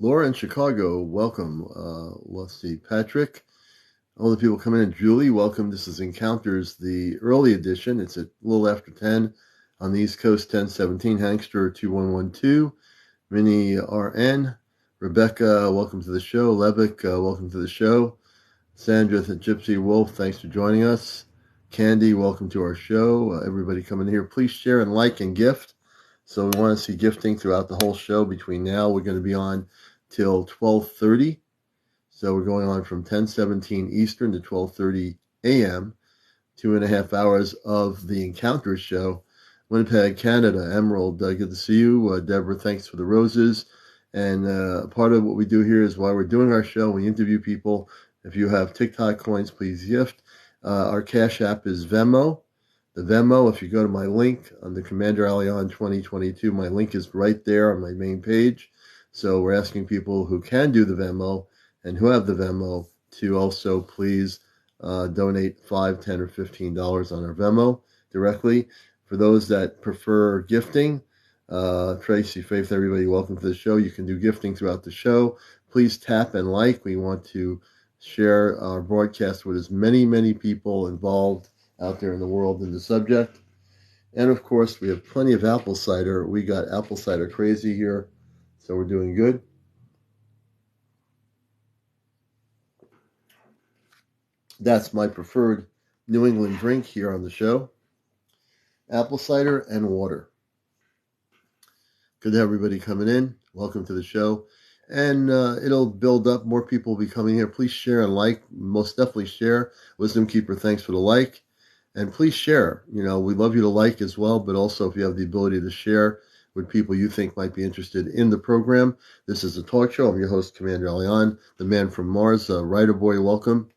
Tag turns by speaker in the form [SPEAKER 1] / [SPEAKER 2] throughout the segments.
[SPEAKER 1] Laura in Chicago, welcome. Let's see, Patrick. All the people coming in. Julie, welcome. This is Encounters, the early edition. It's a little after 10 on the East Coast, 1017, Hankster 2112, Minnie RN. Rebecca, welcome to the show. Levick, welcome to the show. Sandra the Gypsy Wolf, thanks for joining us. Candy, welcome to our show. Everybody coming here, please share and like and gift. So we want to see gifting throughout the whole show. Between now, we're going to be on till 12:30. So we're going on from 10:17 Eastern to 12:30 a.m. 2.5 hours of the Encounters show. Winnipeg, Canada. Emerald, good to see you. Deborah, thanks for the roses. And part of what we do here is while we're doing our show, we interview people. If you have TikTok coins, please gift. Our Cash App is Venmo. The Venmo, if you go to my link on the Commander Allion 2022, my link is right there on my main page. So we're asking people who can do the Venmo and who have the Venmo to also please donate $5, $10, or $15 on our Venmo directly. For those that prefer gifting, Tracy, Faith, everybody, welcome to the show. You can do gifting throughout the show. Please tap and like. We want to share our broadcast with as many people involved out there in the world in the subject. And of course, we have plenty of apple cider. We got apple cider crazy here, so we're doing good. That's my preferred New England drink here on the show. Apple cider and water. Good to have everybody coming in. Welcome to the show. And it'll build up. More people will be coming here. Please share and like. Most definitely share. Wisdom Keeper, thanks for the like. And please share. You know, we love you to like as well, but also if you have the ability to share with people you think might be interested in the program. This is a talk show. I'm your host, Commander Allion, the man from Mars. Writer Boy, welcome.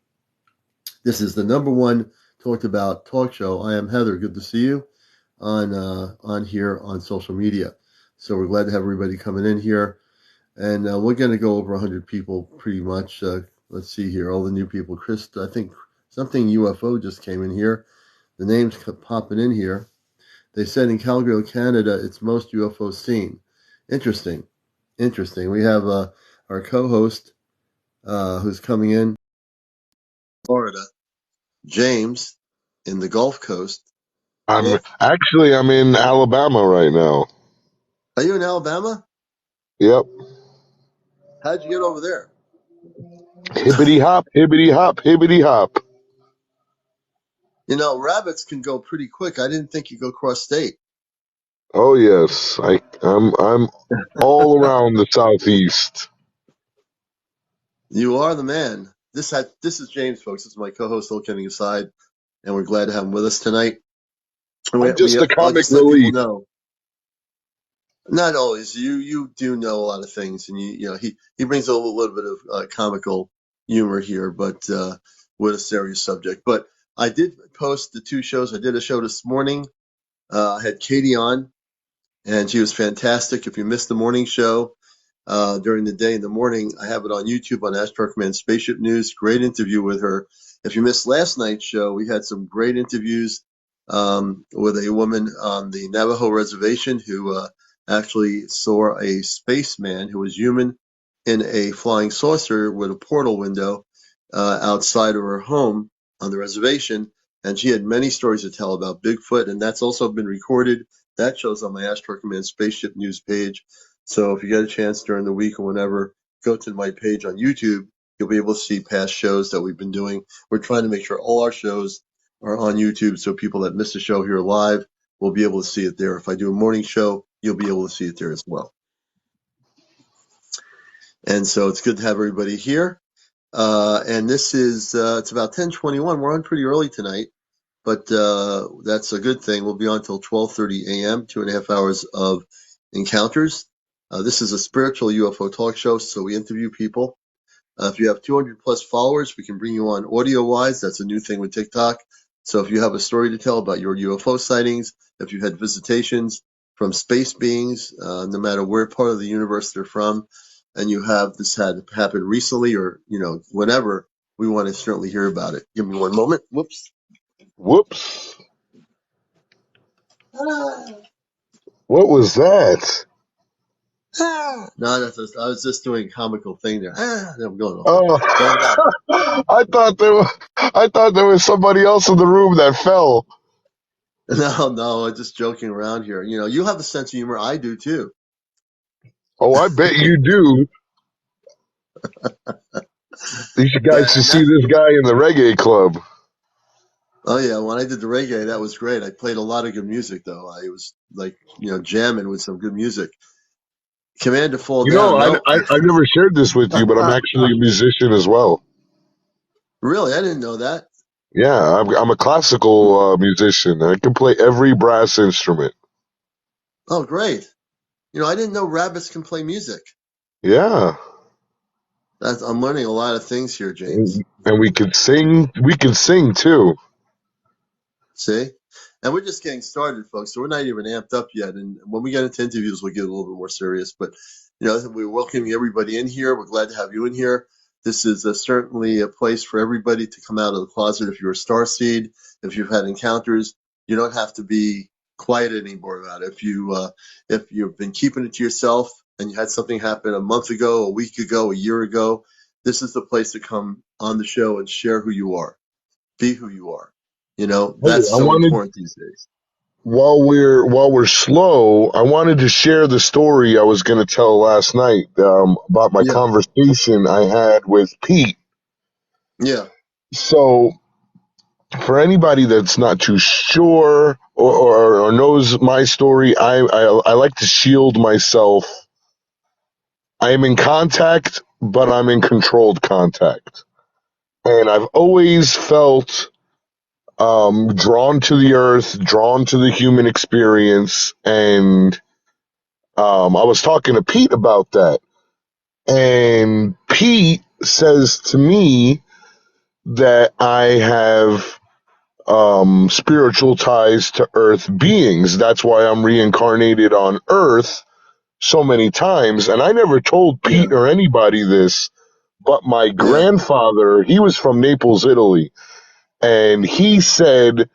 [SPEAKER 1] This is the number one talked about talk show. I am Heather. Good to see you on here on social media. So we're glad to have everybody coming in here. And we're going to go over 100 people pretty much. Let's see here. All the new people. Chris, I think something UFO just came in here. The names kept popping in here. They said in Calgary, Canada, it's most UFO seen. Interesting. We have our co-host who's coming in, Florida, James, in the Gulf Coast.
[SPEAKER 2] I'm in Alabama right now.
[SPEAKER 1] Are you in Alabama?
[SPEAKER 2] Yep.
[SPEAKER 1] How'd you get over there?
[SPEAKER 2] Hibbity hop, hibbity hop, hibbity hop.
[SPEAKER 1] You know, rabbits can go pretty quick. I didn't think you go cross state.
[SPEAKER 2] Oh yes, I'm all around the southeast.
[SPEAKER 1] You are the man. This is James, folks. This is my co-host, all kidding aside, and we're glad to have him with us tonight.
[SPEAKER 2] I'm just a
[SPEAKER 1] I'll
[SPEAKER 2] comic
[SPEAKER 1] just let people
[SPEAKER 2] relief.
[SPEAKER 1] know. Not always. You do know a lot of things, and you know he brings a little bit of comical humor here, but with a serious subject. But I did post the two shows. I did a show this morning. I had Katie on, and she was fantastic. If you missed the morning show during the day in the morning, I have it on YouTube on Astro Command Spaceship News. Great interview with her. If you missed last night's show, we had some great interviews with a woman on the Navajo reservation who actually saw a spaceman who was human in a flying saucer with a portal window outside of her home on the reservation. And she had many stories to tell about Bigfoot, and that's also been recorded. That shows on my Astro Command Spaceship News page. So if you get a chance during the week or whenever, go to my page on YouTube. You'll be able to see past shows that we've been doing. We're trying to make sure all our shows are on YouTube, so people that miss the show here live will be able to see it there. If I do a morning show, you'll be able to see it there as well. And so it's good to have everybody here. And this is it's about 10:21. We're on pretty early tonight, but that's a good thing. We'll be on till 12:30 a.m. 2.5 hours of encounters. This is a spiritual UFO talk show, so we interview people. If you have 200 plus followers, we can bring you on audio wise. That's a new thing with TikTok. So if you have a story to tell about your UFO sightings, if you had visitations from space beings, no matter where part of the universe they're from, and you have this had happened recently or, you know, whenever, we want to certainly hear about it. Give me one moment. Whoops.
[SPEAKER 2] Whoops. What was that?
[SPEAKER 1] No, I was just doing a comical thing there. Then I'm going okay.
[SPEAKER 2] Oh,
[SPEAKER 1] But I'm back.
[SPEAKER 2] I thought there was somebody else in the room that fell.
[SPEAKER 1] No, I'm just joking around here. You have a sense of humor. I do too.
[SPEAKER 2] Oh, I bet you do. These guys should
[SPEAKER 1] And
[SPEAKER 2] see
[SPEAKER 1] that's
[SPEAKER 2] this guy in the reggae club.
[SPEAKER 1] Oh yeah, when I did the reggae, that was great. I played a lot of good music though. I was like, jamming with some good music. Command to Fall
[SPEAKER 2] You know,
[SPEAKER 1] Down. No,
[SPEAKER 2] I've never shared this with you, but I'm actually a musician as well.
[SPEAKER 1] really, I didn't know that.
[SPEAKER 2] Yeah, I'm a classical musician. I can play every brass instrument.
[SPEAKER 1] Oh, great. I didn't know rabbits can play music.
[SPEAKER 2] Yeah,
[SPEAKER 1] I'm learning a lot of things here, James.
[SPEAKER 2] and we could sing. We could sing too.
[SPEAKER 1] See? And we're just getting started, folks. So we're not even amped up yet. And when we get into interviews, we'll get a little bit more serious. But, we're welcoming everybody in here. We're glad to have you in here. This is certainly a place for everybody to come out of the closet. If you're a star seed, if you've had encounters, you don't have to be quiet anymore about it. If you've been keeping it to yourself and you had something happen a month ago, a week ago, a year ago, this is the place to come on the show and share who you are. Be who you are.
[SPEAKER 2] Hey,
[SPEAKER 1] That's
[SPEAKER 2] I
[SPEAKER 1] so
[SPEAKER 2] wanted
[SPEAKER 1] important these days.
[SPEAKER 2] while we're slow, I wanted to share the story I was going to tell last night about my
[SPEAKER 1] Yeah,
[SPEAKER 2] conversation I had with Pete.
[SPEAKER 1] yeah,
[SPEAKER 2] So, for anybody that's not too sure or knows my story, I like to shield myself. I am in contact, but I'm in controlled contact, and I've always felt drawn to the earth, drawn to the human experience, and I was talking to Pete about that, and Pete says to me that I have spiritual ties to earth beings. That's why I'm reincarnated on earth so many times. And I never told
[SPEAKER 1] yeah,
[SPEAKER 2] Pete or anybody this, but my
[SPEAKER 1] yeah.
[SPEAKER 2] grandfather, he was from Naples, Italy, and he said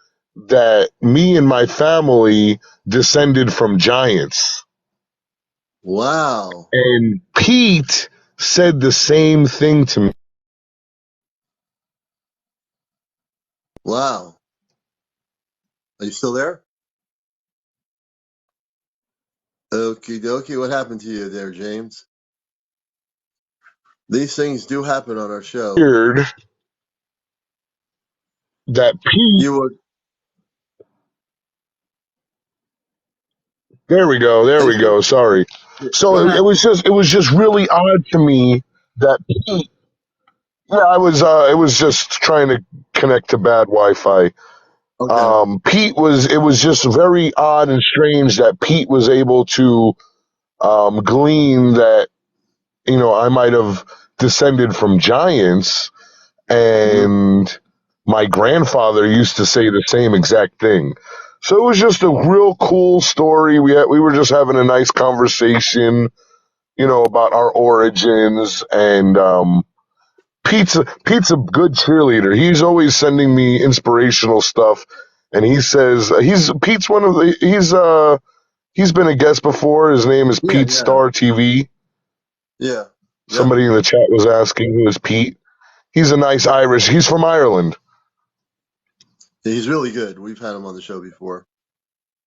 [SPEAKER 2] that me and my family descended from giants.
[SPEAKER 1] Wow,
[SPEAKER 2] And Pete said the same thing to me.
[SPEAKER 1] wow. Are you still there? Okie dokie. What happened to you there, James? These things do happen on our show.
[SPEAKER 2] Weird that Pete,
[SPEAKER 1] You were,
[SPEAKER 2] there
[SPEAKER 1] are you
[SPEAKER 2] we
[SPEAKER 1] still,
[SPEAKER 2] go. Sorry. So
[SPEAKER 1] what happened?
[SPEAKER 2] it was just really odd to me that Pete, yeah, it was just trying to connect to bad Wi-Fi.
[SPEAKER 1] Okay.
[SPEAKER 2] It was just very odd and strange that Pete was able to glean that, I might have descended from giants,
[SPEAKER 1] Hmm.
[SPEAKER 2] and my grandfather used to say the same exact thing. So it was just a real cool story. We were just having a nice conversation, about our origins, and Pete's a good cheerleader. He's always sending me inspirational stuff, and he says Pete's one of the he's been a guest before. His name is
[SPEAKER 1] Yeah,
[SPEAKER 2] Pete
[SPEAKER 1] yeah,
[SPEAKER 2] Star TV.
[SPEAKER 1] yeah. Yep.
[SPEAKER 2] Somebody in the chat was asking who is Pete. He's a nice Irish. He's from Ireland.
[SPEAKER 1] He's really good. We've had him on the show before.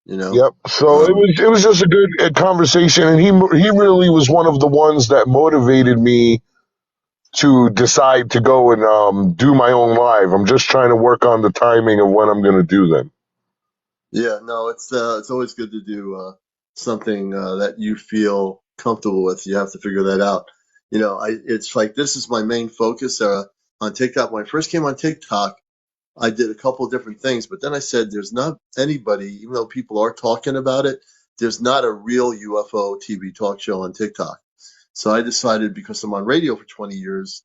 [SPEAKER 1] You know.
[SPEAKER 2] Yep. So
[SPEAKER 1] Um,
[SPEAKER 2] it was just a good conversation, and he really was one of the ones that motivated me to decide to go and do my own live. I'm just trying to work on the timing of when I'm going to do them.
[SPEAKER 1] yeah. No, it's always good to do something that you feel comfortable with. You have to figure that out. It's like this is my main focus on TikTok. When I first came on TikTok, I did a couple of different things, but then I said there's not anybody, even though people are talking about it, there's not a real UFO TV talk show on TikTok. So I decided because I'm on radio for 20 years,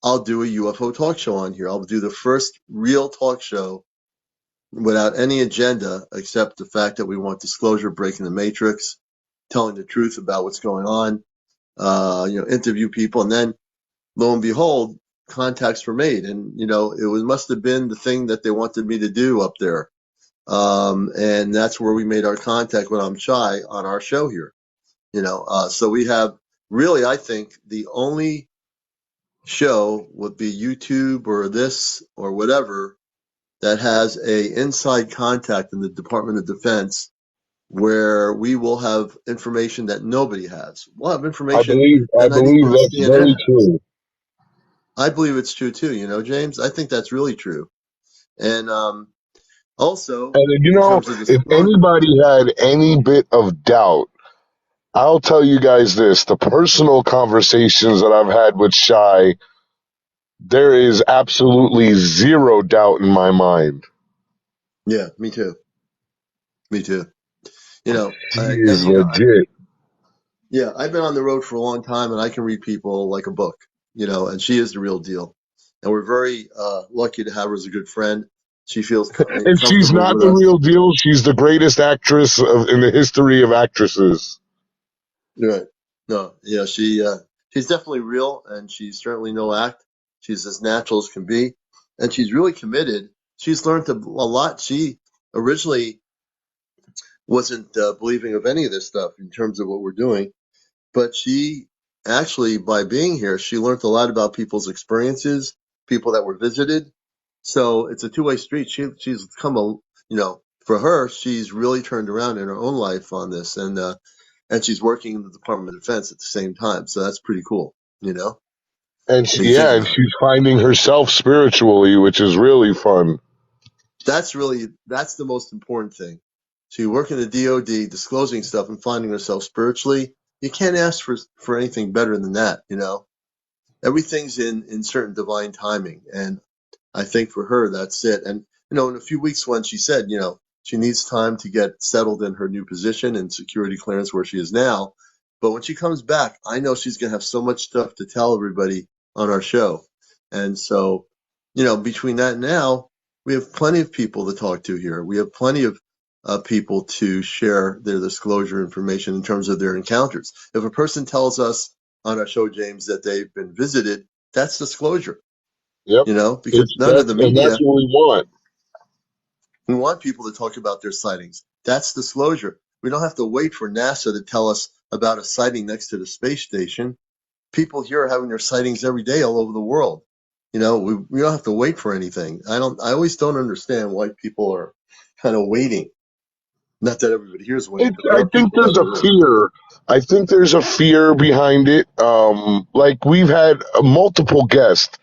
[SPEAKER 1] I'll do a UFO talk show on here. I'll do the first real talk show without any agenda except the fact that we want disclosure, breaking the matrix, telling the truth about what's going on, interview people, and then lo and behold, contacts were made, and it must have been the thing that they wanted me to do up there, and that's where we made our contact with I'm Shy on our show here. So we have really, I think, the only show would be YouTube or this or whatever that has a inside contact in the Department of Defense where we will have information that nobody has. We'll have
[SPEAKER 2] I
[SPEAKER 1] information
[SPEAKER 2] believe I
[SPEAKER 1] that not
[SPEAKER 2] believe
[SPEAKER 1] even
[SPEAKER 2] that's
[SPEAKER 1] CNN
[SPEAKER 2] very
[SPEAKER 1] has.
[SPEAKER 2] true.
[SPEAKER 1] I believe it's true too, James. I think that's really true. And also,
[SPEAKER 2] And
[SPEAKER 1] in terms of
[SPEAKER 2] if
[SPEAKER 1] disclosure,
[SPEAKER 2] anybody had any bit of doubt, I'll tell you guys this: the personal conversations that I've had with Shy, there is absolutely zero doubt in my mind.
[SPEAKER 1] yeah, me too. Me too.
[SPEAKER 2] She is legit.
[SPEAKER 1] Yeah, I've been on the road for a long time, and I can read people like a book, and she is the real deal. And we're very lucky to have her as a good friend. She feels
[SPEAKER 2] If she's
[SPEAKER 1] comfortable
[SPEAKER 2] not
[SPEAKER 1] with
[SPEAKER 2] the
[SPEAKER 1] us.
[SPEAKER 2] real deal, she's the greatest actress in the history of actresses.
[SPEAKER 1] Right. No, she's definitely real, and she's certainly no act. She's as natural as can be, and she's really committed. She's learned a lot. She originally wasn't believing of any of this stuff in terms of what we're doing. But she actually, by being here, she learned a lot about people's experiences, people that were visited. So it's a two-way street. She's come for her, she's really turned around in her own life on this, and she's working in the Department of Defense at the same time. So that's pretty cool,
[SPEAKER 2] And
[SPEAKER 1] when you think
[SPEAKER 2] and
[SPEAKER 1] about it.
[SPEAKER 2] she's finding herself spiritually, which is really fun.
[SPEAKER 1] That's the most important thing. So you work in the DoD, disclosing stuff and finding yourself spiritually. You can't ask for anything better than that. Everything's in certain divine timing. And I think for her, that's it. And, in a few weeks when she said, she needs time to get settled in her new position and security clearance where she is now. But when she comes back, I know she's going to have so much stuff to tell everybody on our show. And so, between that and now, we have plenty of people to talk to here. We have plenty of people to share their disclosure information in terms of their encounters. If a person tells us on our show, James, that they've been visited, that's disclosure,
[SPEAKER 2] Yep.
[SPEAKER 1] because none of the
[SPEAKER 2] That's
[SPEAKER 1] media,
[SPEAKER 2] what we want.
[SPEAKER 1] we want people to talk about their sightings. That's disclosure. We don't have to wait for NASA to tell us about a sighting next to the space station. People here are having their sightings every day all over the world. We don't have to wait for anything. I always don't understand why people are kind of waiting. Not that everybody here is waiting, but there
[SPEAKER 2] I
[SPEAKER 1] are
[SPEAKER 2] think
[SPEAKER 1] people that
[SPEAKER 2] there's a
[SPEAKER 1] are waiting.
[SPEAKER 2] fear. I think there's a fear behind it. Like we've had multiple guests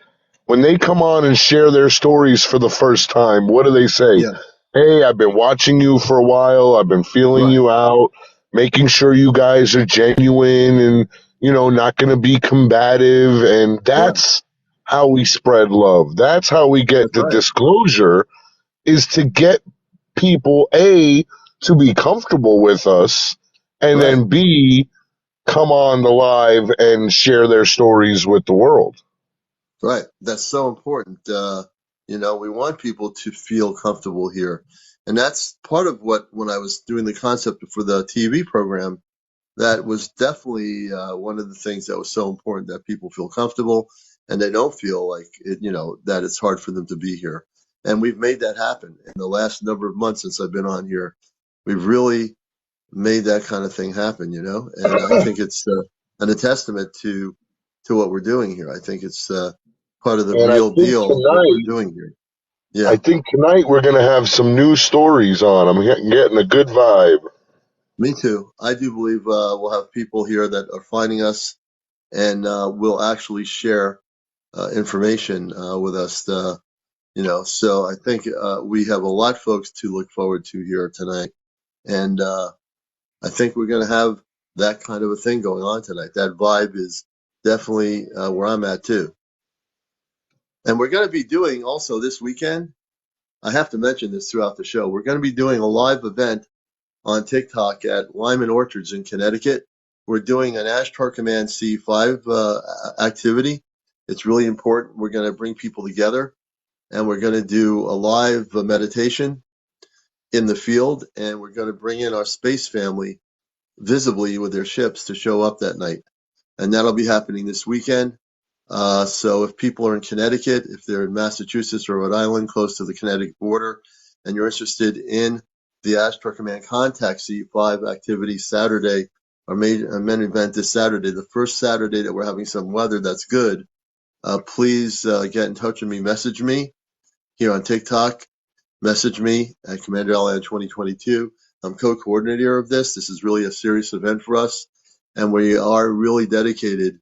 [SPEAKER 2] when they come on and share their stories for the first time. What do they say?
[SPEAKER 1] Yeah,
[SPEAKER 2] Hey, I've been watching you for a while. I've been feeling
[SPEAKER 1] right.
[SPEAKER 2] you out, making sure you guys are genuine and not going to be combative. And
[SPEAKER 1] Yeah,
[SPEAKER 2] that's how we spread love. That's how we get
[SPEAKER 1] that's
[SPEAKER 2] the
[SPEAKER 1] right.
[SPEAKER 2] disclosure is to get people to be comfortable with us, and
[SPEAKER 1] Right.
[SPEAKER 2] then B come on the live and share their stories with the world.
[SPEAKER 1] Right. That's so important. We want people to feel comfortable here. And that's part of what, when I was doing the concept for the TV program, that was definitely one of the things that was so important, that people feel comfortable and they don't feel like that it's hard for them to be here. And we've made that happen in the last number of months since I've been on here. We've really made that kind of thing happen. And I think it's a testament to what we're doing here. I think it's part of the
[SPEAKER 2] And
[SPEAKER 1] real deal of what we're doing here.
[SPEAKER 2] I
[SPEAKER 1] Yeah,
[SPEAKER 2] think tonight we're going to have some new stories on. I'm getting a good vibe.
[SPEAKER 1] me too. I do believe we'll have people here that are finding us and will actually share information with us. So I think we have a lot, folks, to look forward to here tonight. And I think we're going to have that kind of a thing going on tonight. That vibe is definitely where I'm at too. And we're going to be doing also this weekend. I have to mention this throughout the show. We're going to be doing a live event on TikTok at Lyman Orchards in Connecticut. We're doing an Ashtar Command C5 activity. It's really important. We're going to bring people together and we're going to do a live meditation in the field. And we're going to bring in our space family visibly with their ships to show up that night. And that'll be happening this weekend. So if people are in Connecticut, if they're in Massachusetts or Rhode Island, close to the Connecticut border, and you're interested in the Ashtar Command Contact C5 activity Saturday, our main event this Saturday, the first Saturday that we're having some weather that's good. Please get in touch with me, message me here on TikTok. Message me at Commander Allied 2022. I'm co-coordinator of this. This is really a serious event for us, and we are really dedicated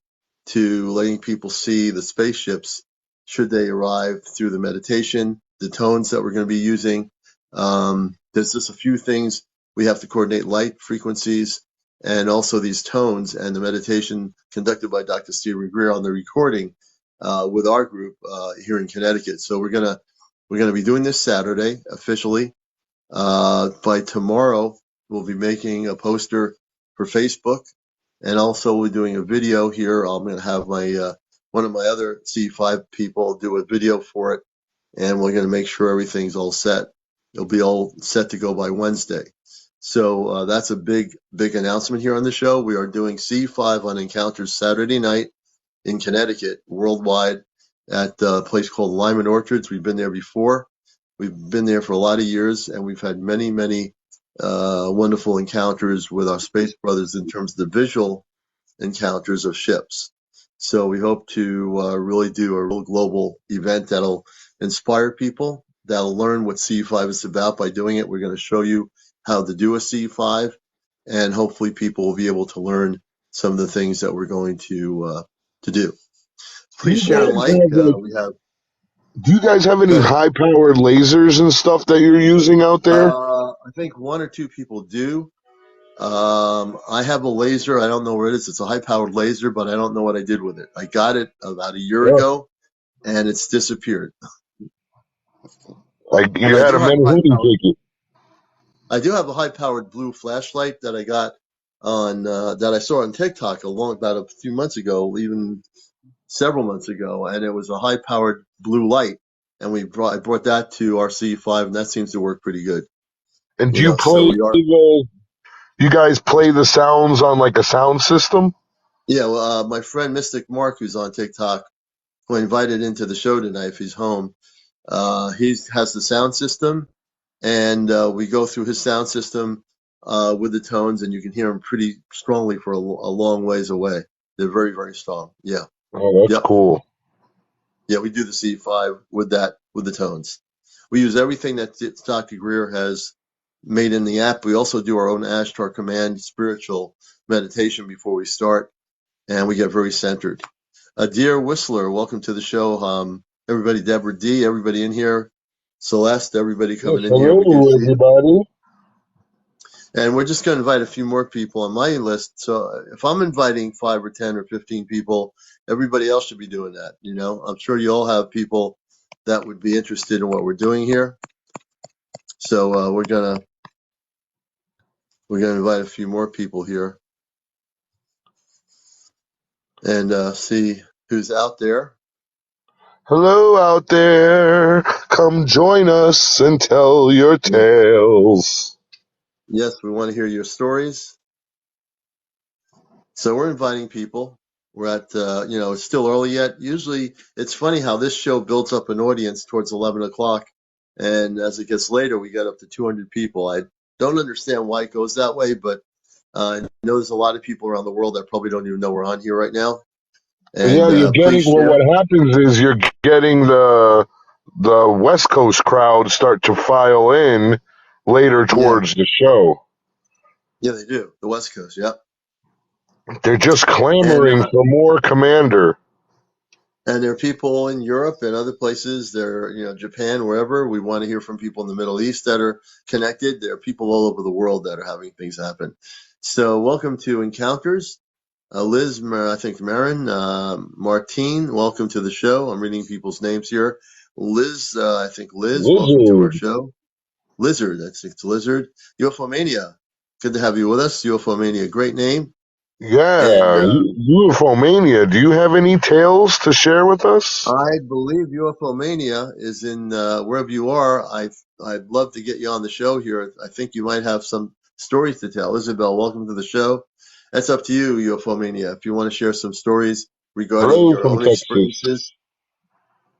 [SPEAKER 1] to letting people see the spaceships should they arrive through the meditation, the tones that we're going to be using. There's just a few things we have to coordinate: light frequencies and also these tones, and the meditation conducted by Dr. Stephen Greer on the recording with our group here in Connecticut. So we're gonna be doing this Saturday officially. By tomorrow, we'll be making a poster for Facebook, and also we're doing a video here. I'm gonna have my one of my other C5 people do a video for it, and we're gonna make sure everything's all set. It'll be all set to go by Wednesday. So that's a big announcement here on the show. We are doing C5 on Encounters Saturday night in Connecticut, worldwide, at a place called Lyman Orchards. We've been there before. We've been there for a lot of years, and we've had many, many wonderful encounters with our space brothers in terms of the visual encounters of ships. So we hope to really do a real global event that'll inspire people, that'll learn what C5 is about by doing it. We're going to show you how to do a C5, and hopefully people will be able to learn some of the things that we're going to do.
[SPEAKER 2] Do
[SPEAKER 1] Please
[SPEAKER 2] you
[SPEAKER 1] share and
[SPEAKER 2] guys
[SPEAKER 1] like.
[SPEAKER 2] have like
[SPEAKER 1] We have.
[SPEAKER 2] do you guys have
[SPEAKER 1] Go
[SPEAKER 2] any
[SPEAKER 1] ahead.
[SPEAKER 2] high powered lasers and stuff that you're using out there?
[SPEAKER 1] I think one or two people do. I have a laser. I don't know where it is. It's a high-powered laser, but I don't know what I did with it. I got it about a year
[SPEAKER 2] Yeah.
[SPEAKER 1] ago, and it's disappeared.
[SPEAKER 2] Like
[SPEAKER 1] But
[SPEAKER 2] you had a Manhattan ticket.
[SPEAKER 1] I do have a high-powered blue flashlight that I got on that I saw on TikTok about a few months ago, even several months ago, and it was a high-powered blue light, and I brought that to our C5, and that seems to work pretty good.
[SPEAKER 2] And do
[SPEAKER 1] You
[SPEAKER 2] you
[SPEAKER 1] know, so
[SPEAKER 2] play
[SPEAKER 1] we are.
[SPEAKER 2] the you guys play the sounds on like a sound system?
[SPEAKER 1] Yeah, well, my friend Mystic Mark, who's on TikTok, who I invited into the show tonight, if he's home, he has the sound system, and we go through his sound system with the tones, and you can hear them pretty strongly for a long ways away. They're very, very strong. Yeah.
[SPEAKER 2] Oh, that's
[SPEAKER 1] Yep.
[SPEAKER 2] cool.
[SPEAKER 1] Yeah, we do the C5 with the tones. We use everything that Dr. Greer has made in the app. We also do our own Ashtar Command spiritual meditation before we start, and we get very centered. Dear Whistler, welcome to the show. Everybody, Deborah D, everybody in here, Celeste, everybody
[SPEAKER 2] Yes,
[SPEAKER 1] coming in here. We do
[SPEAKER 2] hello
[SPEAKER 1] see you.
[SPEAKER 2] everybody.
[SPEAKER 1] And we're just going to invite a few more people on my list. So if I'm inviting 5 or 10 or 15 people, everybody else should be doing that. You know, I'm sure you all have people that would be interested in what we're doing here. So we're gonna invite a few more people here and see who's out there.
[SPEAKER 2] Hello out there. Come join us and tell your
[SPEAKER 1] Yeah.
[SPEAKER 2] tales.
[SPEAKER 1] Yes, we want to hear your stories. So we're inviting people. We're at, it's still early yet. Usually it's funny how this show builds up an audience towards 11 o'clock. And as it gets later, we get up to 200 people. I don't understand why it goes that way, but I know there's a lot of people around the world that probably don't even know we're on here right now.
[SPEAKER 2] Yeah,
[SPEAKER 1] And
[SPEAKER 2] you're
[SPEAKER 1] please
[SPEAKER 2] getting well
[SPEAKER 1] share.
[SPEAKER 2] what happens is you're getting the West Coast crowd start to file in later
[SPEAKER 1] Yeah,
[SPEAKER 2] towards the show.
[SPEAKER 1] yeah, they do. The West Coast, yeah.
[SPEAKER 2] They're just
[SPEAKER 1] And
[SPEAKER 2] clamoring for more Commander.
[SPEAKER 1] And there are people in Europe and other places. There, Japan, wherever. We want to hear from people in the Middle East that are connected. There are people all over the world that are having things happen. So, welcome to Encounters. Liz, I think Marin, Martine, welcome to the show. I'm reading people's names here. Liz, I think Liz, welcome to our
[SPEAKER 2] Lizard.
[SPEAKER 1] show. Lizard, it's Lizard. UFO Mania, good to have you with us. UFO Mania, great name. And
[SPEAKER 2] Yeah, UFO Mania. Do you have any tales to share with us?
[SPEAKER 1] I believe UFO Mania is in wherever you are. I'd love to get you on the show here. I think you might have some stories to tell. Isabel, welcome to the show. That's up to you, UFO Mania. If you want to share some stories regarding
[SPEAKER 2] Hello
[SPEAKER 1] your
[SPEAKER 2] from
[SPEAKER 1] own
[SPEAKER 2] Texas.
[SPEAKER 1] experiences,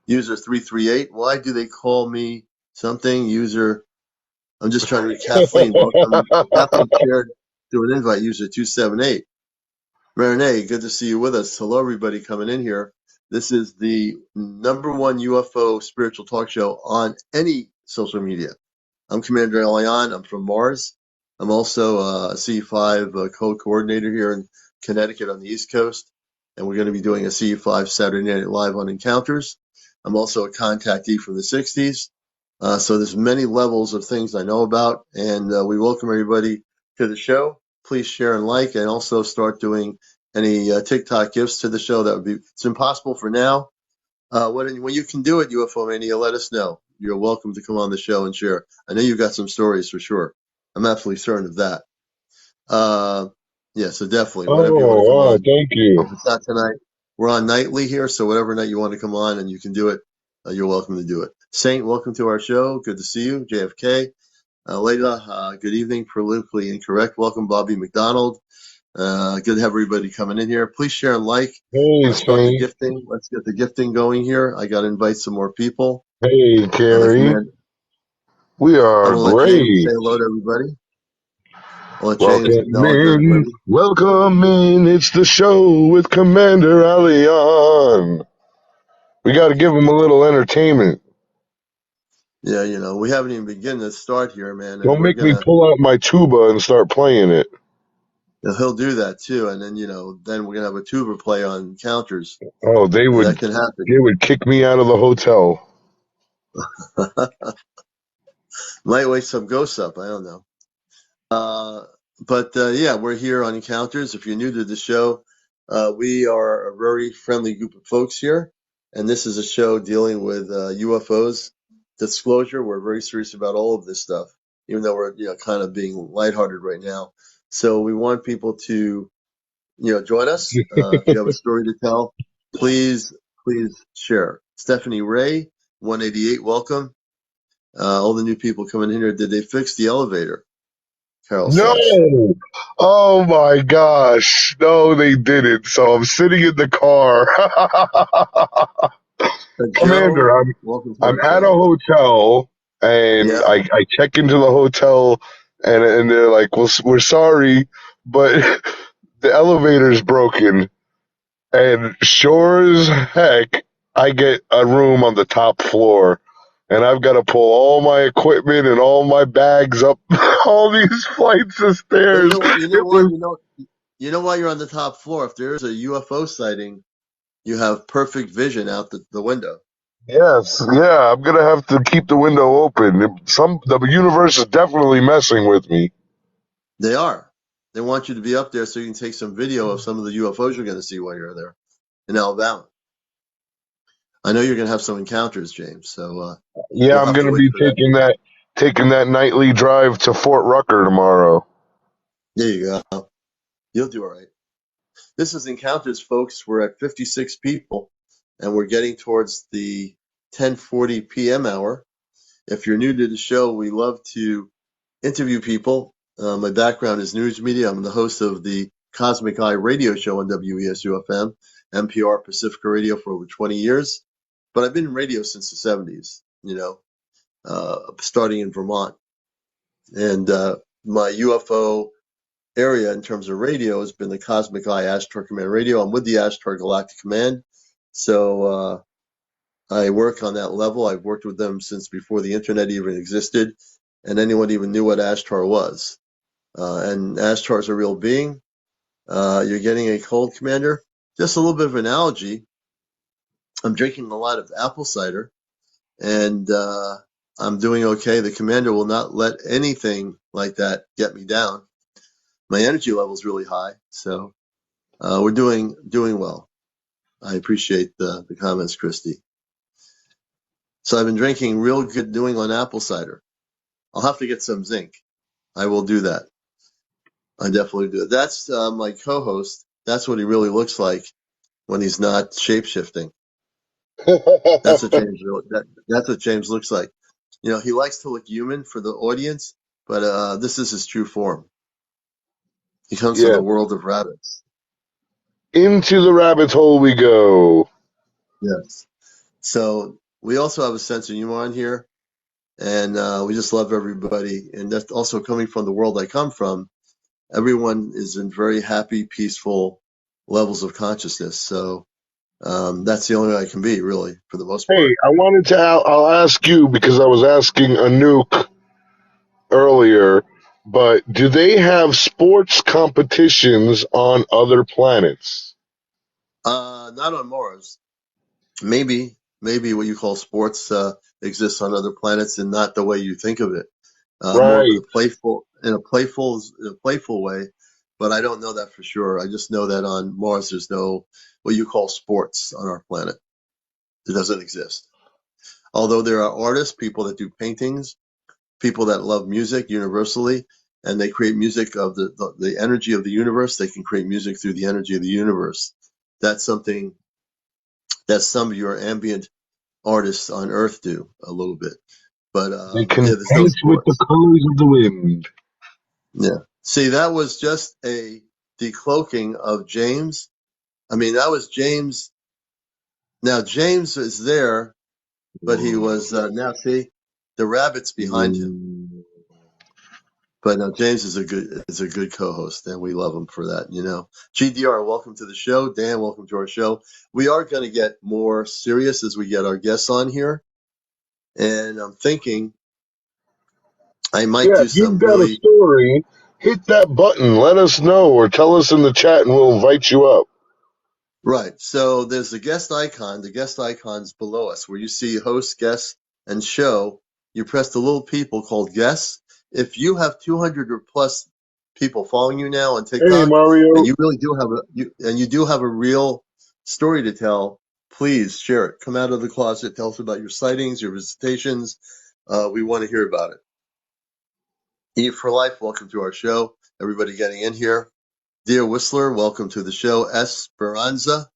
[SPEAKER 1] user 338. Why do they call me something? User, I'm just trying to read. Kathleen, welcome. Kathleen shared. Do an invite user 278. Marinee, good to see you with us. Hello, everybody coming in here. This is the #1 UFO spiritual talk show on any social media. I'm Commander Elion. I'm from Mars. I'm also a C5 co-coordinator here in Connecticut on the East Coast, and we're going to be doing a C5 Saturday Night Live on Encounters. I'm also a contactee from the 60s. So there's many levels of things I know about, and we welcome everybody to the show. Please share and like, and also start doing any TikTok gifts to the show. That would be, it's impossible for now. When you can do it, UFO Mania, let us know. You're welcome to come on the show and share. I know you've got some stories for sure. I'm absolutely certain of that. Uh, yeah, so definitely, whenever you want to come on.
[SPEAKER 2] Thank you.
[SPEAKER 1] If it's not tonight, we're on nightly here, so whatever night you want to come on and you can do it, you're welcome to do it. Saint, welcome to our show. Good to see you. JFK. Layla, good evening. Politically incorrect. Welcome, Bobby McDonald. Good to have everybody coming in here. Please share and like.
[SPEAKER 2] Hey,
[SPEAKER 1] Let's start the
[SPEAKER 2] Saint.
[SPEAKER 1] gifting. Let's get the gifting going here. I got to invite some more people.
[SPEAKER 2] Hey, Carrie.
[SPEAKER 1] Command.
[SPEAKER 2] We
[SPEAKER 1] I'm
[SPEAKER 2] are
[SPEAKER 1] gonna let James say
[SPEAKER 2] great.
[SPEAKER 1] hello to everybody. I'll let James
[SPEAKER 2] Welcome
[SPEAKER 1] acknowledge
[SPEAKER 2] in.
[SPEAKER 1] everybody.
[SPEAKER 2] Welcome in. It's the show with Commander Alion. We got to give him a little entertainment.
[SPEAKER 1] Yeah, we haven't even begun to start here, man, and
[SPEAKER 2] Don't
[SPEAKER 1] we're
[SPEAKER 2] make me
[SPEAKER 1] gonna.
[SPEAKER 2] pull out my tuba and start playing it.
[SPEAKER 1] He'll do that too, and then then we're gonna have a tuba play on counters.
[SPEAKER 2] Oh, they
[SPEAKER 1] That
[SPEAKER 2] would
[SPEAKER 1] can happen.
[SPEAKER 2] they would kick me out of the hotel.
[SPEAKER 1] Might wake some ghosts up. I don't know. Uh, but yeah, we're here on Encounters. If you're new to the show, we are a very friendly group of folks here, and this is a show dealing with UFOs. Disclosure: we're very serious about all of this stuff, even though we're kind of being lighthearted right now. So we want people to join us. If you have a story to tell, please share. Stephanie Ray, 188, welcome. All the new people coming in here. Did they fix the elevator? Carol says.
[SPEAKER 2] No! Oh my gosh. No, they didn't. So I'm sitting in the car. Commander,
[SPEAKER 1] Joe,
[SPEAKER 2] I'm
[SPEAKER 1] welcome to
[SPEAKER 2] I'm
[SPEAKER 1] our
[SPEAKER 2] at a
[SPEAKER 1] show.
[SPEAKER 2] hotel and
[SPEAKER 1] Yeah,
[SPEAKER 2] I check into the hotel and they're like, well, we're sorry, but the elevator's broken. And sure as heck, I get a room on the top floor. And I've got to pull all my equipment and all my bags up all these flights of
[SPEAKER 1] but you
[SPEAKER 2] stairs.
[SPEAKER 1] know what? You know
[SPEAKER 2] It
[SPEAKER 1] what?
[SPEAKER 2] was
[SPEAKER 1] You know why you're on the top floor. If there's a UFO sighting, you have perfect vision out the window.
[SPEAKER 2] Yes, yeah, I'm gonna have to keep the window open. The universe is definitely messing with me.
[SPEAKER 1] They are. They want you to be up there so you can take some video of some of the UFOs you're going to see while you're there in Alabama. I know you're going to have some encounters, James. So
[SPEAKER 2] Yeah,
[SPEAKER 1] we'll
[SPEAKER 2] I'm
[SPEAKER 1] have to
[SPEAKER 2] gonna
[SPEAKER 1] wait
[SPEAKER 2] be
[SPEAKER 1] for that.
[SPEAKER 2] taking that nightly drive to Fort Rucker tomorrow.
[SPEAKER 1] There you go. You'll do all right. This is encounters, folks. We're at 56 people, and we're getting towards the 10:40 p.m. hour. If you're new to the show, we love to interview people. My background is news media. I'm the host of the Cosmic Eye radio show on WESU FM, NPR Pacifica Radio for over 20 years. But I've been in radio since the 70s, starting in Vermont. And my UFO area in terms of radio has been the Cosmic Eye Ashtar Command Radio. I'm with the Ashtar Galactic Command. So I work on that level. I've worked with them since before the internet even existed and anyone even knew what Ashtar was. And Ashtar is a real being. You're getting a cold, Commander. Just a little bit of analogy. I'm drinking a lot of apple cider, and I'm doing okay. The Commander will not let anything like that get me down. My energy level is really high, so we're doing well. I appreciate the comments, Christy. So I've been drinking real good doing on apple cider. I'll have to get some zinc. I will do that. I definitely do it. That's my co-host. That's what he really looks like when he's not shape-shifting. That's what that's what James looks like. He likes to look human for the audience, but this is his true form. He comes from
[SPEAKER 2] Yeah,
[SPEAKER 1] the world of rabbits.
[SPEAKER 2] into the rabbit hole we go.
[SPEAKER 1] Yes. So we also have a sense of humor on here, and we just love everybody. And that's also coming from the world I come from. everyone is in very happy, peaceful levels of consciousness. So that's the only way I can be, really, for the most
[SPEAKER 2] Hey,
[SPEAKER 1] part.
[SPEAKER 2] I wanted to. I'll ask you because I was asking Anouk earlier. But do they have sports competitions on other planets?
[SPEAKER 1] Not on Mars. Maybe what you call sports exists on other planets, and not the way you think of it. More
[SPEAKER 2] Right.
[SPEAKER 1] playful in a playful way. But I don't know that for sure. I just know that on Mars there's no what you call sports on our planet. It doesn't exist. Although there are artists, people that do paintings, people that love music universally, and they create music of the energy of the universe. They can create music through the energy of the universe. That's something that some of your ambient artists on Earth do a little bit. But
[SPEAKER 2] They can
[SPEAKER 1] yeah, there's no
[SPEAKER 2] paint with the
[SPEAKER 1] sports.
[SPEAKER 2] colors of the wind.
[SPEAKER 1] Yeah. See, that was just a decloaking of James. I mean, that was James. Now James is there, but he was now see the rabbit's behind him. But no, James is a good co-host, and we love him for that. GDR, welcome to the show. Dan, welcome to our show. We are going to get more serious as we get our guests on here, and I'm thinking I might
[SPEAKER 2] Yeah,
[SPEAKER 1] do
[SPEAKER 2] if you've
[SPEAKER 1] some
[SPEAKER 2] got a
[SPEAKER 1] really
[SPEAKER 2] story, hit that button. Let us know or tell us in the chat and we'll invite you up.
[SPEAKER 1] right. So there's the guest icon. The guest icon's below us, where you see host, guest, and show. You press the little people called guests. If you have 200 or plus people following you now on
[SPEAKER 2] Hey,
[SPEAKER 1] TikTok, and
[SPEAKER 2] Mario.
[SPEAKER 1] you really do have a real story to tell, please share it. Come out of the closet. Tell us about your sightings, your visitations. We want to hear about it. Eat for Life, welcome to our show. Everybody getting in here. Dear Whistler, welcome to the show. Esperanza,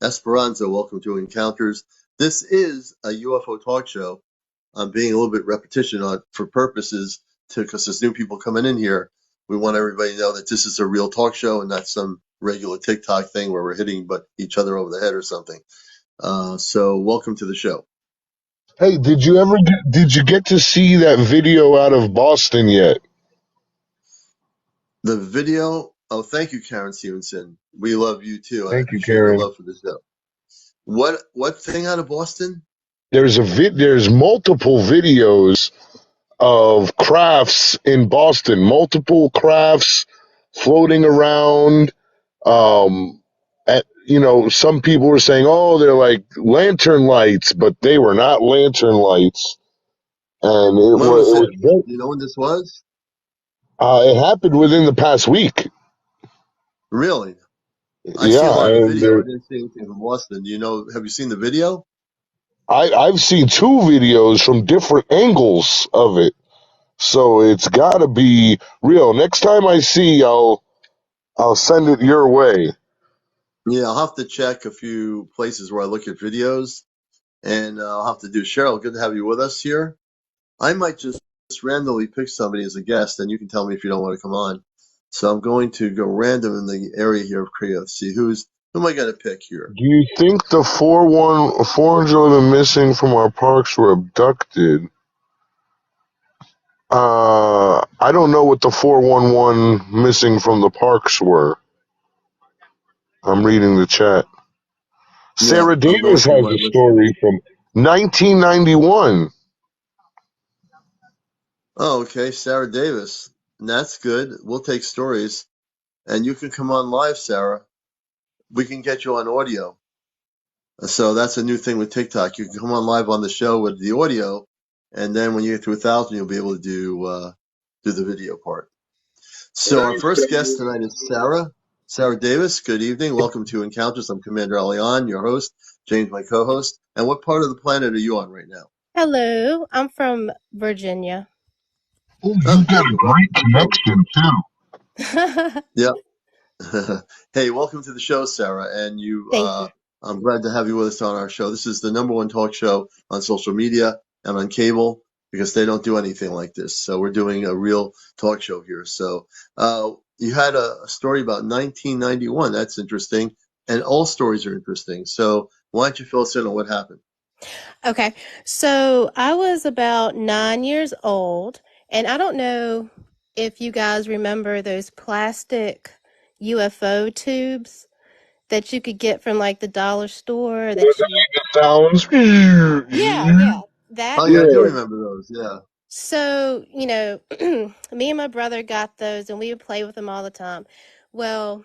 [SPEAKER 1] welcome to Encounters. This is a UFO talk show. I'm being a little bit repetition on for purposes because there's new people coming in here. We want everybody to know that this is a real talk show and not some regular TikTok thing where we're hitting each other over the head or something. So welcome to the show.
[SPEAKER 2] Hey, did you get to see that video out of Boston yet?
[SPEAKER 1] The video. Oh, thank you, Karen Stevenson. We love you too. I
[SPEAKER 2] Thank you,
[SPEAKER 1] appreciate your
[SPEAKER 2] Karen.
[SPEAKER 1] love for the show. What thing out of Boston?
[SPEAKER 2] There's multiple videos of crafts in Boston, multiple crafts floating around. Some people were saying, "Oh, they're like lantern lights," but they were not lantern lights, and it
[SPEAKER 1] When
[SPEAKER 2] was
[SPEAKER 1] was
[SPEAKER 2] it
[SPEAKER 1] this?
[SPEAKER 2] was
[SPEAKER 1] Do
[SPEAKER 2] great.
[SPEAKER 1] you know when this was?
[SPEAKER 2] It happened within the past week.
[SPEAKER 1] Really? I see a
[SPEAKER 2] Yeah,
[SPEAKER 1] lot of the
[SPEAKER 2] and
[SPEAKER 1] video. I didn't see anything from Boston. Do you know? Have you seen the video?
[SPEAKER 2] I've seen two videos from different angles of it, so it's got to be real. Next time I see, I'll send it your way.
[SPEAKER 1] Yeah, I'll have to check a few places where I look at videos, and I'll have to do. Cheryl, good to have you with us here. I might just randomly pick somebody as a guest, and you can tell me if you don't want to come on. So I'm going to go random in the area here of Korea. See who am I going to pick here?
[SPEAKER 2] Do you think the 411 missing from our parks were abducted? I don't know what the 411 missing from the parks were. I'm reading the chat.
[SPEAKER 1] Yeah,
[SPEAKER 2] Sarah
[SPEAKER 1] I'm going
[SPEAKER 2] Davis
[SPEAKER 1] through
[SPEAKER 2] has
[SPEAKER 1] my
[SPEAKER 2] a
[SPEAKER 1] list here.
[SPEAKER 2] story from 1991.
[SPEAKER 1] Oh, okay, Sarah Davis. And that's good. We'll take stories, and you can come on live, Sarah. We can get you on audio. So that's a new thing with TikTok. You can come on live on the show with the audio, and then when you get to 1,000, you'll be able to do the video part. So our first guest tonight is Sarah. Sarah Davis. Good evening. Welcome to Encounters. I'm Commander Alion, your host. James, my co-host. And what part of the planet are you on right now?
[SPEAKER 3] Hello, I'm from Virginia.
[SPEAKER 2] Oh,
[SPEAKER 1] Oh,
[SPEAKER 2] you got a
[SPEAKER 1] Virginia. Welcome
[SPEAKER 2] great
[SPEAKER 1] to the show.
[SPEAKER 2] connection too.
[SPEAKER 1] Yeah. Hey, welcome to the show, Sarah. And
[SPEAKER 3] Thank you.
[SPEAKER 1] I'm glad to have you with us on our show. This is the number one talk show on social media and on cable because they don't do anything like this. So we're doing a real talk show here. So you had a story about 1991. That's interesting. And all stories are interesting. So why don't you fill us in on what happened?
[SPEAKER 3] Okay, so I was about 9 years old, and I don't know if you guys remember those plastic UFO tubes that you could get from like the dollar store that you
[SPEAKER 2] Sounds.
[SPEAKER 3] yeah,
[SPEAKER 1] Oh
[SPEAKER 3] that
[SPEAKER 1] yeah, I do
[SPEAKER 2] Yeah.
[SPEAKER 1] remember those. Yeah.
[SPEAKER 3] so, me and my brother got those and we would play with them all the time. Well,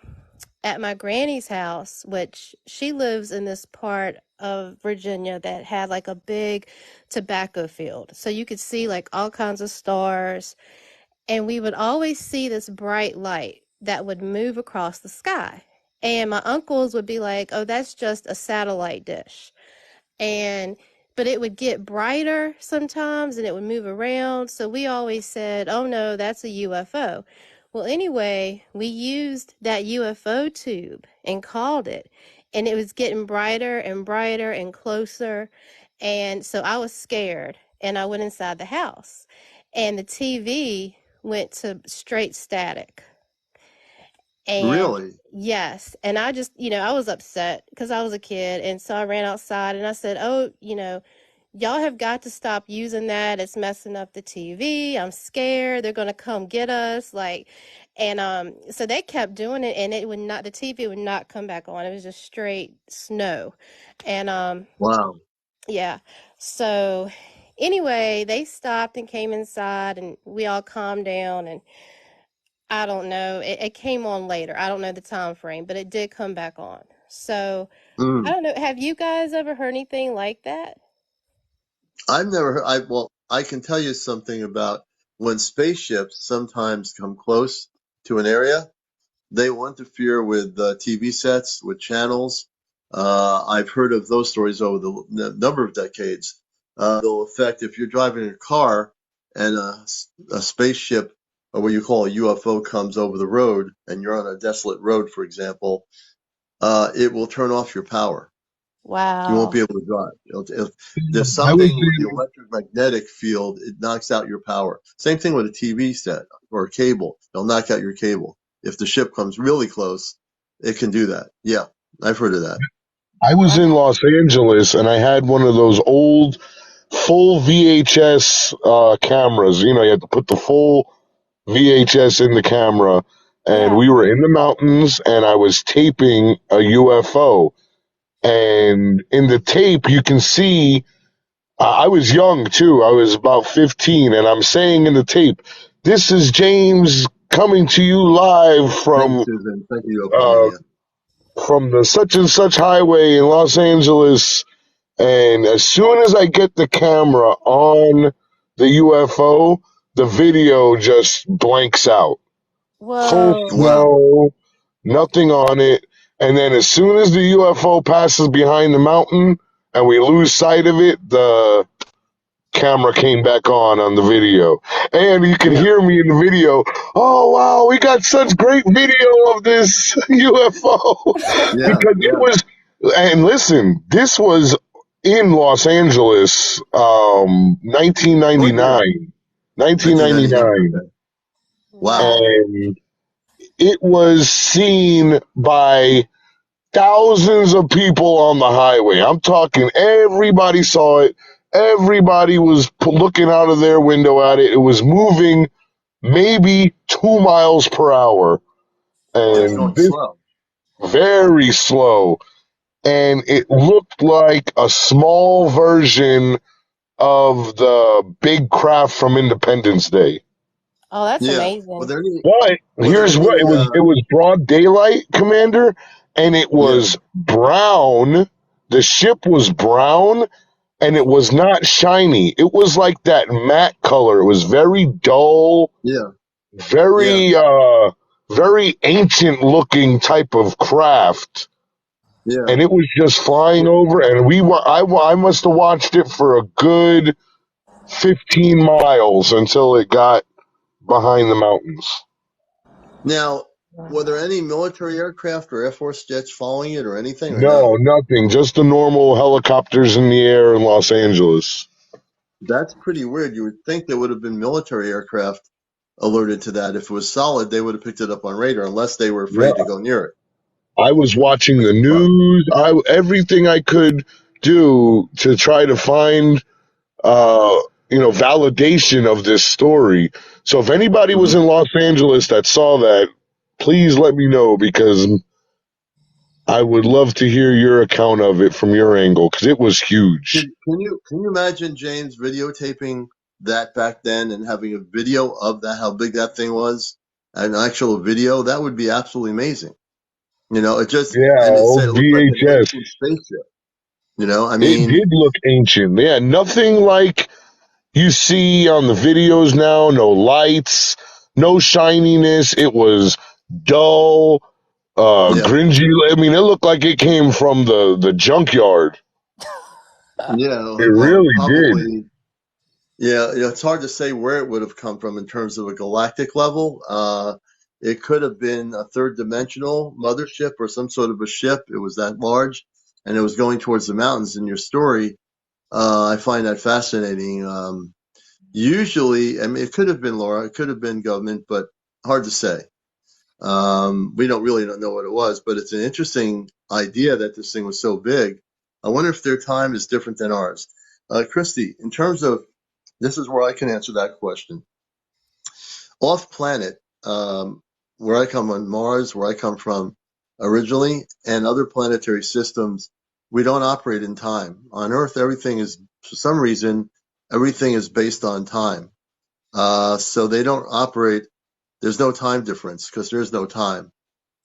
[SPEAKER 3] at my granny's house, which she lives in this part of Virginia that had like a big tobacco field. So you could see like all kinds of stars, and we would always see this bright light that would move across the sky. And my uncles would be like, "Oh, that's just a satellite dish." And but it would get brighter sometimes and it would move around. So we always said, "Oh no, that's a UFO." Well, anyway, we used that UFO tube and called it, and it was getting brighter and brighter and closer. And so I was scared and I went inside the house, and the TV went to straight static. And
[SPEAKER 1] Really?
[SPEAKER 3] yes, and I just, I was upset because I was a kid. And so I ran outside and I said, "Oh, y'all have got to stop using that. It's messing up the TV. I'm scared. They're going to come get us." And so they kept doing it, and the TV would not come back on. It was just straight snow. And
[SPEAKER 1] Wow.
[SPEAKER 3] yeah. So anyway, they stopped and came inside, and we all calmed down. And I don't know. It came on later. I don't know the time frame, but it did come back on. So I
[SPEAKER 1] Mm.
[SPEAKER 3] don't know. Have you guys ever heard anything like that?
[SPEAKER 1] I've never heard. I can tell you something about when spaceships sometimes come close to an area. They will interfere with TV sets, with channels. I've heard of those stories over the number of decades. They'll affect if you're driving a car and a spaceship, or what you call a UFO, comes over the road, and you're on a desolate road, for example. It will turn off your power. You won't
[SPEAKER 3] Wow.
[SPEAKER 1] be able to drive. There's
[SPEAKER 2] I was
[SPEAKER 1] something with the electromagnetic field, it knocks out your power. Same thing with a TV set or a cable. It'll knock out your cable. If the ship comes really close, it can do that. Yeah, I've heard of that.
[SPEAKER 2] in
[SPEAKER 3] Wow.
[SPEAKER 2] Los Angeles and I had one of those old full VHS cameras. You know, you had to put the full VHS in the camera, and
[SPEAKER 3] Yeah.
[SPEAKER 2] we were in the mountains, and I was taping a UFO. And in the tape, you can see I was young too. I was about 15, and I'm saying in the tape, "This is James coming to you live
[SPEAKER 1] Thank you, Susan. Thank you, Oklahoma.
[SPEAKER 2] uh,
[SPEAKER 1] Yeah.
[SPEAKER 2] from the such and such highway in Los Angeles." And as soon as I get the camera on the UFO, the video just blanks out. Full
[SPEAKER 3] Whoa.
[SPEAKER 1] Wow.
[SPEAKER 2] snow, nothing on it. And then as soon as the UFO passes behind the mountain and we lose sight of it, the camera came back on the video. And you can
[SPEAKER 1] Yeah.
[SPEAKER 2] hear me in the video. "Oh, wow, we got such great video of this UFO."
[SPEAKER 1] Yeah.
[SPEAKER 2] Because it
[SPEAKER 1] Yeah.
[SPEAKER 2] was, and listen, this was in Los Angeles,
[SPEAKER 1] What year?
[SPEAKER 2] 1999.
[SPEAKER 1] 1999.
[SPEAKER 2] 1999.
[SPEAKER 1] Okay. Wow.
[SPEAKER 3] Wow.
[SPEAKER 2] And it was seen by thousands of people on the highway. I'm talking everybody saw it. Everybody was looking out of their window at it. It was moving maybe 2 miles per hour,
[SPEAKER 1] Just
[SPEAKER 2] and
[SPEAKER 1] going
[SPEAKER 2] this
[SPEAKER 1] slow.
[SPEAKER 2] very slow. And it looked like a small version of the big craft from Independence Day.
[SPEAKER 3] Oh, that's
[SPEAKER 1] Yeah. Were
[SPEAKER 3] amazing.
[SPEAKER 1] there any?
[SPEAKER 2] But
[SPEAKER 1] Were there
[SPEAKER 2] here's what
[SPEAKER 1] any?
[SPEAKER 2] it was. It was broad daylight, Commander, and it
[SPEAKER 1] Yeah.
[SPEAKER 2] was brown. The ship was brown, and it was not shiny. It was like that matte color. It was very dull,
[SPEAKER 1] Yeah. Yeah.
[SPEAKER 2] very very ancient looking type of craft.
[SPEAKER 1] Yeah.
[SPEAKER 2] And it was just flying
[SPEAKER 1] Well,
[SPEAKER 2] over, and I must have watched it for a good 15 miles until it got behind the mountains.
[SPEAKER 1] now, were there
[SPEAKER 3] Wow.
[SPEAKER 1] any military aircraft or Air Force jets following it or anything, or
[SPEAKER 2] No,
[SPEAKER 1] no?
[SPEAKER 2] nothing. Just the normal helicopters in the air in Los Angeles.
[SPEAKER 1] That's pretty weird. You would think there would have been military aircraft alerted to that. If it was solid, they would have picked it up on radar, unless they were
[SPEAKER 2] Yeah,
[SPEAKER 1] afraid to go near it.
[SPEAKER 2] I was watching
[SPEAKER 1] That's
[SPEAKER 2] the
[SPEAKER 1] the problem.
[SPEAKER 2] news. Everything I could do to try to find validation of this story. So if anybody was
[SPEAKER 1] Mhm.
[SPEAKER 2] in Los Angeles that saw that, please let me know, because I would love to hear your account of it from your angle, because it was huge.
[SPEAKER 1] Can you imagine James videotaping that back then and having a video of that, how big that thing was, an actual video? That would be absolutely amazing.
[SPEAKER 2] Yeah,
[SPEAKER 1] And it said
[SPEAKER 2] old
[SPEAKER 1] it looked like an
[SPEAKER 2] VHS.
[SPEAKER 1] ancient spaceship. I
[SPEAKER 2] It
[SPEAKER 1] mean,
[SPEAKER 2] did look ancient. Yeah, nothing like you see on the videos now. No lights, no shininess. It was dull,
[SPEAKER 1] yeah,
[SPEAKER 2] gringy. I mean, it looked like it came from the junkyard. It
[SPEAKER 1] yeah, well,
[SPEAKER 2] really did.
[SPEAKER 1] probably. Yeah, it's hard to say where it would have come from in terms of a galactic level. It could have been a third dimensional mothership or some sort of a ship. It was that large, and it was going towards the mountains. In your story, I find that fascinating. Usually, I mean, it could have been Laura, it could have been government, but hard to say. We don't know what it was, but it's an interesting idea that this thing was so big. I wonder if their time is different than ours. Christy, in terms of this is where I can answer that question. Off planet, where I come on Mars, where I come from originally, and other planetary systems, we don't operate in time. On Earth, everything is, for some reason, everything is based on time. So they don't operate, there's no time difference because there's no time.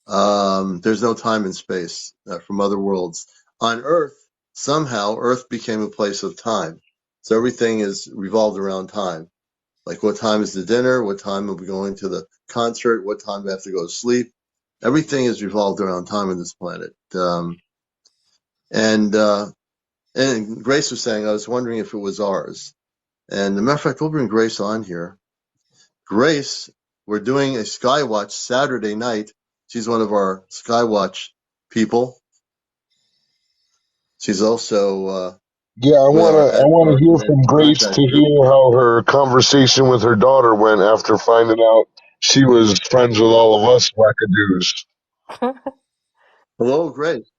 [SPEAKER 1] There's no time and space from other worlds. On Earth, somehow, Earth became a place of time. So everything is revolved around time. Like what time is the dinner? What time are we going to the concert? What time do we have to go to sleep? Everything is revolved around time on this planet. And and Grace was saying, I was wondering if it was ours. And as a matter of fact, we'll bring Grace on here. Grace, we're doing a Skywatch Saturday night. She's one of our Skywatch people. She's also
[SPEAKER 2] Yeah, I
[SPEAKER 1] with
[SPEAKER 2] wanna I wanna
[SPEAKER 1] our
[SPEAKER 2] hear from Grace
[SPEAKER 1] contact
[SPEAKER 2] to
[SPEAKER 1] group.
[SPEAKER 2] hear how her conversation with her daughter went after finding out she was friends with all of us wackadoos.
[SPEAKER 1] Hello, Grace.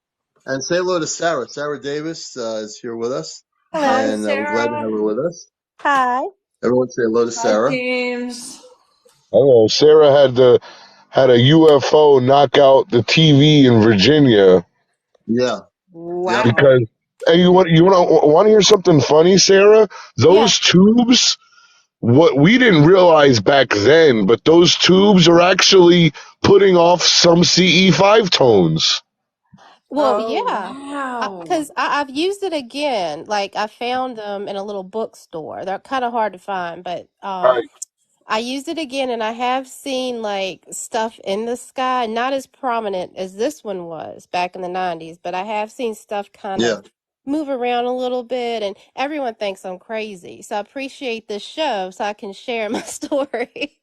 [SPEAKER 1] And say hello to Sarah. Sarah Davis is here with us,
[SPEAKER 3] Hello.
[SPEAKER 4] Hi,
[SPEAKER 1] and we're glad to have
[SPEAKER 4] Sarah.
[SPEAKER 1] her with us.
[SPEAKER 3] Hi.
[SPEAKER 1] Everyone say hello to
[SPEAKER 4] Hi,
[SPEAKER 1] Sarah.
[SPEAKER 4] James.
[SPEAKER 2] Oh, Sarah had a UFO knock out the TV in Virginia
[SPEAKER 1] Yeah, yep,
[SPEAKER 4] Wow.
[SPEAKER 2] because. And you want to hear something funny, Sarah?
[SPEAKER 3] Yeah.
[SPEAKER 2] Those tubes, what we didn't realize back then, but those tubes are actually putting off some CE5 tones.
[SPEAKER 3] Well,
[SPEAKER 4] Oh,
[SPEAKER 3] yeah.
[SPEAKER 4] wow.
[SPEAKER 3] Because I've used it again. Like I found them in a little bookstore. They're kind of hard to find, but
[SPEAKER 2] Right.
[SPEAKER 3] I used it again, and I have seen like stuff in the sky, not as prominent as this one was back in the 90s, but I have seen stuff kind
[SPEAKER 1] yeah.
[SPEAKER 3] of move around a little bit, and everyone thinks I'm crazy. So I appreciate this show so I can share my story.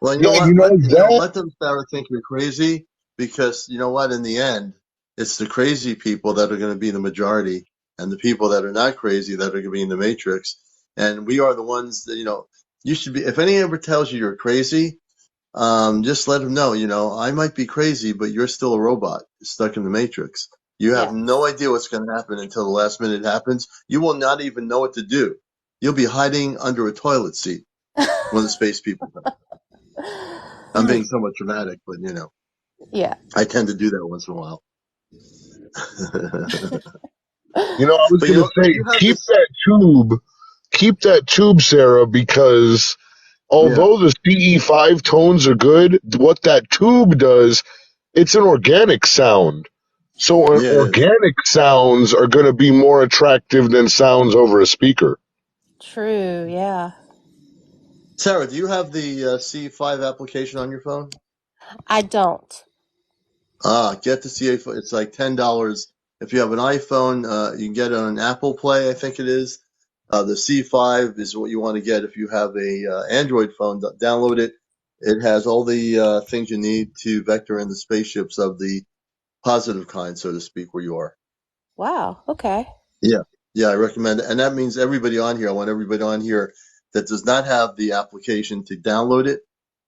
[SPEAKER 1] Well, you know
[SPEAKER 2] Yeah,
[SPEAKER 1] what?
[SPEAKER 2] that.
[SPEAKER 1] Let them Sarah think you're crazy because you know what? In the end, it's the crazy people that are going to be the majority, and the people that are not crazy that are going to be in the matrix. And we are the ones that you should be. If anyone ever tells you you're crazy, just let them know, I might be crazy, but you're still a robot stuck in the matrix. You have
[SPEAKER 3] Yeah.
[SPEAKER 1] no idea what's going to happen until the last minute happens. You will not even know what to do. You'll be hiding under a toilet seat when the space people come. I'm being somewhat dramatic, but
[SPEAKER 3] Yeah.
[SPEAKER 1] I tend to do that once in a while.
[SPEAKER 2] I was
[SPEAKER 1] But
[SPEAKER 2] gonna
[SPEAKER 1] if
[SPEAKER 2] say,
[SPEAKER 1] you have
[SPEAKER 2] keep
[SPEAKER 1] this,
[SPEAKER 2] that tube, keep that tube, Sarah, because
[SPEAKER 1] yeah,
[SPEAKER 2] although the CE5 tones are good, what that tube does, it's an organic sound. So
[SPEAKER 1] yeah, it is.
[SPEAKER 2] organic sounds are going to be more attractive than sounds over a speaker.
[SPEAKER 3] True. Yeah.
[SPEAKER 1] Sarah, do you have the C5 application on your phone?
[SPEAKER 3] I don't.
[SPEAKER 1] Get the C5. It's like $10. If you have an iPhone, you can get it on Apple Play, I think it is. The C5 is what you want to get if you have a Android phone. Download it. It has all the things you need to vector in the spaceships of the positive kind, so to speak, where you are.
[SPEAKER 3] Wow. Okay.
[SPEAKER 1] Yeah, yeah, I recommend it. And that means everybody on here, I want everybody on here that does not have the application to download it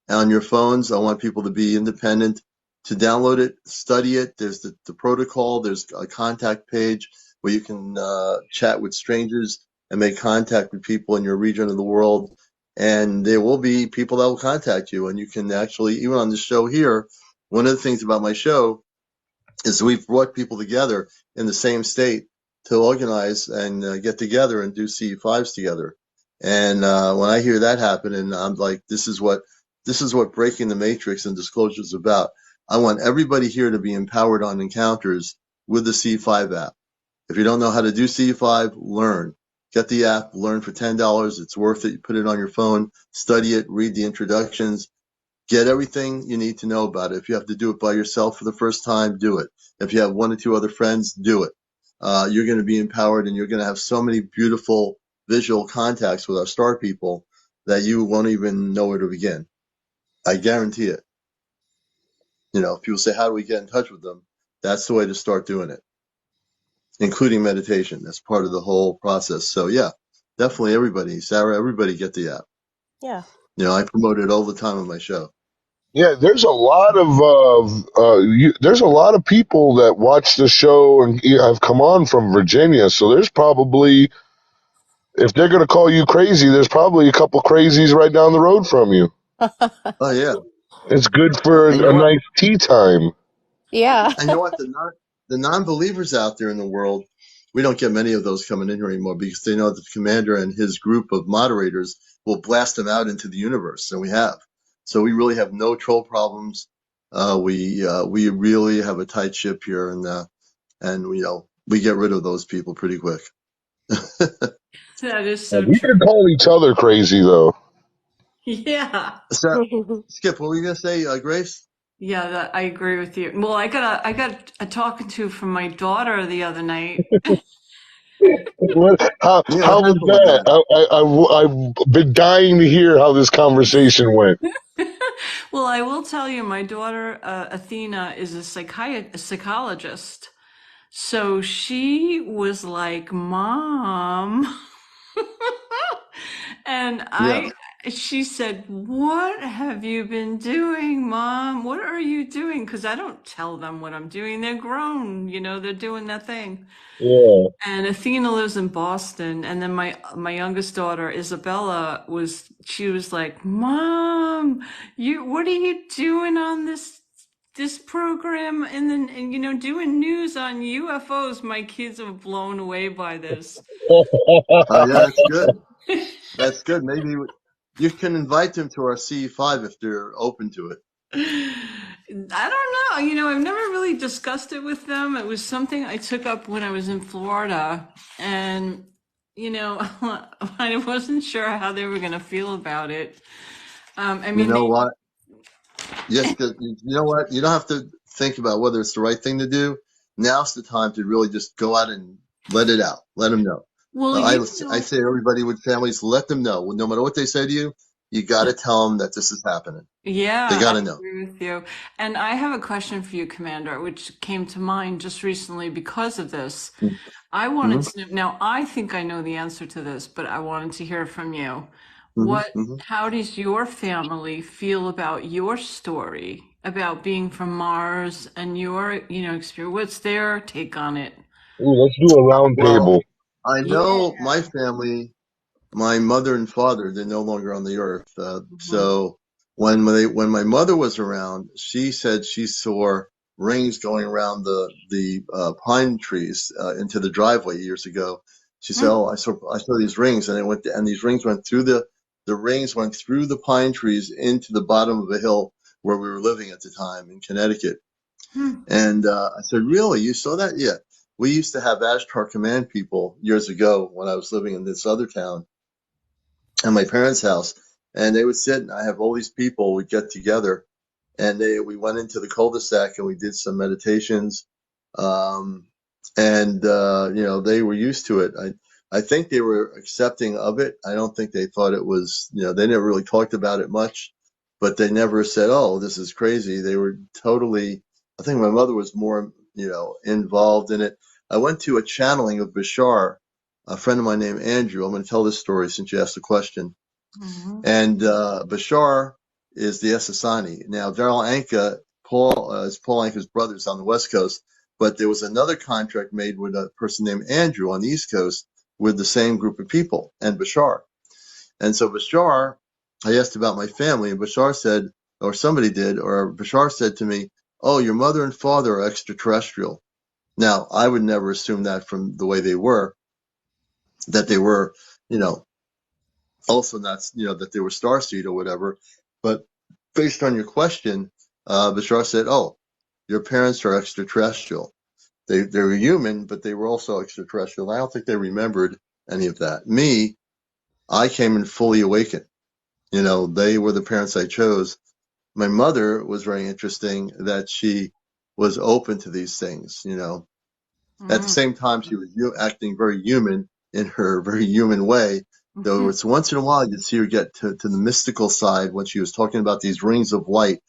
[SPEAKER 1] on your phones. I want people to be independent to download it, study it. There's the protocol, there's a contact page where you can chat with strangers. and make contact with people in your region of the world. And there will be people that will contact you, and you can actually, even on the show here, one of the things about my show is we've brought people together in the same state to organize and get together and do CE5s together. And when I hear that happen, and I'm like, this is what breaking the matrix and disclosure is about. I want everybody here to be empowered on encounters with the C5 app. If you don't know how to do C5, learn. Get the app, learn for $10. It's worth it. You put it on your phone, study it, read the introductions, get everything you need to know about it. If you have to do it by yourself for the first time, do it. If you have one or two other friends, do it. You're going to be empowered, and you're going to have so many beautiful visual contacts with our star people that you won't even know where to begin. I guarantee it. People say, how do we get in touch with them? That's the way to start doing it, including meditation. That's part of the whole process. So yeah, definitely everybody, Sarah, everybody get the app.
[SPEAKER 3] Yeah.
[SPEAKER 1] I promote it all the time on my show.
[SPEAKER 2] Yeah, there's a lot of there's a lot of people that watch the show and have come on from Virginia. So there's probably, if they're going to call you crazy, there's probably a couple crazies right down the road from you.
[SPEAKER 1] Oh yeah.
[SPEAKER 2] It's good for
[SPEAKER 1] And you know
[SPEAKER 2] a
[SPEAKER 1] what?
[SPEAKER 2] nice tea time.
[SPEAKER 3] Yeah.
[SPEAKER 1] And you know what? The non-believers out there in the world, we don't get many of those coming in here anymore because they know that the commander and his group of moderators will blast them out into the universe, and we have. So we really have no troll problems. We really have a tight ship here, and we get rid of those people pretty quick.
[SPEAKER 4] That is so
[SPEAKER 2] We can
[SPEAKER 4] true.
[SPEAKER 2] call each other crazy though.
[SPEAKER 4] Yeah.
[SPEAKER 1] So, Skip, what were you gonna say, Grace?
[SPEAKER 4] Yeah, I agree with you. Well, I got a talking to from my daughter the other night.
[SPEAKER 1] Yeah, what
[SPEAKER 2] How was
[SPEAKER 1] happened with
[SPEAKER 2] that?
[SPEAKER 1] that?
[SPEAKER 2] I've been dying to hear how this conversation went.
[SPEAKER 4] Well, I will tell you, my daughter Athena is a psychologist. So she was like, "Mom," and
[SPEAKER 1] Yeah,
[SPEAKER 4] she said, "What have you been doing, Mom? What are you doing?" Because I don't tell them what I'm doing. They're grown, they're doing that thing.
[SPEAKER 2] Yeah.
[SPEAKER 4] And Athena lives in Boston, and then my youngest daughter Isabella she was like, "Mom, what are you doing on this program?" And then doing news on UFOs. My kids are blown away by this.
[SPEAKER 1] yeah, that's good. That's good. Maybe you can invite them to our CE5 if they're open to it.
[SPEAKER 4] I don't know. I've never really discussed it with them. It was something I took up when I was in Florida, and I wasn't sure how they were going to feel about it. I
[SPEAKER 1] You
[SPEAKER 4] mean,
[SPEAKER 1] know what? Yes, you know what? You don't have to think about whether it's the right thing to do. Now's the time to really just go out and let it out. Let them know.
[SPEAKER 4] well,
[SPEAKER 1] I say to everybody with families, let them know. No matter what they say to you, you got to tell them that this is happening. They
[SPEAKER 4] yeah,
[SPEAKER 1] got
[SPEAKER 4] I
[SPEAKER 1] to know.
[SPEAKER 4] agree with you. And I have a question for you, Commander, which came to mind just recently because of this. I wanted
[SPEAKER 1] Mm-hmm,
[SPEAKER 4] to know, now I think I know the answer to this, but I wanted to hear from you.
[SPEAKER 1] mm-hmm, mm-hmm.
[SPEAKER 4] How does your family feel about your story about being from Mars and your, experience? What's their take on it?
[SPEAKER 2] Ooh, let's do a round
[SPEAKER 1] Well,
[SPEAKER 2] table.
[SPEAKER 1] I
[SPEAKER 4] Yeah.
[SPEAKER 1] know my family. My mother and father, they're no longer on the earth.
[SPEAKER 4] Mhm.
[SPEAKER 1] So when my mother was around, she said she saw rings going around the pine trees into the driveway years ago. She said, "Oh, I saw these rings, and these rings went through the rings went through the pine trees into the bottom of a hill where we were living at the time in Connecticut."
[SPEAKER 4] Hmm.
[SPEAKER 1] And I said, "Really? You saw that?" Yeah. We used to have Ashtar Command people years ago when I was living in this other town at my parents' house, and they would sit, and I have all these people would get together, and we went into the cul-de-sac and we did some meditations, um, and they were used to it. I think they were accepting of it. I don't think they thought it was, they never really talked about it much, but they never said, "Oh, this is crazy." They were totally. I think my mother was more, involved in it. I went to a channeling of Bashar, a friend of mine named Andrew. I'm going to tell this story since you asked the question.
[SPEAKER 4] Mhm.
[SPEAKER 1] And Bashar is the Essassani. Now, Daryl Anka, is Paul Anka's brothers on the West Coast, but there was another contract made with a person named Andrew on the East Coast with the same group of people and Bashar. And so Bashar, I asked about my family, and Bashar said, or somebody did, or Bashar said to me, "Oh, your mother and father are extraterrestrial." Now, I would never assume that from the way they were, that they were, you know, also not, that they were starseed or whatever. But based on your question, Bashar said, "Oh, your parents are extraterrestrial. They were human, but they were also extraterrestrial." I don't think they remembered any of that. Me, I came in fully awakened. They were the parents I chose. My mother was very interesting that she was open to these things. At the
[SPEAKER 4] Mm.
[SPEAKER 1] same time, she was acting very human in her very human way. Though it's once in a while you'd see her get to the mystical side when she was talking about these rings of light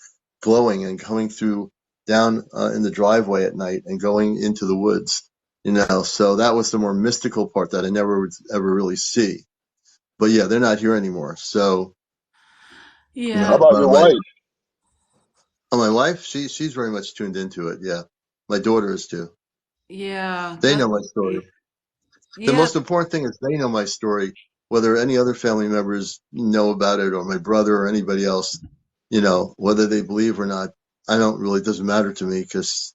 [SPEAKER 1] glowing and coming through down in the driveway at night and going into the woods. So that was the more mystical part that I never would ever really see. But yeah, they're not here anymore. So,
[SPEAKER 2] How
[SPEAKER 4] Yeah,
[SPEAKER 2] about
[SPEAKER 1] but
[SPEAKER 2] your wife?
[SPEAKER 1] my wife, she's very much tuned into it. Yeah, my daughter is too.
[SPEAKER 4] yeah,
[SPEAKER 1] They
[SPEAKER 4] that's
[SPEAKER 1] know my story.
[SPEAKER 4] great.
[SPEAKER 1] The
[SPEAKER 4] Yeah,
[SPEAKER 1] most important thing is they know my story, whether any other family members know about it or my brother or anybody else, whether they believe or not, it doesn't matter to me because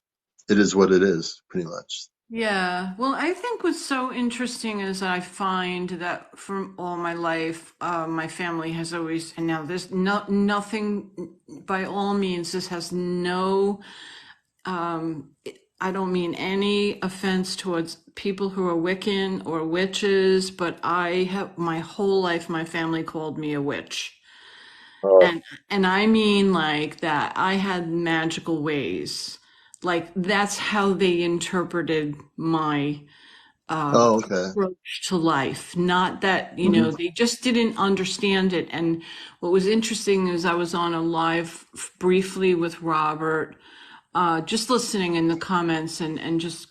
[SPEAKER 1] it is what it is, pretty much.
[SPEAKER 4] yeah. Well, I think what's so interesting is I find that from all my life, my family has always, and now there's nothing, by all means, this has no, I don't mean any offense towards people who are Wiccan or witches, but I have my whole life, my family called me a witch.
[SPEAKER 2] Uh,
[SPEAKER 4] And I mean like that I had magical ways. Like that's how they interpreted my
[SPEAKER 1] Oh, okay.
[SPEAKER 4] approach to life. Not that,
[SPEAKER 1] Hmm.
[SPEAKER 4] they just didn't understand it. And what was interesting is I was on a live briefly with Robert, just listening in the comments and just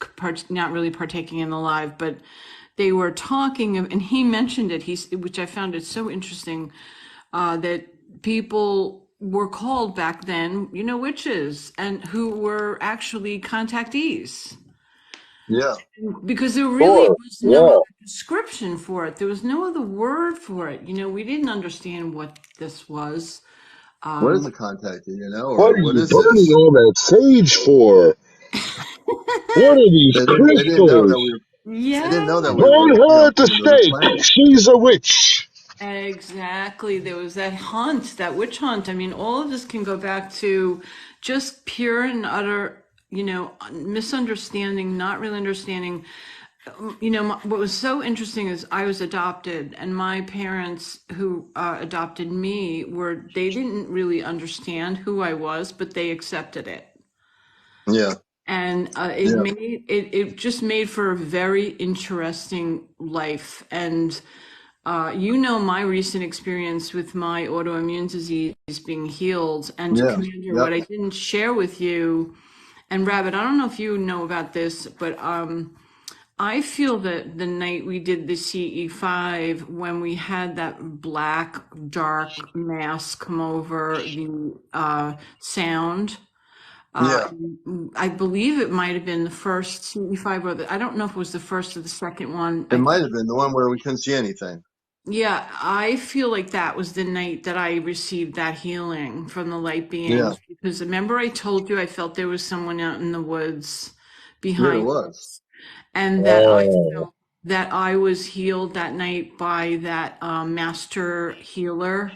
[SPEAKER 4] not really partaking in the live, but they were talking, and he mentioned it, which I found it so interesting, that people were called back then, witches, and who were actually contactees,
[SPEAKER 1] Yeah.
[SPEAKER 4] because there really
[SPEAKER 2] sure.
[SPEAKER 4] was no
[SPEAKER 2] Yeah.
[SPEAKER 4] other description for it. There was no other word for it. We didn't understand what this was.
[SPEAKER 1] What is
[SPEAKER 4] Um,
[SPEAKER 1] a contactor,
[SPEAKER 2] What
[SPEAKER 1] or
[SPEAKER 2] are
[SPEAKER 1] what
[SPEAKER 2] you
[SPEAKER 1] is
[SPEAKER 2] burning
[SPEAKER 1] this?
[SPEAKER 2] all that sage for? What are these
[SPEAKER 1] They didn't know that
[SPEAKER 2] crystals?
[SPEAKER 4] yeah,
[SPEAKER 1] we
[SPEAKER 2] Burn
[SPEAKER 1] were,
[SPEAKER 2] her at the
[SPEAKER 1] from another
[SPEAKER 2] stake.
[SPEAKER 1] planet.
[SPEAKER 2] She's a witch.
[SPEAKER 4] exactly. There was that hunt, that witch hunt. I mean, all of this can go back to just pure and utter, misunderstanding, not really understanding. What was so interesting is I was adopted, and my parents who adopted me they didn't really understand who I was, but they accepted it.
[SPEAKER 1] Yeah.
[SPEAKER 4] And
[SPEAKER 1] Yeah.
[SPEAKER 4] it just made for a very interesting life. And my recent experience with my autoimmune disease being healed. And
[SPEAKER 1] Yeah.
[SPEAKER 4] Commander, what
[SPEAKER 1] Yep.
[SPEAKER 4] I didn't share with you, and Rabbit, I don't know if you know about this, but I feel that the night we did the CE5, when we had that black, dark mass come over the sound, uh,
[SPEAKER 1] Yeah.
[SPEAKER 4] I believe it might have been the first CE5, I don't know if it was the first or the second one.
[SPEAKER 1] It might have been the one where we couldn't see anything.
[SPEAKER 4] Yeah, I feel like that was the night that I received that healing from the light
[SPEAKER 1] Yeah.
[SPEAKER 4] beings, because remember I told you I felt there was someone out in the woods
[SPEAKER 1] Yeah, there
[SPEAKER 4] behind
[SPEAKER 1] was.
[SPEAKER 4] us, and that I
[SPEAKER 2] Oh,
[SPEAKER 4] felt that I was healed that night by that master healer.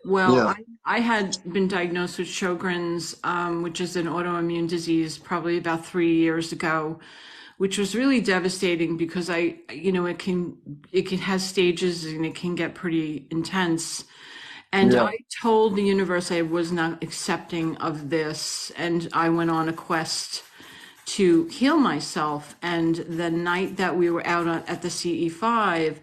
[SPEAKER 4] Well,
[SPEAKER 1] Yeah.
[SPEAKER 4] I had been diagnosed with Sjogren's, which is an autoimmune disease, probably about 3 years ago, which was really devastating because it can has stages and it can get pretty intense. And
[SPEAKER 1] Yeah.
[SPEAKER 4] I told the universe I was not accepting of this, and I went on a quest to heal myself. And the night that we were out at the CE5,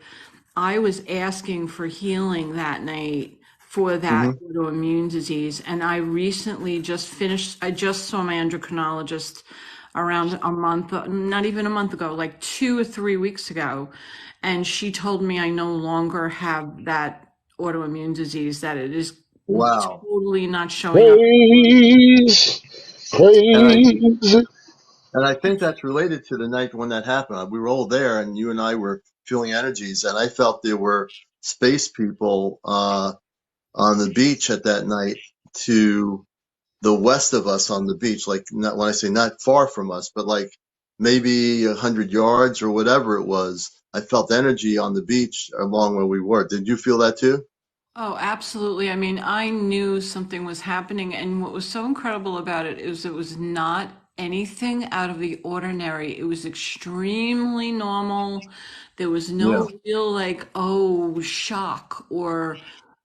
[SPEAKER 4] I was asking for healing that night for that
[SPEAKER 1] Hmm.
[SPEAKER 4] autoimmune disease. And I recently I just saw my endocrinologist around a month, not even a month ago, like 2 or 3 weeks ago. And she told me I no longer have that autoimmune disease, that it is
[SPEAKER 1] Wow.
[SPEAKER 4] totally not showing up.
[SPEAKER 2] praise,
[SPEAKER 1] And I
[SPEAKER 2] praise.
[SPEAKER 1] and I think that's related to the night when that happened. We were all there, and you and I were feeling energies, and I felt there were space people on the beach at that night to the west of us on the beach. Like, not when I say not far from us, but like maybe 100 yards or whatever it was. I felt energy on the beach along where we were. Did you feel that too?
[SPEAKER 4] Oh, absolutely. I mean, I knew something was happening, and what was so incredible about it is it was not anything out of the ordinary. It was extremely normal. There was
[SPEAKER 1] Yeah.
[SPEAKER 4] no real, like, oh, shock or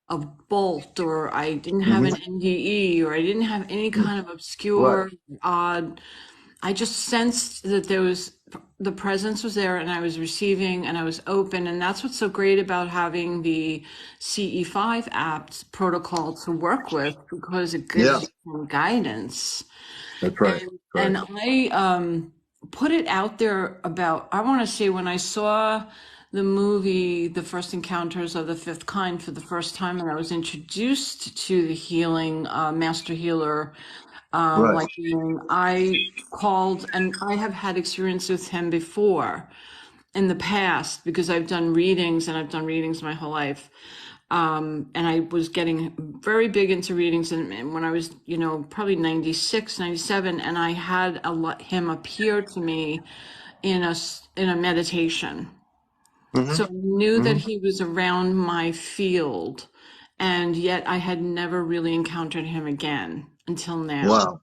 [SPEAKER 4] a bolt, or I didn't have
[SPEAKER 1] Hmm.
[SPEAKER 4] an NDE, or I didn't have any kind of
[SPEAKER 1] Right.
[SPEAKER 4] obscure, odd. I just sensed that there was the presence was there, and I was receiving, and I was open. And that's what's so great about having the CE5 app protocol to work with, because it
[SPEAKER 1] Yeah.
[SPEAKER 4] gives you some guidance.
[SPEAKER 1] That's right. Right.
[SPEAKER 4] And I put it out there about, I want to say, when I saw the movie The First Encounters of the Fifth Kind for the first time, and I was introduced to the healing master healer,
[SPEAKER 1] Right.
[SPEAKER 4] like being, I called, and I have had experience with him before in the past because I've done readings, and I've done readings my whole life. And I was getting very big into readings, and when I was, probably 96, 97, and I had him appear to me in a meditation.
[SPEAKER 1] Hmm.
[SPEAKER 4] So I knew that
[SPEAKER 1] Hmm.
[SPEAKER 4] he was around my field, and yet I had never really encountered him again until now.
[SPEAKER 1] Wow.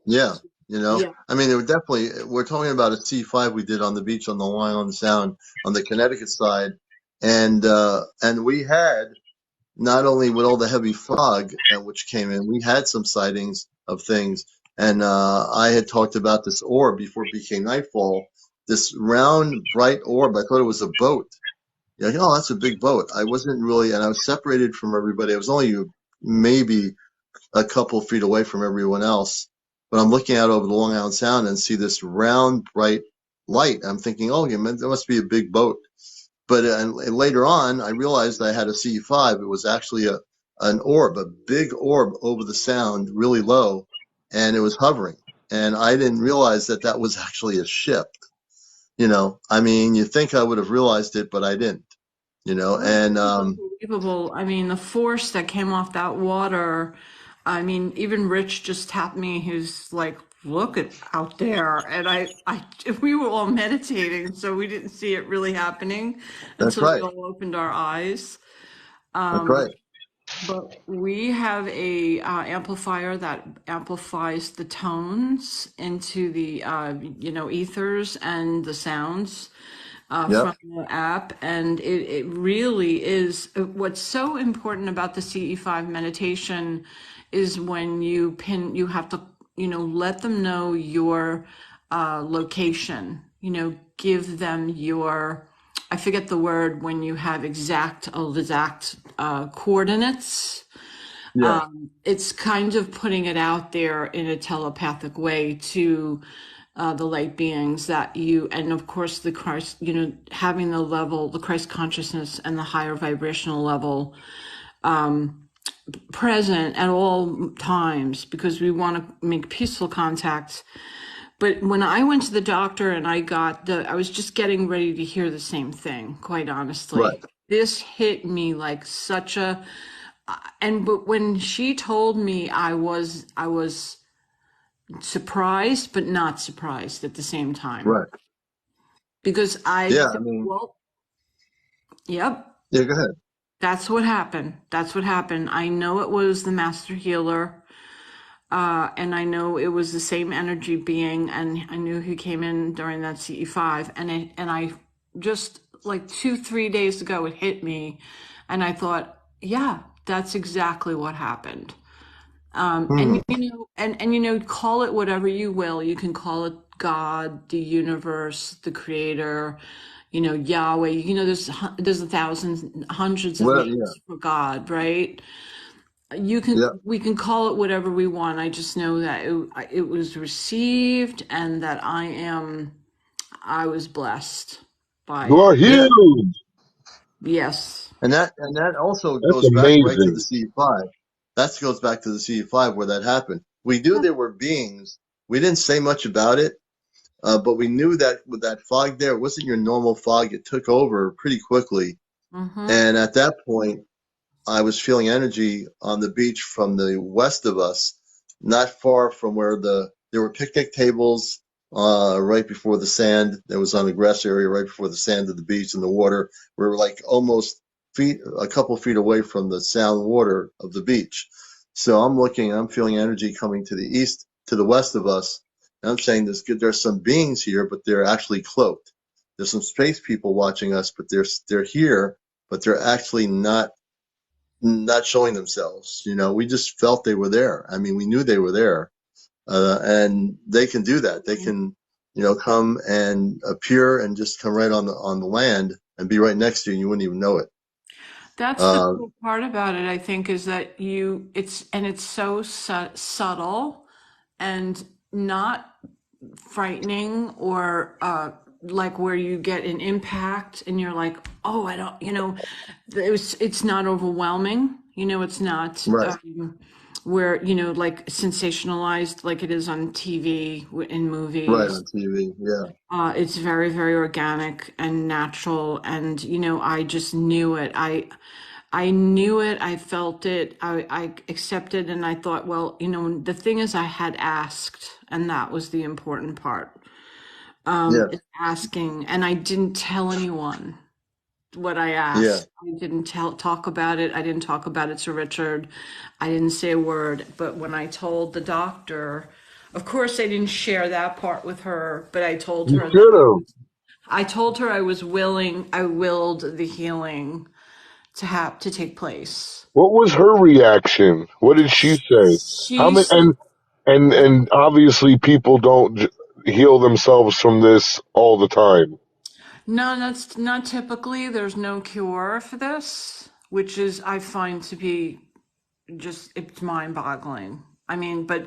[SPEAKER 1] Yeah. You know,
[SPEAKER 4] Yeah.
[SPEAKER 1] I mean, it would definitely, we're talking about a C5 we did on the beach on the Long Island Sound on the Connecticut side. And we had, not only with all the heavy fog which came in, we had some sightings of things. And I had talked about this orb before it became nightfall, this round, bright orb. I thought it was a boat. Yeah, oh, that's a big boat. I wasn't really, and I was separated from everybody. I was only maybe a couple feet away from everyone else. But I'm looking out over the Long Island Sound and see this round, bright light. I'm thinking, oh, yeah, man, there must be a big boat. But and later on, I realized I had a C5. It was actually an orb, a big orb over the Sound, really low, and it was hovering. And I didn't realize that that was actually a ship. I mean, you think I would have realized it, but I didn't.
[SPEAKER 4] Oh,
[SPEAKER 1] And
[SPEAKER 4] it was unbelievable. I mean, the force that came off that water. I mean, even Rich just tapped me. He's like, "Look at out there," and we were all meditating, so we didn't see it really happening
[SPEAKER 1] that's
[SPEAKER 4] until we
[SPEAKER 1] right.
[SPEAKER 4] all opened our eyes.
[SPEAKER 1] That's
[SPEAKER 4] Um,
[SPEAKER 1] right.
[SPEAKER 4] but we have a amplifier that amplifies the tones into the ethers and the sounds
[SPEAKER 1] Yep.
[SPEAKER 4] from the app, and it really is what's so important about the CE5 meditation is when you have to let them know your location, give them your, I forget the word, when you have exact coordinates.
[SPEAKER 1] Yeah.
[SPEAKER 4] It's kind of putting it out there in a telepathic way to the light beings that and of course the Christ, having the Christ consciousness and the higher vibrational level present at all times, because we want to make peaceful contact. But when I went to the doctor and I was just getting ready to hear the same thing, quite
[SPEAKER 1] Right.
[SPEAKER 4] honestly. This hit me like such a, but when she told me, I was surprised, but not surprised at the same time.
[SPEAKER 1] Right.
[SPEAKER 4] Because I
[SPEAKER 1] Yeah. I
[SPEAKER 4] said,
[SPEAKER 1] mean,
[SPEAKER 4] well, yep,
[SPEAKER 1] yeah. Go ahead.
[SPEAKER 4] that's what happened. That's what happened. I know it was the master healer, and I know it was the same energy being, and I knew he came in during that CE5, and I just like 2, 3 days ago it hit me, and I thought, yeah, that's exactly what happened.
[SPEAKER 1] Hmm.
[SPEAKER 4] Call it whatever you will. You can call it God, the universe, the creator, Yahweh. There's a thousand, hundreds of
[SPEAKER 1] Well, yeah.
[SPEAKER 4] names for God, right?
[SPEAKER 1] Yeah.
[SPEAKER 4] We can call it whatever we want. I just know that it was received, and that I was blessed by
[SPEAKER 2] You
[SPEAKER 4] it.
[SPEAKER 2] are
[SPEAKER 1] Yeah.
[SPEAKER 2] healed.
[SPEAKER 4] Yes.
[SPEAKER 1] And that also
[SPEAKER 2] That's
[SPEAKER 1] goes back right to the
[SPEAKER 2] amazing.
[SPEAKER 1] CE5. That goes back to the CE5 where that happened. We knew there were beings. We didn't say much about it, But we knew that with that fog there, it wasn't your normal fog. It took over pretty quickly.
[SPEAKER 4] Mm-hmm.
[SPEAKER 1] And at that point, I was feeling energy on the beach from the west of us, not far from where there were picnic tables right before the sand. That was on the grass area right before the sand of the beach and the water. We were like almost a couple feet away from the sound water of the beach. So I'm feeling energy coming to the east, to the west of us. And I'm saying there's some beings here, but they're actually cloaked. There's some space people watching us, but they're here, but they're actually not showing themselves. We just felt they were there. I mean, we knew they were there, and they can do that. They can, come and appear and just come right on the land and be right next to you, and you wouldn't even know it.
[SPEAKER 4] That's the
[SPEAKER 1] Uh,
[SPEAKER 4] cool part about it, I think, is that it's so subtle and not frightening or like where you get an impact and you're like, oh, I don't, it's not overwhelming. It's not
[SPEAKER 1] right,
[SPEAKER 4] where, like sensationalized like it is on TV in
[SPEAKER 1] right
[SPEAKER 4] movies.
[SPEAKER 1] on TV. Yeah,
[SPEAKER 4] It's very, very organic and natural, and I just knew it. I knew it. I felt it. I accepted, and I thought, well, the thing is, I had asked, and that was the important part.
[SPEAKER 1] yeah,
[SPEAKER 4] It's asking, and I didn't tell anyone what I
[SPEAKER 1] yeah,
[SPEAKER 4] asked. I didn't talk about it. I didn't talk about it to Richard. I didn't say a word. But when I told the doctor, of course, I didn't share that part with her. But
[SPEAKER 2] You should have.
[SPEAKER 4] I told her I was willing. I willed the healing to take place.
[SPEAKER 2] What was her reaction? What did she say? How
[SPEAKER 4] She
[SPEAKER 2] many?
[SPEAKER 4] said,
[SPEAKER 2] And obviously, people don't heal themselves from this all the time.
[SPEAKER 4] no, that's not typically. There's no cure for this, which is I find to be just it's mind-boggling. I mean, but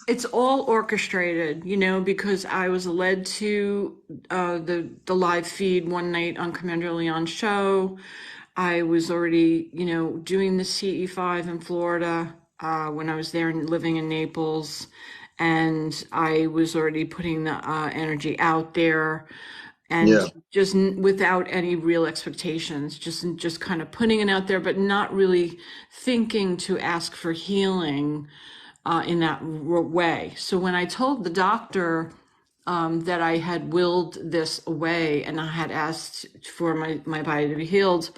[SPEAKER 4] it's all orchestrated, because I was led to the live feed one night on Commander Leon's show. I was already, doing the CE5 in Florida when I was there and living in Naples, and I was already putting the energy out there and
[SPEAKER 1] yeah,
[SPEAKER 4] just without any real expectations, just kind of putting it out there, but not really thinking to ask for healing in that way. So when I told the doctor that I had willed this away and I had asked for my body to be healed,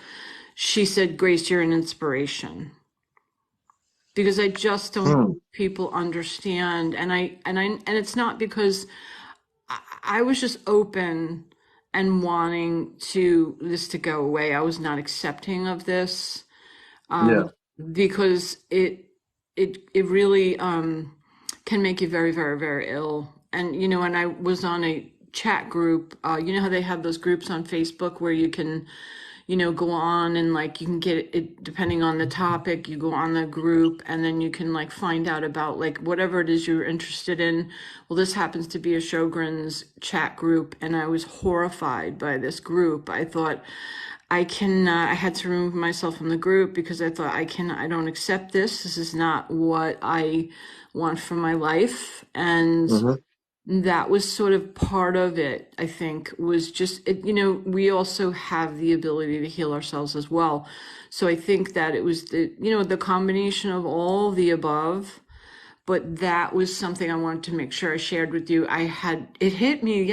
[SPEAKER 4] she said, Grace, you're an inspiration. Because I just don't
[SPEAKER 1] hmm,
[SPEAKER 4] think people understand. And it's not because I was just open and wanting this to go away. I was not accepting of this
[SPEAKER 1] yeah,
[SPEAKER 4] because it really can make you very, very, very ill. And and I was on a chat group. You know how they have those groups on Facebook where you can go on and like you can get it depending on the topic, you go on the group and then you can like find out about like whatever it is you're interested in. Well, this happens to be a Sjogren's chat group, and I was horrified by this group. I thought I had to remove myself from the group because I thought I don't accept this. This is not what I want for my life. And
[SPEAKER 1] hmm,
[SPEAKER 4] that was sort of part of it, I think, was just, we also have the ability to heal ourselves as well. So I think that it was the combination of all the above, but that was something I wanted to make sure I shared with you. It hit me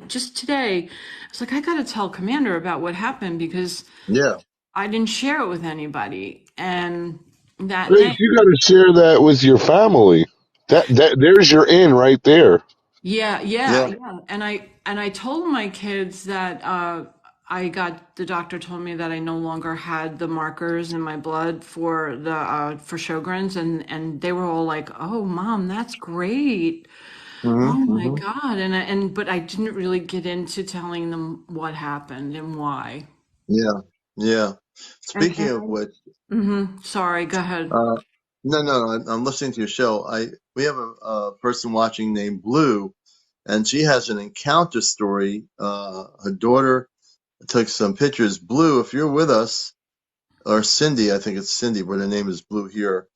[SPEAKER 4] just today. I was like, I got to tell Commander about what happened because
[SPEAKER 1] yeah,
[SPEAKER 4] I didn't share it with anybody. And that
[SPEAKER 2] Grace,
[SPEAKER 4] night,
[SPEAKER 2] you got to share that with your family. That there's your in right there.
[SPEAKER 4] yeah, yeah,
[SPEAKER 1] yeah,
[SPEAKER 4] yeah. And I told my kids that the doctor told me that I no longer had the markers in my blood for the for Sjogren's, and they were all like, "Oh, Mom, that's great.
[SPEAKER 1] hmm,
[SPEAKER 4] Oh my
[SPEAKER 1] hmm,
[SPEAKER 4] God." But I didn't really get into telling them what happened and why.
[SPEAKER 1] yeah, yeah.
[SPEAKER 4] And
[SPEAKER 1] Speaking of which,
[SPEAKER 4] sorry, go ahead.
[SPEAKER 1] uh, no, I'm listening to your show. We have a person watching named Blue, and she has an encounter story. Her daughter took some pictures. Blue, if you're with us, or Cindy, I think it's Cindy, but her name is Blue here.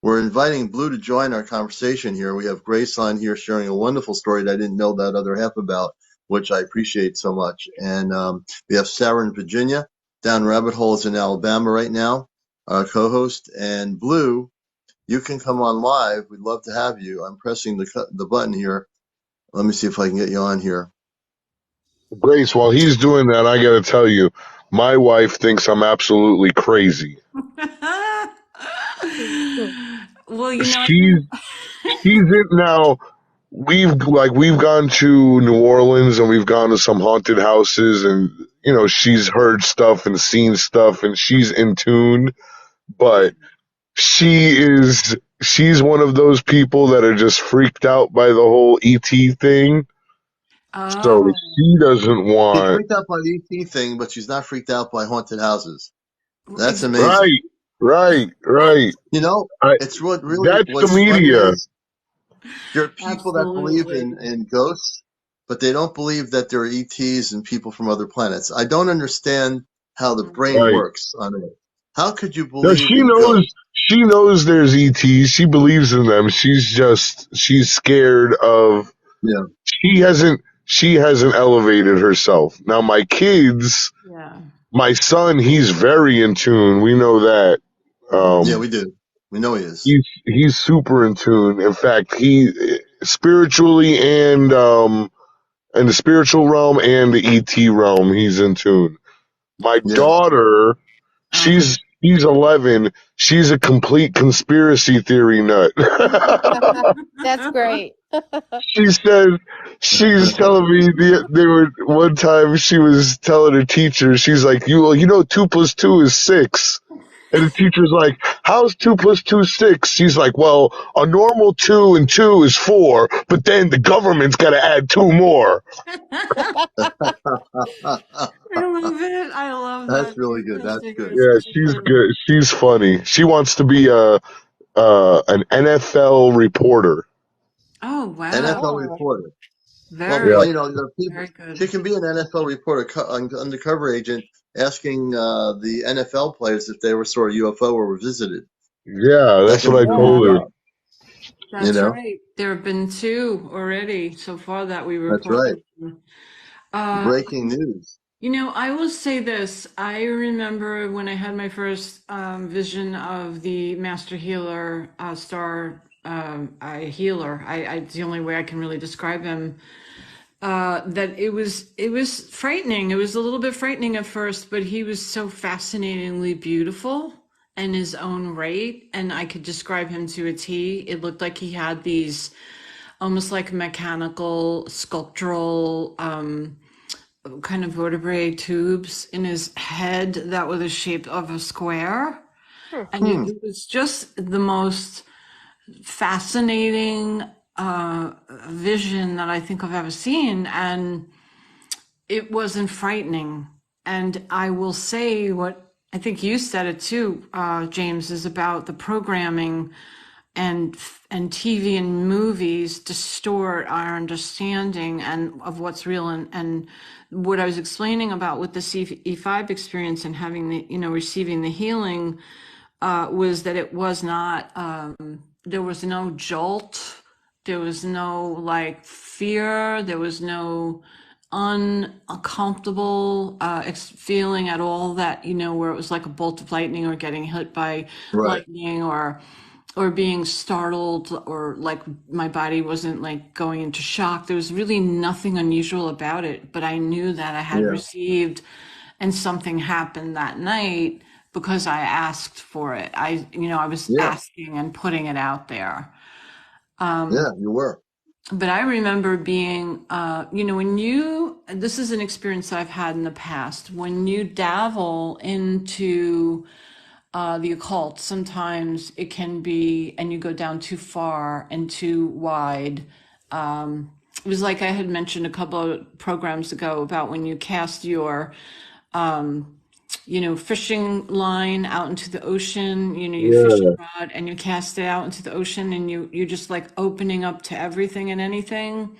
[SPEAKER 1] We're inviting Blue to join our conversation here. We have Grace on here sharing a wonderful story that I didn't know that other half about, which I appreciate so much. And we have Sarah in Virginia, Down Rabbit Holes in Alabama right now, our co-host. And Blue, you can come on live. We'd love to have you. I'm pressing the button here. Let me see if I can get you on here.
[SPEAKER 2] Grace, while he's doing that, I got to tell you, my wife thinks I'm absolutely crazy.
[SPEAKER 4] Well,
[SPEAKER 2] She's she's it now. We've gone to New Orleans and we've gone to some haunted houses, and she's heard stuff and seen stuff and she's in tune, but she's one of those people that are just freaked out by the whole ET thing. So
[SPEAKER 4] oh,
[SPEAKER 2] she doesn't
[SPEAKER 1] She's
[SPEAKER 2] want.
[SPEAKER 1] freaked out by the ET thing, but she's not freaked out by haunted houses. That's
[SPEAKER 4] exactly.
[SPEAKER 1] amazing.
[SPEAKER 2] Right, right.
[SPEAKER 1] You know,
[SPEAKER 2] I,
[SPEAKER 1] it's
[SPEAKER 2] that's the
[SPEAKER 1] what's funny
[SPEAKER 2] media.
[SPEAKER 1] is there are people that believe
[SPEAKER 4] Absolutely.
[SPEAKER 1] in ghosts, but they don't believe that there are ETs and people from other planets. I don't understand how the brain
[SPEAKER 2] Right.
[SPEAKER 1] works on it. How could you
[SPEAKER 2] No,
[SPEAKER 1] believe in ghosts?
[SPEAKER 2] she knows there's ETs. She believes in them. She's scared of.
[SPEAKER 1] Yeah,
[SPEAKER 2] She hasn't elevated herself. Now my kids,
[SPEAKER 4] Yeah.
[SPEAKER 2] my son, he's very in tune. We know that.
[SPEAKER 1] yeah,
[SPEAKER 2] Um,
[SPEAKER 1] we do. We know he is.
[SPEAKER 2] he's super in tune. In fact, he spiritually and the spiritual realm and the ET realm, he's in tune. My
[SPEAKER 1] Yeah,
[SPEAKER 2] daughter,
[SPEAKER 4] Uh-huh.
[SPEAKER 2] she's 11. She's a complete conspiracy theory nut.
[SPEAKER 3] That's great.
[SPEAKER 2] She says she's telling me they were one time she was telling her teacher, she's like, you know 2 + 2 is 6. And the teacher's like, how's 2 + 2 6? She's like, well, a normal 2 and 2 is 4, but then the government's gotta add 2 more.
[SPEAKER 4] I love it. I love
[SPEAKER 1] that's
[SPEAKER 4] that.
[SPEAKER 1] really
[SPEAKER 4] Two
[SPEAKER 1] good.
[SPEAKER 4] plus
[SPEAKER 1] That's
[SPEAKER 4] two
[SPEAKER 1] good.
[SPEAKER 4] is
[SPEAKER 2] Yeah,
[SPEAKER 4] such a
[SPEAKER 2] she's
[SPEAKER 4] good.
[SPEAKER 2] good. She's funny. She wants to be an NFL reporter.
[SPEAKER 4] Oh, wow.
[SPEAKER 1] NFL
[SPEAKER 3] Oh.
[SPEAKER 1] reporter. Well,
[SPEAKER 2] Yeah.
[SPEAKER 4] Very,
[SPEAKER 1] people,
[SPEAKER 4] very good.
[SPEAKER 1] she can be an NFL reporter, undercover agent, asking the NFL players if they were saw a UFO or were visited.
[SPEAKER 2] Yeah,
[SPEAKER 1] That
[SPEAKER 2] that's
[SPEAKER 1] can
[SPEAKER 2] what
[SPEAKER 1] be
[SPEAKER 2] I
[SPEAKER 1] her new
[SPEAKER 3] Yeah.
[SPEAKER 2] told her.
[SPEAKER 1] job. You
[SPEAKER 4] That's
[SPEAKER 1] know,
[SPEAKER 4] right. There have been two already so far that we
[SPEAKER 1] that's right.
[SPEAKER 4] reported. Uh,
[SPEAKER 1] Breaking news.
[SPEAKER 4] I will say this. I remember when I had my first vision of the Master Healer, Star Healer. It's the only way I can really describe him. That it was frightening. It was a little bit frightening at first, but he was so fascinatingly beautiful in his own right, and I could describe him to a T. It looked like he had these almost like mechanical, sculptural kind of vertebrae tubes in his head that were the shape of a square.
[SPEAKER 3] Hmm.
[SPEAKER 4] And
[SPEAKER 1] Hmm.
[SPEAKER 4] it was just the most fascinating vision that I think I've ever seen. And it wasn't frightening. And I will say what I think you said it too, James, is about the programming and TV and movies distort our understanding and of what's real and what I was explaining about with the E5 experience and having the receiving the healing was that it was not there was no jolt, there was no like fear, there was no uncomfortable feeling at all that where it was like a bolt of lightning or getting hit by
[SPEAKER 1] Right.
[SPEAKER 4] lightning or being startled or like my body wasn't like going into shock. There was really nothing unusual about it, but I knew that I had
[SPEAKER 1] Yeah.
[SPEAKER 4] received and something happened that night because I asked for it. I was
[SPEAKER 1] Yeah.
[SPEAKER 4] asking and putting it out there.
[SPEAKER 1] Yeah. You were.
[SPEAKER 4] But I remember being, this is an experience I've had in the past, when you dabble into the occult, sometimes it can be, and you go down too far and too wide. It was like I had mentioned a couple of programs ago about when you cast your fishing line out into the ocean, you fish
[SPEAKER 2] Yeah.
[SPEAKER 4] a rod and you cast it out into the ocean and you're just like opening up to everything and anything.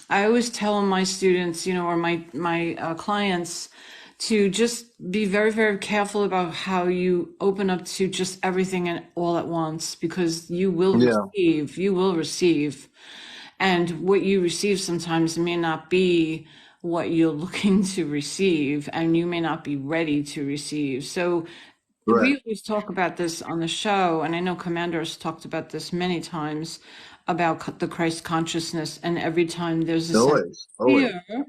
[SPEAKER 4] I always tell my students, or my clients to just be very, very careful about how you open up to just everything and all at once, because
[SPEAKER 1] Yeah,
[SPEAKER 4] you will receive. And what you receive sometimes may not be what you're looking to receive, and you may not be ready to receive. So
[SPEAKER 1] correct.
[SPEAKER 4] we always talk about this on the show, and I know Commander has talked about this many times about the Christ consciousness. And every time there's a sense of
[SPEAKER 1] Always, always.
[SPEAKER 4] fear,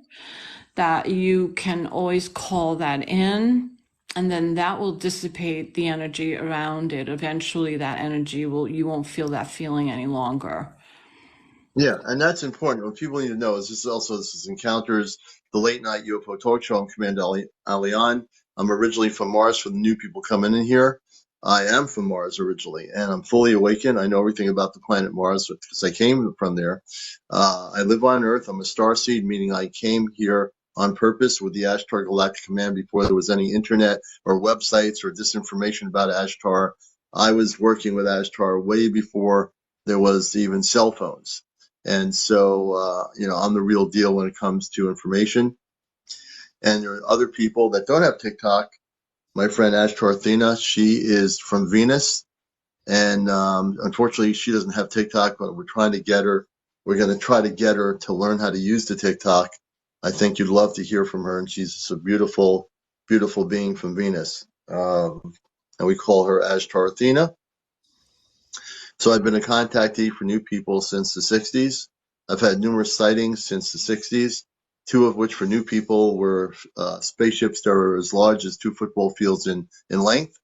[SPEAKER 4] that you can always call that in, and then that will dissipate the energy around it. Eventually, that energy will, you won't feel that feeling any longer.
[SPEAKER 1] Yeah, and that's important. What people need to know is this is Encounters, the late night UFO talk show. I'm Commander Alian. I'm originally from Mars. For the new people coming in here, I am from Mars originally, and I'm fully awakened. I know everything about the planet Mars because I came from there. I live on Earth. I'm a starseed, meaning I came here on purpose with the Ashtar Galactic Command before there was any internet or websites or disinformation about Ashtar. I was working with Ashtar way before there was even cell phones. And so, I'm the real deal when it comes to information. And there are other people that don't have TikTok. My friend Ashtar Athena, she is from Venus. And unfortunately, she doesn't have TikTok, but we're trying to get her. We're going to try to get her to learn how to use the TikTok. I think you'd love to hear from her. And she's just a beautiful, beautiful being from Venus. And we call her Ashtar Athena. So I've been a contactee for new people since the 60s. I've had numerous sightings since the 60s, two of which for new people were spaceships that were as large as 2 football fields in length.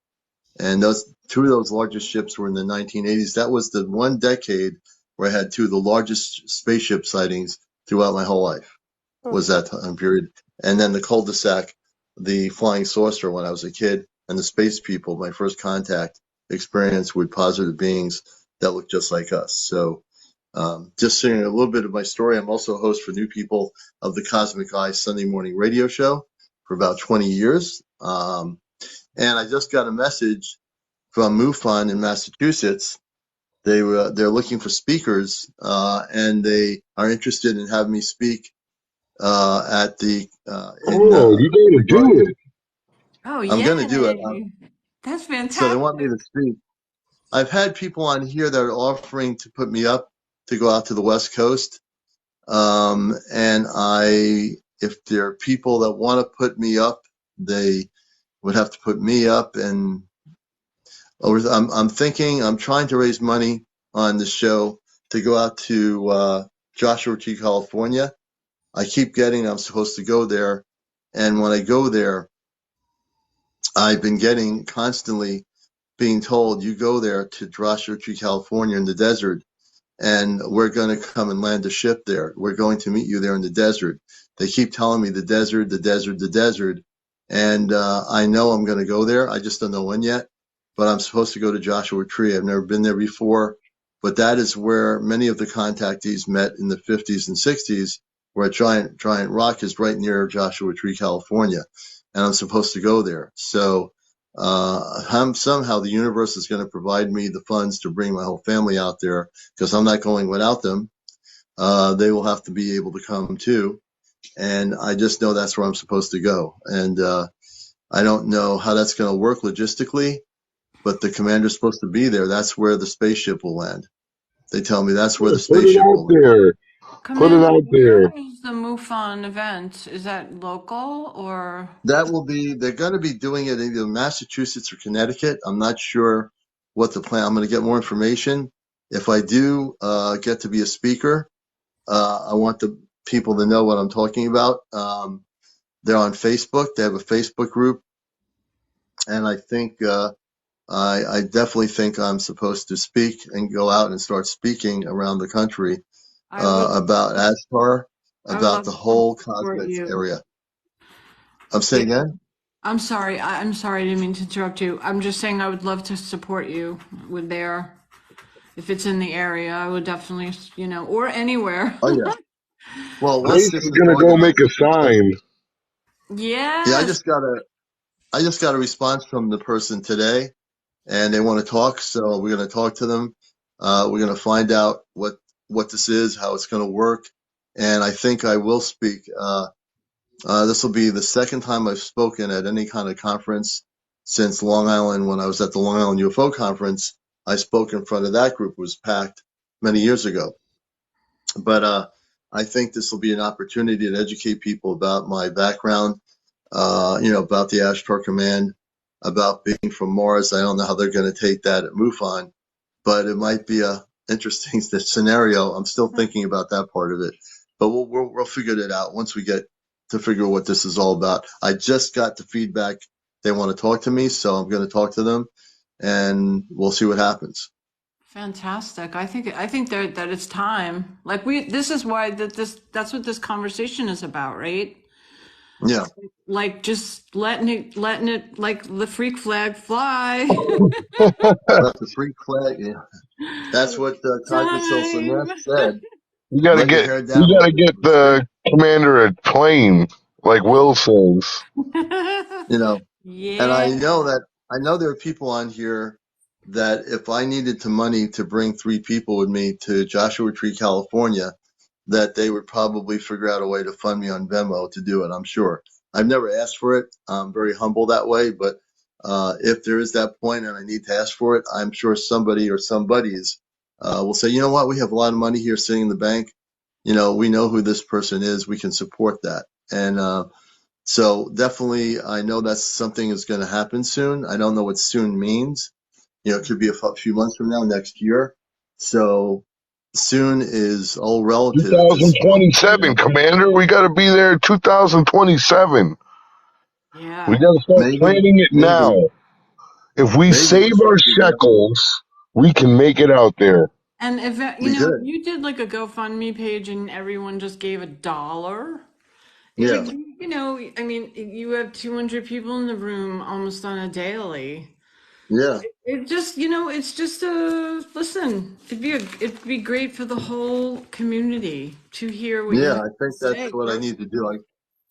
[SPEAKER 1] And those two of those largest ships were in the 1980s. That was the one decade where I had two of the largest spaceship sightings throughout my whole life, was that time period. And then the cul-de-sac, the flying saucer when I was a kid, and the space people, my first contact experience with positive beings that look just like us. So just sharing a little bit of my story. I'm also a host for new people of the Cosmic Eye Sunday morning radio show for about 20 years. And I just got a message from MUFON in Massachusetts. They're looking for speakers, and they are interested in having me speak at the
[SPEAKER 2] Oh, you gotta do it.
[SPEAKER 4] Oh,
[SPEAKER 1] I'm going to do it.
[SPEAKER 4] yay! That's
[SPEAKER 1] So they want me
[SPEAKER 4] fantastic.
[SPEAKER 1] to speak. I've had people on here that are offering to put me up to go out to the West Coast. And if there are people that want to put me up, they would have to put me up. And I'm trying to raise money on the show to go out to Joshua Tree, California. I keep getting I'm supposed to go there. And when I go there, I've been getting constantly being told, you go there to Joshua Tree, California in the desert, and we're going to come and land a ship there. We're going to meet you there in the desert. They keep telling me the desert, the desert, the desert. And I know I'm going to go there. I just don't know when yet. But I'm supposed to go to Joshua Tree. I've never been there before. But that is where many of the contactees met in the 50s and 60s, where a giant rock is right near Joshua Tree, California. And I'm supposed to go there. So somehow the universe is going to provide me the funds to bring my whole family out there, because I'm not going without them. They will have to be able to come too. And I just know that's where I'm supposed to go. And I don't know how that's going to work logistically, but the commander's supposed to be there. That's where the spaceship will land. They tell me that's where
[SPEAKER 2] Yeah,
[SPEAKER 1] the
[SPEAKER 2] put it
[SPEAKER 1] spaceship
[SPEAKER 2] out
[SPEAKER 1] will land.
[SPEAKER 2] there. Put it
[SPEAKER 4] Commander,
[SPEAKER 2] out
[SPEAKER 4] where
[SPEAKER 2] there.
[SPEAKER 4] is the MUFON event? Is that local or?
[SPEAKER 1] They're going to be doing it in either Massachusetts or Connecticut. I'm not sure what the plan. I'm going to get more information. If I do get to be a speaker, I want the people to know what I'm talking about. They're on Facebook. They have a Facebook group, and I think I definitely think I'm supposed to speak and go out and start speaking around the country
[SPEAKER 4] I would,
[SPEAKER 1] about ASTAR,
[SPEAKER 4] I would
[SPEAKER 1] about
[SPEAKER 4] love
[SPEAKER 1] the
[SPEAKER 4] to
[SPEAKER 1] whole
[SPEAKER 4] support
[SPEAKER 1] cosmic
[SPEAKER 4] you.
[SPEAKER 1] area. I'm
[SPEAKER 4] Yeah,
[SPEAKER 1] saying again.
[SPEAKER 4] I'm sorry. I'm sorry. I didn't mean to interrupt you. I'm just saying I would love to support you with there. If it's in the area, I would definitely, or anywhere.
[SPEAKER 1] Oh yeah. Well, once
[SPEAKER 2] Grace
[SPEAKER 1] this
[SPEAKER 2] is
[SPEAKER 1] is
[SPEAKER 2] gonna go make
[SPEAKER 1] organized,
[SPEAKER 2] a sign.
[SPEAKER 1] yeah,
[SPEAKER 4] Yes.
[SPEAKER 1] I just got a response from the person today, and they want to talk. So we're going to talk to them. We're going to find out what this is, how it's going to work, and I think I will speak. This will be the second time I've spoken at any kind of conference since Long Island. When I was at the Long Island UFO conference, I spoke in front of that group. It was packed many years ago. But I think this will be an opportunity to educate people about my background, about the Ashtar Command, about being from Mars. I don't know how they're going to take that at MUFON, but it might be a interesting scenario. I'm still thinking about that part of it, but we'll figure it out once we get to figure out what this is all about. I just got the feedback they want to talk to me, so I'm going to talk to them, and we'll see what happens.
[SPEAKER 4] Fantastic. I think that it's time. Like this is why that's what this conversation is about, right?
[SPEAKER 1] Yeah,
[SPEAKER 4] Like just letting it like the freak flag fly.
[SPEAKER 1] let the freak flag. Yeah. That's what Congressman
[SPEAKER 4] Time.
[SPEAKER 1] Ness said.
[SPEAKER 2] You gotta
[SPEAKER 1] Let your
[SPEAKER 2] get
[SPEAKER 1] hair down,
[SPEAKER 2] you
[SPEAKER 1] let
[SPEAKER 2] gotta get
[SPEAKER 1] the freak.
[SPEAKER 2] the commander a plane, like Will says.
[SPEAKER 1] You know, and
[SPEAKER 4] Yeah.
[SPEAKER 1] I know there are people on here that if I needed the money to bring 3 people with me to Joshua Tree, California, that they would probably figure out a way to fund me on Venmo to do it. I'm sure. I've never asked for it. I'm very humble that way, but if there is that point and I need to ask for it, I'm sure somebody or somebodies will say, you know what, we have a lot of money here sitting in the bank. We know who this person is. We can support that. And so definitely, I know that something is going to happen soon. I don't know what soon means. It could be a few months from now, next year. So soon is all relative at this point.
[SPEAKER 2] 2027, Commander. We gotta be there 2027. We
[SPEAKER 4] Yeah.
[SPEAKER 2] gotta start
[SPEAKER 1] Maybe,
[SPEAKER 2] planning it now.
[SPEAKER 1] maybe,
[SPEAKER 2] If we
[SPEAKER 1] maybe we
[SPEAKER 2] save our
[SPEAKER 1] should do that.
[SPEAKER 2] shekels, we can make it out there.
[SPEAKER 4] And if
[SPEAKER 1] We
[SPEAKER 4] if
[SPEAKER 1] could.
[SPEAKER 4] you did like a GoFundMe page and everyone just gave $1, it would,
[SPEAKER 1] Yeah.
[SPEAKER 4] I mean, you have 200 people in the room almost on a daily.
[SPEAKER 1] Yeah.
[SPEAKER 4] It just, it's just a listen. It'd be great for the whole community to hear what you
[SPEAKER 1] Yeah.
[SPEAKER 4] have
[SPEAKER 1] I
[SPEAKER 4] to
[SPEAKER 1] think that's
[SPEAKER 4] say
[SPEAKER 1] what I need to do.
[SPEAKER 4] personally.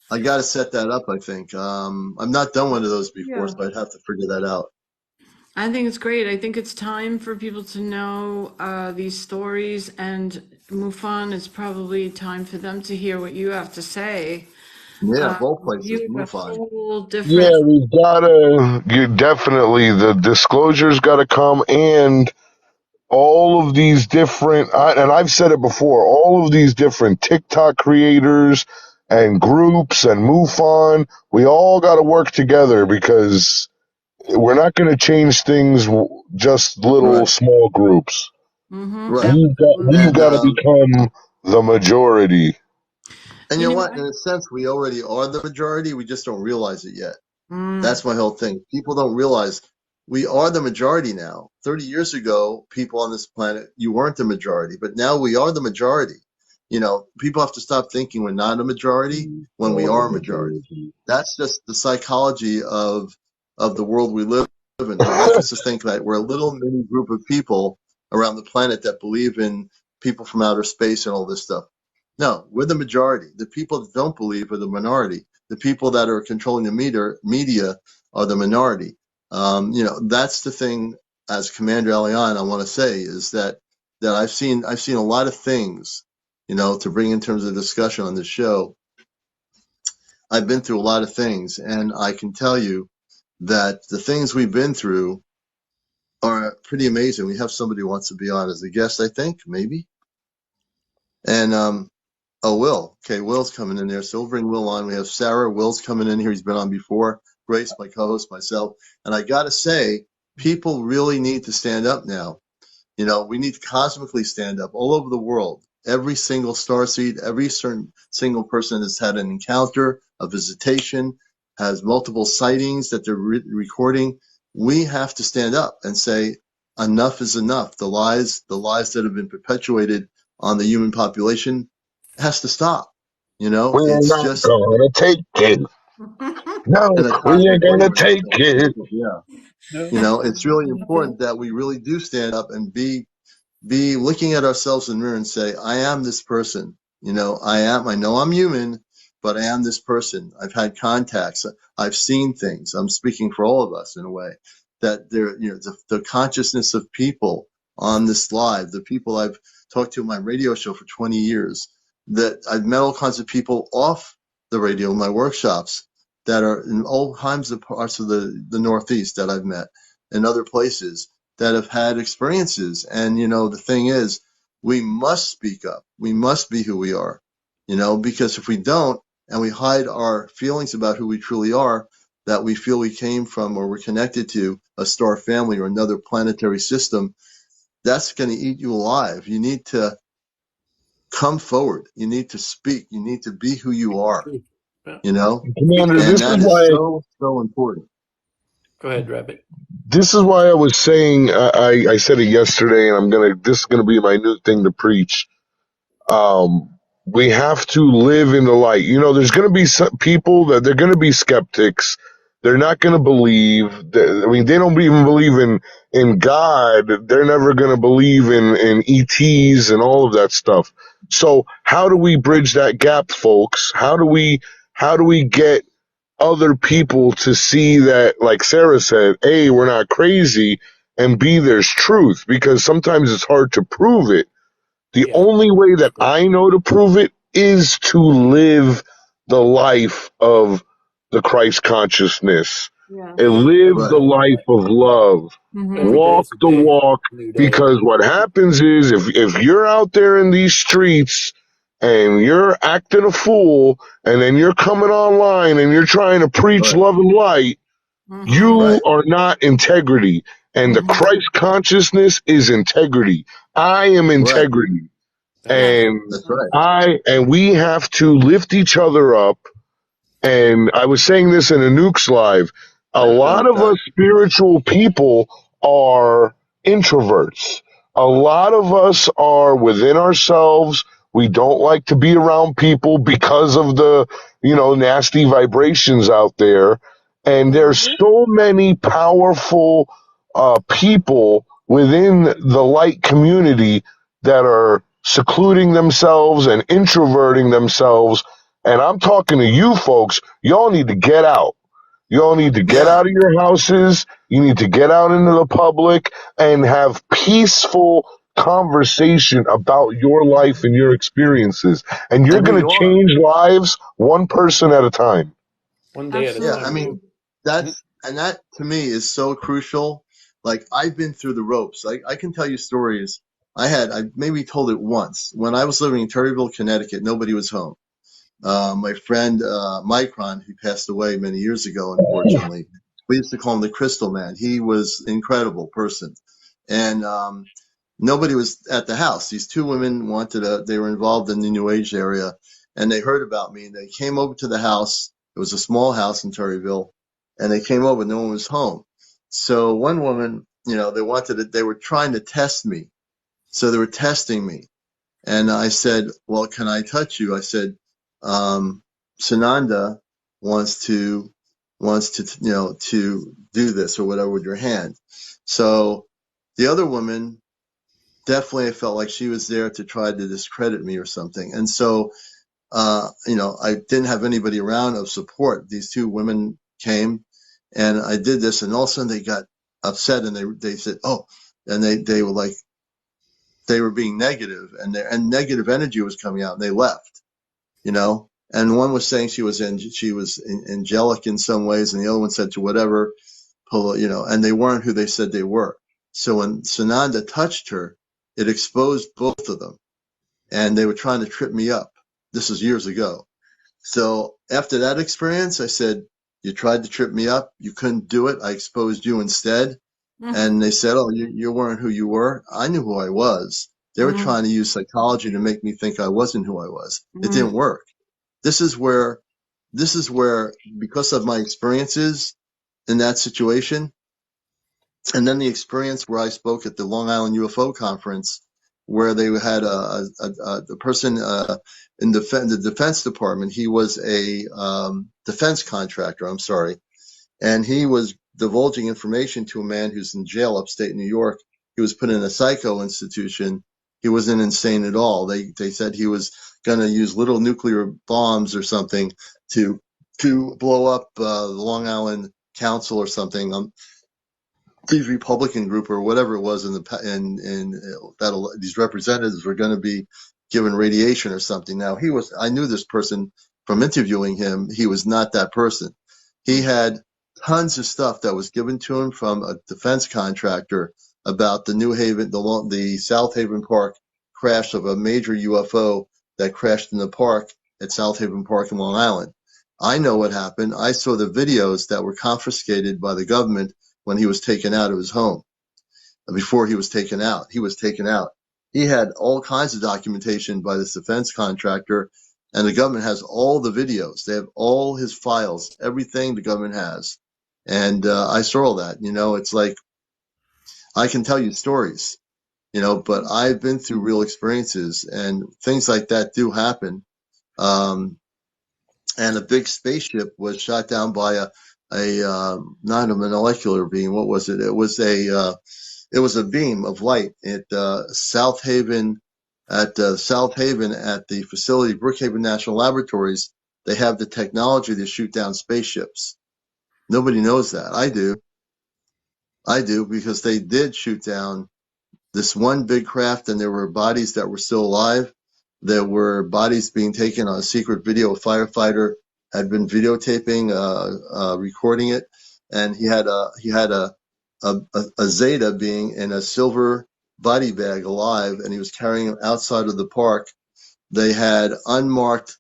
[SPEAKER 1] I got to set that up, I think. I've not done one of those before,
[SPEAKER 4] Yeah.
[SPEAKER 1] so I'd have to figure that out.
[SPEAKER 4] I think it's great. I think it's time for people to know these stories, and MUFON is probably time for them to hear what you have to say.
[SPEAKER 1] Yeah. Both places.
[SPEAKER 4] You have
[SPEAKER 1] Move
[SPEAKER 4] a
[SPEAKER 1] on.
[SPEAKER 4] whole
[SPEAKER 2] Yeah,
[SPEAKER 4] different.
[SPEAKER 2] we've gotta. You definitely the disclosure's got to come, and all of these different. And I've said it before. All of these different TikTok creators and groups and MUFON. We all got to work together because we're not going to change things just little
[SPEAKER 1] Right.
[SPEAKER 2] small groups.
[SPEAKER 4] Mm-hmm,
[SPEAKER 1] Right.
[SPEAKER 2] We've
[SPEAKER 1] And,
[SPEAKER 4] absolutely.
[SPEAKER 2] got to become the majority.
[SPEAKER 1] and
[SPEAKER 4] You
[SPEAKER 1] you know
[SPEAKER 4] know
[SPEAKER 1] what?
[SPEAKER 4] what?
[SPEAKER 1] In a sense, we already are the majority. We just don't realize it yet.
[SPEAKER 4] Mm,
[SPEAKER 1] That's my whole thing. People don't realize we are the majority now. 30 years ago, people on this planet, you weren't the majority, but now we are the majority. People have to stop thinking we're not a majority when we are a majority. That's just the psychology of the world we live in. They make us to think that we're a little mini group of people around the planet that believe in people from outer space and all this stuff. No, we're the majority. The people that don't believe are the minority. The people that are controlling the media are the minority. That's the thing. As Commander Elian, I want to say is that I've seen a lot of things, to bring in terms of discussion on this show. I've been through a lot of things, and I can tell you that the things we've been through are pretty amazing. We have somebody who wants to be on as a guest, I think, maybe. And oh, Will. Okay, Will's coming in there. So we'll bring Will on. We have Sarah. Will's coming in here. He's been on before. Grace, my co-host, myself. And I got to say, people really need to stand up now. We need to cosmically stand up all over the world. Every single starseed, every certain single person has had an encounter, a visitation, has multiple sightings that they're recording. We have to stand up and say, enough is enough. The lies that have been perpetuated on the human population has to stop.
[SPEAKER 2] We're
[SPEAKER 1] It's
[SPEAKER 2] not
[SPEAKER 1] just
[SPEAKER 2] gonna take it.
[SPEAKER 1] in
[SPEAKER 2] No,
[SPEAKER 1] a
[SPEAKER 2] we
[SPEAKER 1] cosmic
[SPEAKER 2] ain't
[SPEAKER 1] way.
[SPEAKER 2] gonna
[SPEAKER 1] We're not
[SPEAKER 2] take
[SPEAKER 1] going to
[SPEAKER 2] it.
[SPEAKER 1] take it. Yeah. It's really important that we really do stand up and be looking at ourselves in the mirror and say, I am this person. I know I'm human, but I am this person. I've had contacts. I've seen things. I'm speaking for all of us in a way that the consciousness of people on this live, the people I've talked to in my radio show for 20 years, that I've met all kinds of people off the radio in my workshops that are in all kinds of parts of the Northeast that I've met and other places that have had experiences. And, the thing is, we must speak up. We must be who we are, because if we don't and we hide our feelings about who we truly are, that we feel we came from or we're connected to a star family or another planetary system, that's going to eat you alive. You need to come forward. You need to speak. You need to be who you are,
[SPEAKER 5] Yeah.
[SPEAKER 2] Commander,
[SPEAKER 1] and
[SPEAKER 2] this
[SPEAKER 1] that
[SPEAKER 2] is
[SPEAKER 1] is
[SPEAKER 2] why
[SPEAKER 1] so, so important.
[SPEAKER 5] Go ahead, Rabbit.
[SPEAKER 2] I was saying I said it yesterday, and this is gonna be my new thing to preach. We have to live in the light. There's going to be some people that they're going to be skeptics. They're not going to believe. I mean, they don't even believe in God. They're never going to believe in ETs and all of that stuff. So how do we bridge that gap, folks? How do we get other people to see that, like Sarah said, A, we're not crazy, and B, there's truth, because sometimes it's hard to prove it. The
[SPEAKER 5] Yeah.
[SPEAKER 2] only way that I know to prove it is to live the life of the Christ consciousness and
[SPEAKER 4] Yes.
[SPEAKER 2] live
[SPEAKER 1] Right,
[SPEAKER 2] the life of love.
[SPEAKER 5] Every day
[SPEAKER 2] Walk
[SPEAKER 5] is a
[SPEAKER 2] the
[SPEAKER 5] day,
[SPEAKER 2] walk,
[SPEAKER 5] new day.
[SPEAKER 2] because what happens is if you're out there in these streets and you're acting a fool and then you're coming online and you're trying to preach
[SPEAKER 1] right,
[SPEAKER 2] love and light, you
[SPEAKER 1] right,
[SPEAKER 2] are not integrity. And the Christ consciousness is integrity. I am
[SPEAKER 1] right.
[SPEAKER 2] integrity.
[SPEAKER 5] That's
[SPEAKER 4] Yes.
[SPEAKER 5] right.
[SPEAKER 2] And
[SPEAKER 1] That's right.
[SPEAKER 2] we have to lift each other up. And I was saying this in a Nukes live. A lot of
[SPEAKER 1] Okay.
[SPEAKER 2] us spiritual people are introverts. A lot of us are within ourselves. We don't like to be around people because of the, nasty vibrations out there. And there's so many powerful people within the light community that are secluding themselves and introverting themselves. And I'm talking to you folks. Y'all need to get out. Y'all need to get
[SPEAKER 1] Yeah,
[SPEAKER 2] out of your houses. You need to get out into the public and have peaceful conversation about your life and your experiences. And you're
[SPEAKER 1] and who
[SPEAKER 2] going
[SPEAKER 1] you
[SPEAKER 2] to
[SPEAKER 1] are.
[SPEAKER 2] change lives one person at a time.
[SPEAKER 5] One day at a
[SPEAKER 1] Yeah, I
[SPEAKER 5] time.
[SPEAKER 4] Absolutely.
[SPEAKER 1] mean, that to me is so crucial. Like, I've been through the ropes. I can tell you stories. I maybe told it once. When I was living in Terryville, Connecticut, nobody was home. My friend Micron, who passed away many years ago, unfortunately, we used to call him the Crystal Man. He was an incredible person. And nobody was at the house. These two women they were involved in the New Age area, and they heard about me, and they came over to the house. It was a small house in Terryville, and they came over. No one was home. So one woman, they were trying to test me. So they were testing me. And I said, well, can I touch you? I said, Sananda wants to, to do this or whatever with your hand. So the other woman, definitely I felt like she was there to try to discredit me or something. And so, I didn't have anybody around of support. These two women came and I did this, and all of a sudden they got upset, and they said, oh, and they were like, they were being negative, and negative energy was coming out, and they left, and one was saying she was angelic in some ways, and the other one said to whatever, and they weren't who they said they were. So when Sananda touched her, it exposed both of them, and they were trying to trip me up. This was years ago. So after that experience, I said, you tried to trip me up. You couldn't do it. I exposed you instead. And they said, oh, you weren't who you were. I knew who I was. They were trying to use psychology to make me think I wasn't who I was. It didn't work. This is where, because of my experiences in that situation, and then the experience where I spoke at the Long Island UFO conference, where they had a person in the Defense Department. He was a defense contractor. I'm sorry, and he was divulging information to a man who's in jail upstate New York. He was put in a psycho institution. He wasn't insane at all. They said he was going to use little nuclear bombs or something to blow up the Long Island Council or something. These Republican group or whatever it was in that these representatives were going to be given radiation or something. Now I knew this person from interviewing him, he was not that person. He had tons of stuff that was given to him from a defense contractor about the the South Haven Park crash of a major UFO that crashed in the park at South Haven Park in Long Island. I know what happened. I saw the videos that were confiscated by the government when he was taken out of his home. Before he was taken out, he had all kinds of documentation by this defense contractor, and the government has all the videos. They have all his files, everything the government has. And I saw all that. It's like I can tell you stories, but I've been through real experiences, and things like that do happen. And a big spaceship was shot down by not a molecular beam. What was it? It was a beam of light at South Haven, at the facility Brookhaven National Laboratories. They have the technology to shoot down spaceships. Nobody knows that. I do because they did shoot down this one big craft, and there were bodies that were still alive. There were bodies being taken on a secret video. A firefighter had been videotaping, recording it, and he had a Zeta being in a silver body bag alive, and he was carrying him outside of the park. They had unmarked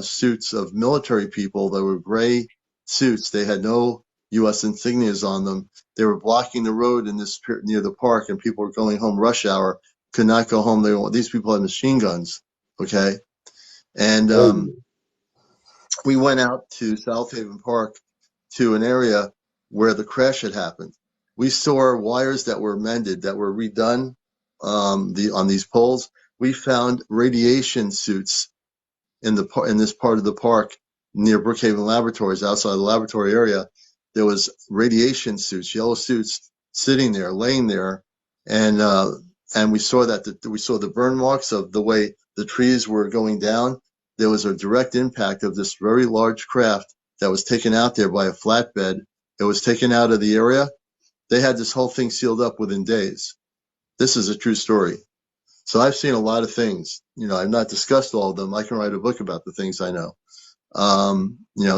[SPEAKER 1] suits of military people. They were gray suits. They had no U.S. insignias on them. They were blocking the road near the park, and people were going home rush hour, could not go home. These people had machine guns. Okay. And we went out to South Haven Park to an area where the crash had happened. We saw wires that were mended, that were redone on these poles. We found radiation suits in this part of the park near Brookhaven Laboratories, outside the laboratory area. There was radiation suits, yellow suits, sitting there, laying there, and we saw the burn marks of the way the trees were going down. There was a direct impact of this very large craft that was taken out there by a flatbed. It was taken out of the area. They had this whole thing sealed up within days. This is a true story. So I've seen a lot of things. I've not discussed all of them. I can write a book about the things I know.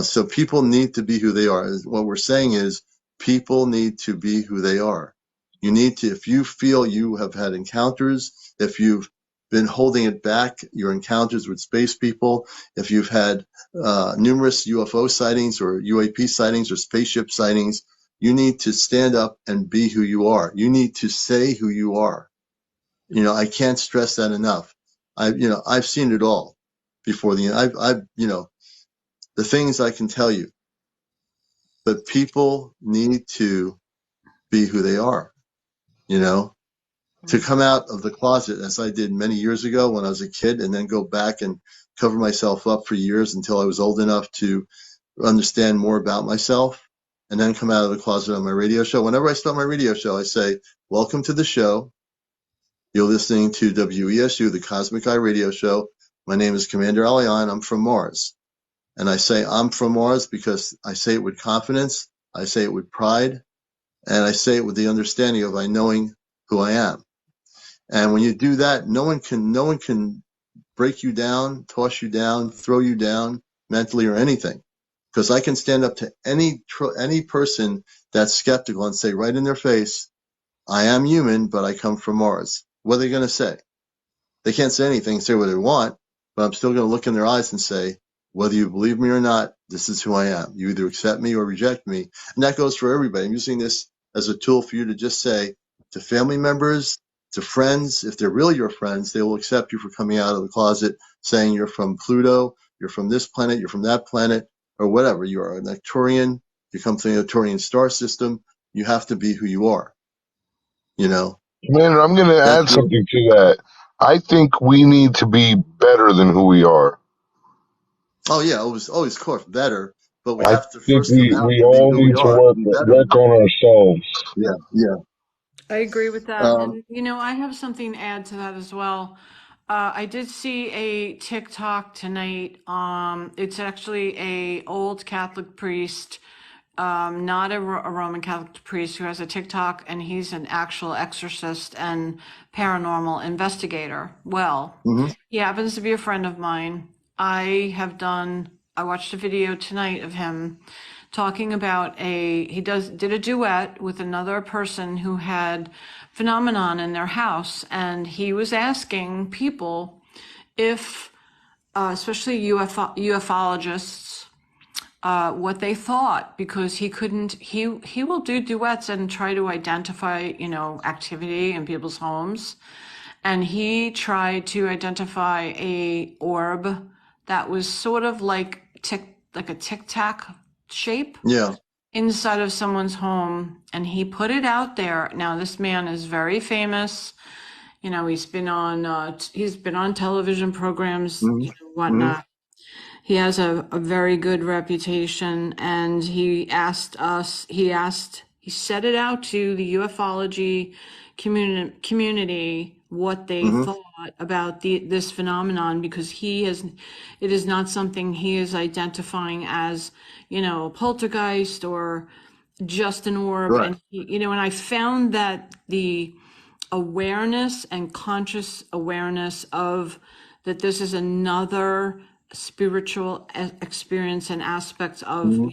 [SPEAKER 1] So people need to be who they are. What we're saying is people need to be who they are. You need to, if you feel you have had encounters, if you've been holding it back, your encounters with space people, if you've had numerous UFO sightings or UAP sightings or spaceship sightings, you need to stand up and be who you are. You need to say who you are. I can't stress that enough. I've seen it all before the things I can tell you, but people need to be who they are, to come out of the closet as I did many years ago when I was a kid, and then go back and cover myself up for years until I was old enough to understand more about myself, and then come out of the closet on my radio show. Whenever I start my radio show, I say, welcome to the show. You're listening to WESU, the Cosmic Eye Radio Show. My name is Commander Alion. I'm from Mars. And I say I'm from Mars because I say it with confidence, I say it with pride, and I say it with the understanding of I knowing who I am. And when you do that, no one can break you down, toss you down, throw you down mentally or anything. Because I can stand up to any person that's skeptical and say right in their face, I am human, but I come from Mars. What are they going to say? They can't say anything, say what they want, but I'm still going to look in their eyes and say, whether you believe me or not, this is who I am. You either accept me or reject me. And that goes for everybody. I'm using this as a tool for you to just say to family members, to friends, if they're really your friends, they will accept you for coming out of the closet, saying you're from Pluto, you're from this planet, you're from that planet, or whatever. You are a Nectarian, you come from the Nectarian star system. You have to be who you are.
[SPEAKER 2] Commander, I'm going to add
[SPEAKER 1] That's real.
[SPEAKER 2] something to that. I think we need to be better than who we are.
[SPEAKER 1] Oh yeah, always, of course, better. But we
[SPEAKER 2] I
[SPEAKER 1] have to
[SPEAKER 2] think
[SPEAKER 1] first come out
[SPEAKER 2] we
[SPEAKER 1] and be
[SPEAKER 2] all
[SPEAKER 1] who we
[SPEAKER 2] need to
[SPEAKER 1] are to be better.
[SPEAKER 2] work on ourselves.
[SPEAKER 1] Yeah, yeah.
[SPEAKER 4] I agree with that.
[SPEAKER 1] Um,
[SPEAKER 4] And, I have something to add to that as well. I did see a TikTok tonight. It's actually a old Catholic priest, not a Roman Catholic priest, who has a TikTok, and he's an actual exorcist and paranormal investigator. Well,
[SPEAKER 1] mhm.
[SPEAKER 4] he happens to be a friend of mine. I watched a video tonight of him talking about did a duet with another person who had phenomenon in their house, and he was asking people if, especially ufologists, what they thought, because he will do duets and try to identify, activity in people's homes. And he tried to identify a orb that was sort of like a tic tac shape
[SPEAKER 1] Yeah.
[SPEAKER 4] inside of someone's home, and he put it out there. Now this man is very famous. He's been on television programs,
[SPEAKER 1] Hmm. Hmm.
[SPEAKER 4] whatnot. He has a very good reputation, and he set it out to the ufology community what they
[SPEAKER 1] Hmm.
[SPEAKER 4] thought about this phenomenon, because it is not something he is identifying as, a poltergeist or just an orb.
[SPEAKER 1] Right.
[SPEAKER 4] And and I found that the awareness and conscious awareness of that this is another spiritual experience and aspects of,
[SPEAKER 1] Hmm.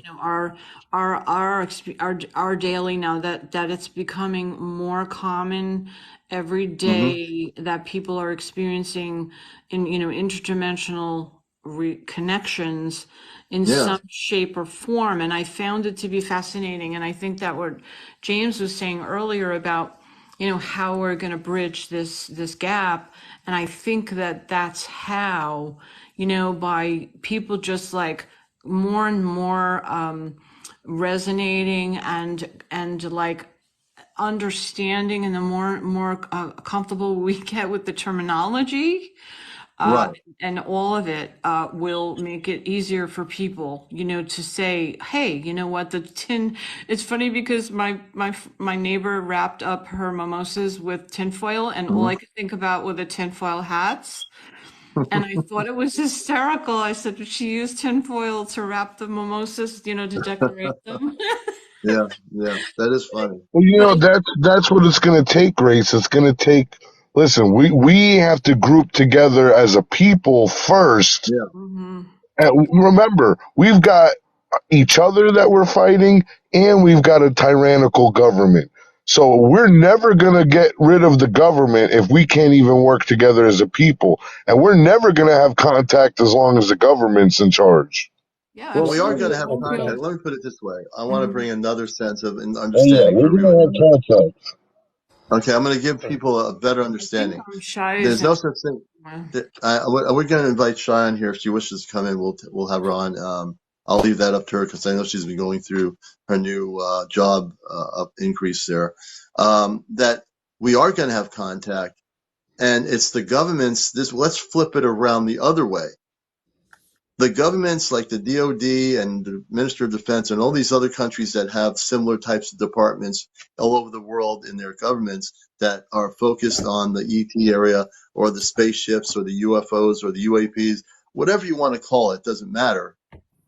[SPEAKER 4] our daily, now that it's becoming more common every
[SPEAKER 1] Hmm.
[SPEAKER 4] day, that people are experiencing in, interdimensional connections in
[SPEAKER 1] Yeah.
[SPEAKER 4] some shape or form. And I found it to be fascinating. And I think that what James was saying earlier about, how we're going to bridge this gap. And I think that that's how, by people just like more and more resonating and like understanding, and the more comfortable we get with the terminology,
[SPEAKER 1] Right.
[SPEAKER 4] and all of it will make it easier for people, to say, hey, you know what, the tin. It's funny because my neighbor wrapped up her mimosas with tinfoil, and all
[SPEAKER 1] Hmm.
[SPEAKER 4] I could think about were the tinfoil hats. And I thought it was hysterical. I said she used tinfoil to wrap the mimosas, to decorate them.
[SPEAKER 1] Yeah. Yeah. That is funny.
[SPEAKER 2] Well,
[SPEAKER 4] But I,
[SPEAKER 2] that's what it's going to take, Grace. It's going to take. Listen, we have to group together as a people first.
[SPEAKER 1] Yeah.
[SPEAKER 4] mhm.
[SPEAKER 2] And remember, we've got each other that we're fighting, and we've got a tyrannical government. So we're never going to get rid of the government if we can't even work together as a people. And we're never going to have contact as long as the government's in charge.
[SPEAKER 4] Yeah,
[SPEAKER 1] Well, we are
[SPEAKER 4] absolutely.
[SPEAKER 1] going to have
[SPEAKER 4] I
[SPEAKER 1] contact.
[SPEAKER 4] feel.
[SPEAKER 1] Let me put it this way. I want to
[SPEAKER 4] Mhm.
[SPEAKER 1] bring another sense of an
[SPEAKER 2] Oh, yeah,
[SPEAKER 1] understanding for
[SPEAKER 2] we're going
[SPEAKER 1] everyone.
[SPEAKER 2] to have contact.
[SPEAKER 1] Okay, I'm going to give people a better
[SPEAKER 4] I think
[SPEAKER 1] understanding.
[SPEAKER 4] Shy is
[SPEAKER 1] There's
[SPEAKER 4] in.
[SPEAKER 1] no such thing. We're going to invite Shy on here if she wishes to come in. We'll have her on. I'll leave that up to her because I know she's been going through her new job up increase there. That we are going to have contact, and it's the government's. This let's flip it around the other way. The governments like the DoD and the Minister of Defense and all these other countries that have similar types of departments all over the world in their governments that are focused on the ET area or the spaceships or the UFOs or the UAPs, whatever you want to call it, doesn't matter.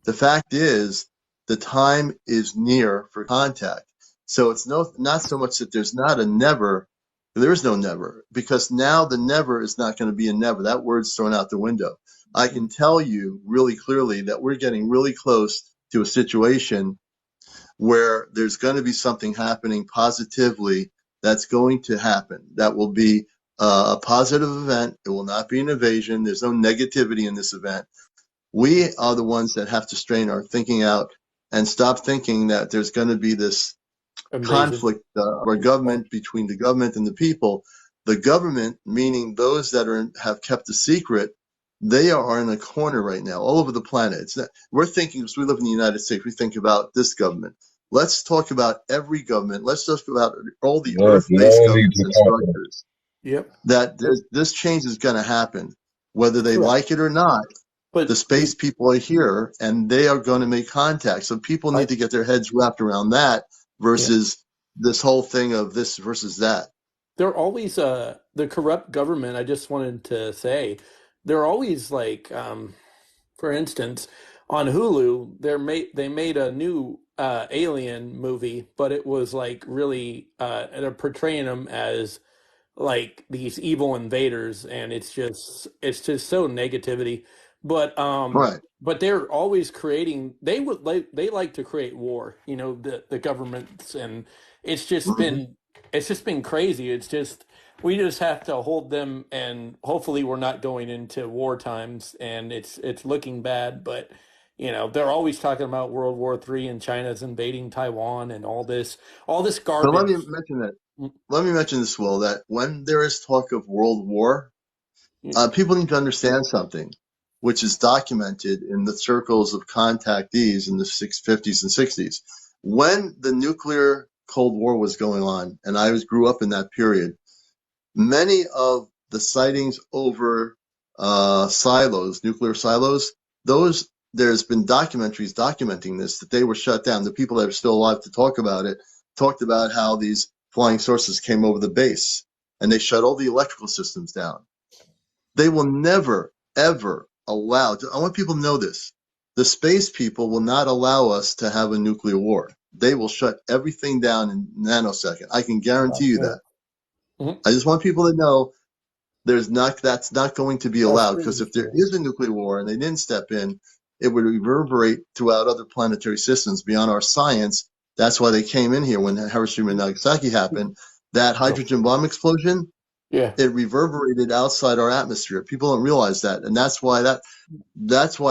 [SPEAKER 1] The fact is, the time is near for contact. So it's not so much that there's not a never, there is no never, because now the never is not going to be a never. That word's thrown out the window. I can tell you really clearly that we're getting really close to a situation where there's going to be something happening positively that's going to happen. That will be a positive event. It will not be an invasion. There's no negativity in this event. We are the ones that have to strain our thinking out and stop thinking that there's going to be this
[SPEAKER 5] Invasion.
[SPEAKER 1] conflict or government between the government and the people. The government, meaning those that have kept a secret, they are in a corner right now all over the planet. We're thinking, because we live in the United States, we think about this government. Let's talk about every government. Let's talk about all the
[SPEAKER 2] Yeah, we
[SPEAKER 1] earth-based
[SPEAKER 2] all need
[SPEAKER 1] governments
[SPEAKER 2] to
[SPEAKER 1] and
[SPEAKER 2] talk.
[SPEAKER 1] structures.
[SPEAKER 5] Yep.
[SPEAKER 1] That this change is going to happen, whether they
[SPEAKER 5] Correct.
[SPEAKER 1] like it or not. The
[SPEAKER 5] But
[SPEAKER 1] space people are here and they are going to make contact. So people
[SPEAKER 5] I
[SPEAKER 1] need to get their heads wrapped around that
[SPEAKER 5] yeah.
[SPEAKER 1] versus this whole thing of this versus that.
[SPEAKER 5] They're always the corrupt government. I just wanted to say they're always like for instance on Hulu they made a new alien movie, but it was like really they're portraying them as like these evil invaders, and it's just so negativity. but
[SPEAKER 1] Right.
[SPEAKER 5] they're always creating. They like to create war. You know, the governments, and it's just
[SPEAKER 1] Hmm.
[SPEAKER 5] been crazy. It's just we just have to hold them, and hopefully we're not going into war times, and it's looking bad, but. You know, they're always talking about World War III and China's invading Taiwan and all this
[SPEAKER 1] But let
[SPEAKER 5] garbage.
[SPEAKER 1] me mention that. Let me mention this, Will, that when there is talk of world war, people need to understand something, which is documented in the circles of contactees in the 50s and 60s. When the nuclear Cold War was going on, and grew up in that period, many of the sightings over silos, nuclear silos, those there's been documentaries documenting this that they were shut down. The people that are still alive to talk about it talked about how these flying saucers came over the base and they shut all the electrical systems down. They will never ever allow. I want people to know this. The space people will not allow us to have a nuclear war. They will shut everything down in nanosecond. I can guarantee you that.
[SPEAKER 5] Mhm.
[SPEAKER 1] I just want people to know that's not going to be
[SPEAKER 5] That's
[SPEAKER 1] allowed, because
[SPEAKER 5] really
[SPEAKER 1] if there
[SPEAKER 5] true.
[SPEAKER 1] is a nuclear war and they didn't step in, it would reverberate throughout other planetary systems beyond our science. That's why they came in here when Hiroshima and Nagasaki happened. That
[SPEAKER 5] Yeah.
[SPEAKER 1] hydrogen bomb explosion,
[SPEAKER 5] Yeah.
[SPEAKER 1] it reverberated outside our atmosphere. People don't realize that, and that's why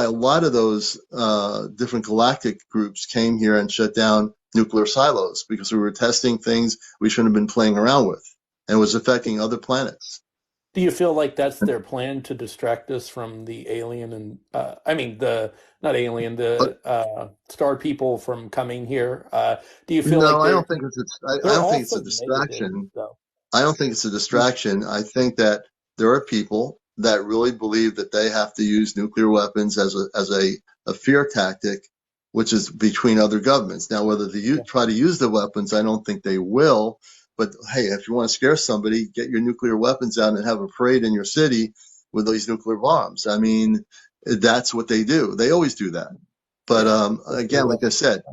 [SPEAKER 1] a lot of those different galactic groups came here and shut down nuclear silos, because we were testing things we shouldn't have been playing around with, and it was affecting other planets.
[SPEAKER 5] Do you feel like that's their plan to distract us from the alien and I mean the not alien, the star people from coming here? Do you feel like
[SPEAKER 1] No, I don't think I
[SPEAKER 5] they're
[SPEAKER 1] don't think it's a
[SPEAKER 5] also negative
[SPEAKER 1] distraction.
[SPEAKER 5] though?
[SPEAKER 1] I don't think it's a distraction. I think that there are people that really believe that they have to use nuclear weapons as a fear tactic, which is between other governments. Now, whether they
[SPEAKER 5] Yeah.
[SPEAKER 1] try to use the weapons, I don't think they will. But hey, if you want to scare somebody, get your nuclear weapons out and have a parade in your city with these nuclear bombs. I mean, that's what they do. They always do that. But
[SPEAKER 5] Yeah. Nuclear
[SPEAKER 1] again, like I
[SPEAKER 5] weapons.
[SPEAKER 1] said,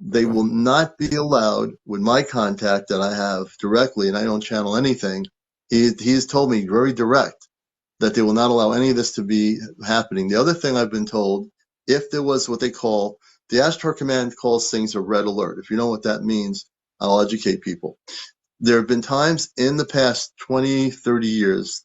[SPEAKER 1] they will not be allowed with my contact that I have directly, and I don't channel anything. He has told me very direct that they will not allow any of this to be happening. The other thing I've been told, if there was what they call, the Ashtar Command calls things a red alert. If you know what that means, I'll educate people. There have been times in the past 20, 30 years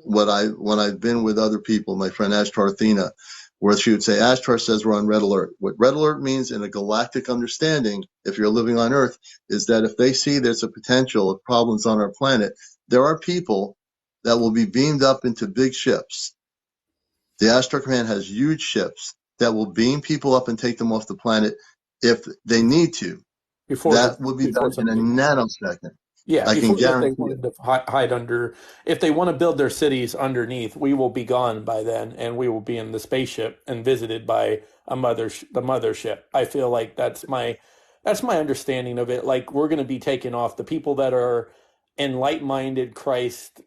[SPEAKER 1] when I've been with other people, my friend Ashtar Athena, where she would say, Ashtar says we're on red alert. What red alert means in a galactic understanding, if you're living on Earth, is that if they see there's a potential of problems on our planet, there are people that will be beamed up into big ships. The Ashtar Command has huge ships that will beam people up and take them off the planet if they need to. That will be
[SPEAKER 5] Before
[SPEAKER 1] done in a
[SPEAKER 5] something.
[SPEAKER 1] nanosecond.
[SPEAKER 5] Yeah,
[SPEAKER 1] I can
[SPEAKER 5] before if they
[SPEAKER 1] guarantee it.
[SPEAKER 5] wanted to hide under, if they want to build their cities underneath, we will be gone by then, and we will be in the spaceship and visited by the mothership. I feel like that's my understanding of it. Like we're going to be taking off the people that are enlightened-minded Christ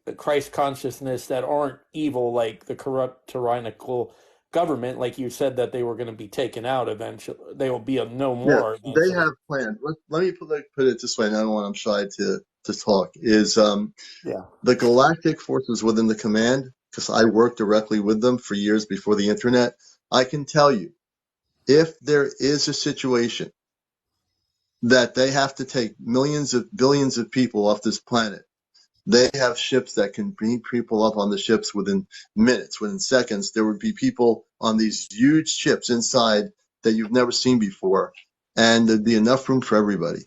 [SPEAKER 5] consciousness that aren't evil like the corrupt tyrannical government. Like you said that they were going to be taken out eventually. They will be a no
[SPEAKER 1] Yeah,
[SPEAKER 5] more
[SPEAKER 1] they
[SPEAKER 5] eventually.
[SPEAKER 1] have plans. Let me put it this way, and I don't want I'm shy to talk. Is
[SPEAKER 5] Yeah.
[SPEAKER 1] the galactic forces within the command? Because I worked directly with them for years before the internet. I can tell you, if there is a situation that they have to take millions of billions of people off this planet, they have ships that can bring people up on the ships within minutes, within seconds. There would be people on these huge ships inside that you've never seen before, and there'd be enough room for everybody.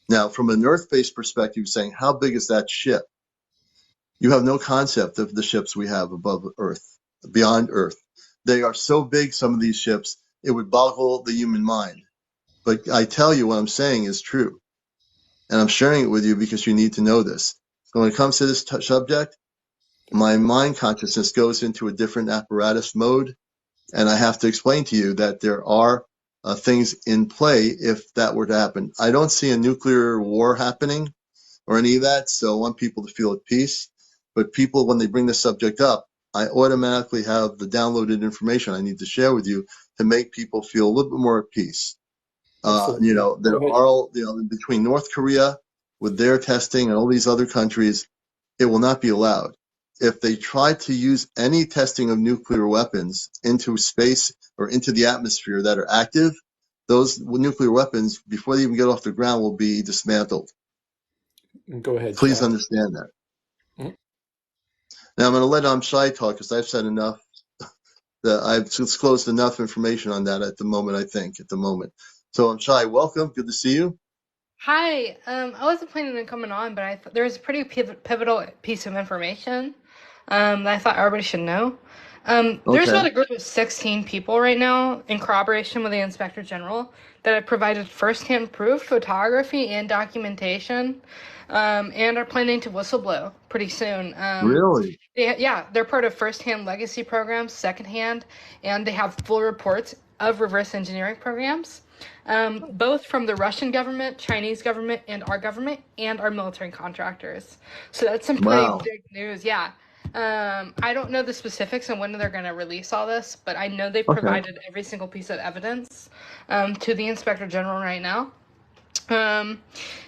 [SPEAKER 1] Now, from an Earth-based perspective, saying how big is that ship? You have no concept of the ships we have above Earth, beyond Earth. They are so big, some of these ships, it would boggle the human mind. But I tell you, what I'm saying is true. And I'm sharing it with you because you need to know this. So when it comes to this subject, my mind consciousness goes into a different apparatus mode. And I have to explain to you that there are things in play if that were to happen. I don't see a nuclear war happening or any of that. So I want people to feel at peace. But people, when they bring the subject up, I automatically have the downloaded information I need to share with you to make people feel a little bit more at peace.
[SPEAKER 5] Absolutely.
[SPEAKER 1] There are, between North Korea with their testing and all these other countries, it will not be allowed. if they try to use any testing of nuclear weapons into space or into the atmosphere that are active, those nuclear weapons, before they even get off the ground, will be dismantled.
[SPEAKER 5] Go ahead,
[SPEAKER 1] Please
[SPEAKER 5] Shai.
[SPEAKER 1] understand that.
[SPEAKER 5] Mhm.
[SPEAKER 1] Now I'm going to let Shai talk because I've said enough. That I've disclosed enough information on that at the moment, I think, at the moment. So Shai, welcome. Good to see you.
[SPEAKER 6] Hi. I wasn't planning on coming on, but there was a pretty pivotal piece of information that I thought everybody should know. There's
[SPEAKER 1] Okay.
[SPEAKER 6] about a group of 16 people right now in corroboration with the Inspector General that have provided firsthand proof, photography, and documentation, and are planning to whistleblow pretty soon.
[SPEAKER 1] Really?
[SPEAKER 6] They're part of firsthand legacy programs, secondhand, and they have full reports of reverse engineering programs, both from the Russian government, Chinese government, and our military contractors. So that's some pretty
[SPEAKER 1] Wow.
[SPEAKER 6] big news. Yeah. I don't know the specifics on when they're going to release all this, but I know they've
[SPEAKER 1] Okay.
[SPEAKER 6] provided every single piece of evidence to the Inspector General right now.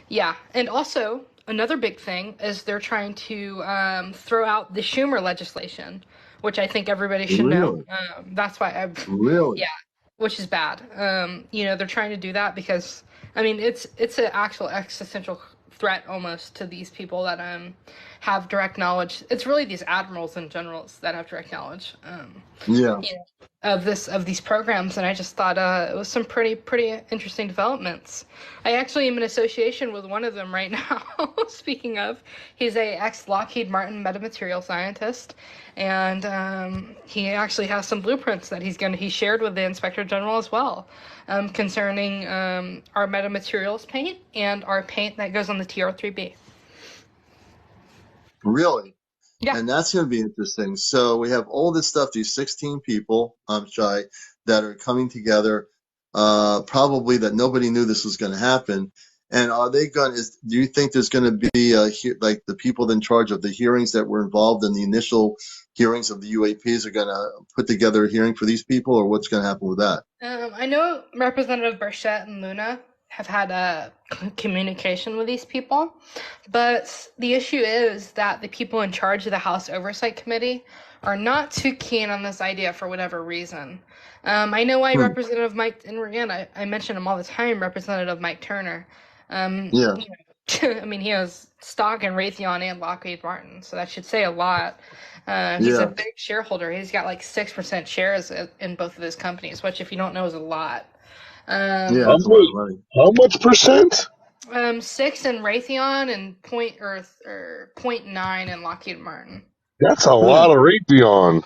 [SPEAKER 6] Yeah, and also another big thing is they're trying to throw out the Schumer legislation, which I think everybody should know.
[SPEAKER 1] Really?
[SPEAKER 6] That's why
[SPEAKER 1] Really?
[SPEAKER 6] yeah, which is bad. They're trying to do that because I mean it's an actual existential threat almost to these people that have direct knowledge. It's really these admirals and generals that have direct knowledge.
[SPEAKER 1] Yeah.
[SPEAKER 6] Of these programs, and I just thought it was some pretty interesting developments. I actually am in association with one of them right now. Speaking of, he's a ex Lockheed Martin metamaterial scientist, and he actually has some blueprints that he shared with the Inspector General as well, concerning our metamaterials paint and our paint that goes on the TR3B.
[SPEAKER 1] Really?
[SPEAKER 6] Yeah.
[SPEAKER 1] And that's going to be interesting. So we have all this stuff, these 16 people, Shai, that are coming together, probably that nobody knew this was going to happen. And are they going to, do you think there's going to be, like the people in charge of the hearings that were involved in the initial hearings of the UAPs are going to put together a hearing for these people, or what's going to happen with that?
[SPEAKER 6] I know Representative Burchett and Luna have had a communication with these people, but the issue is that the people in charge of the House Oversight Committee are not too keen on this idea for whatever reason. I know why Representative Mike, and again, I mention him all the time, Representative Mike Turner.
[SPEAKER 1] Yeah.
[SPEAKER 6] I mean, he has stock in Raytheon and Lockheed Martin, so that should say a lot. He's a
[SPEAKER 1] Yeah.
[SPEAKER 6] big shareholder. He's got like 6% shares in both of those companies, which, if you don't know, is a lot.
[SPEAKER 1] Yeah.
[SPEAKER 2] How
[SPEAKER 1] That's a lot of
[SPEAKER 2] much?
[SPEAKER 1] money.
[SPEAKER 2] How much percent?
[SPEAKER 6] 6 in Raytheon and point 0.9 in Lockheed Martin.
[SPEAKER 2] That's a
[SPEAKER 1] Hmm.
[SPEAKER 2] lot of Raytheon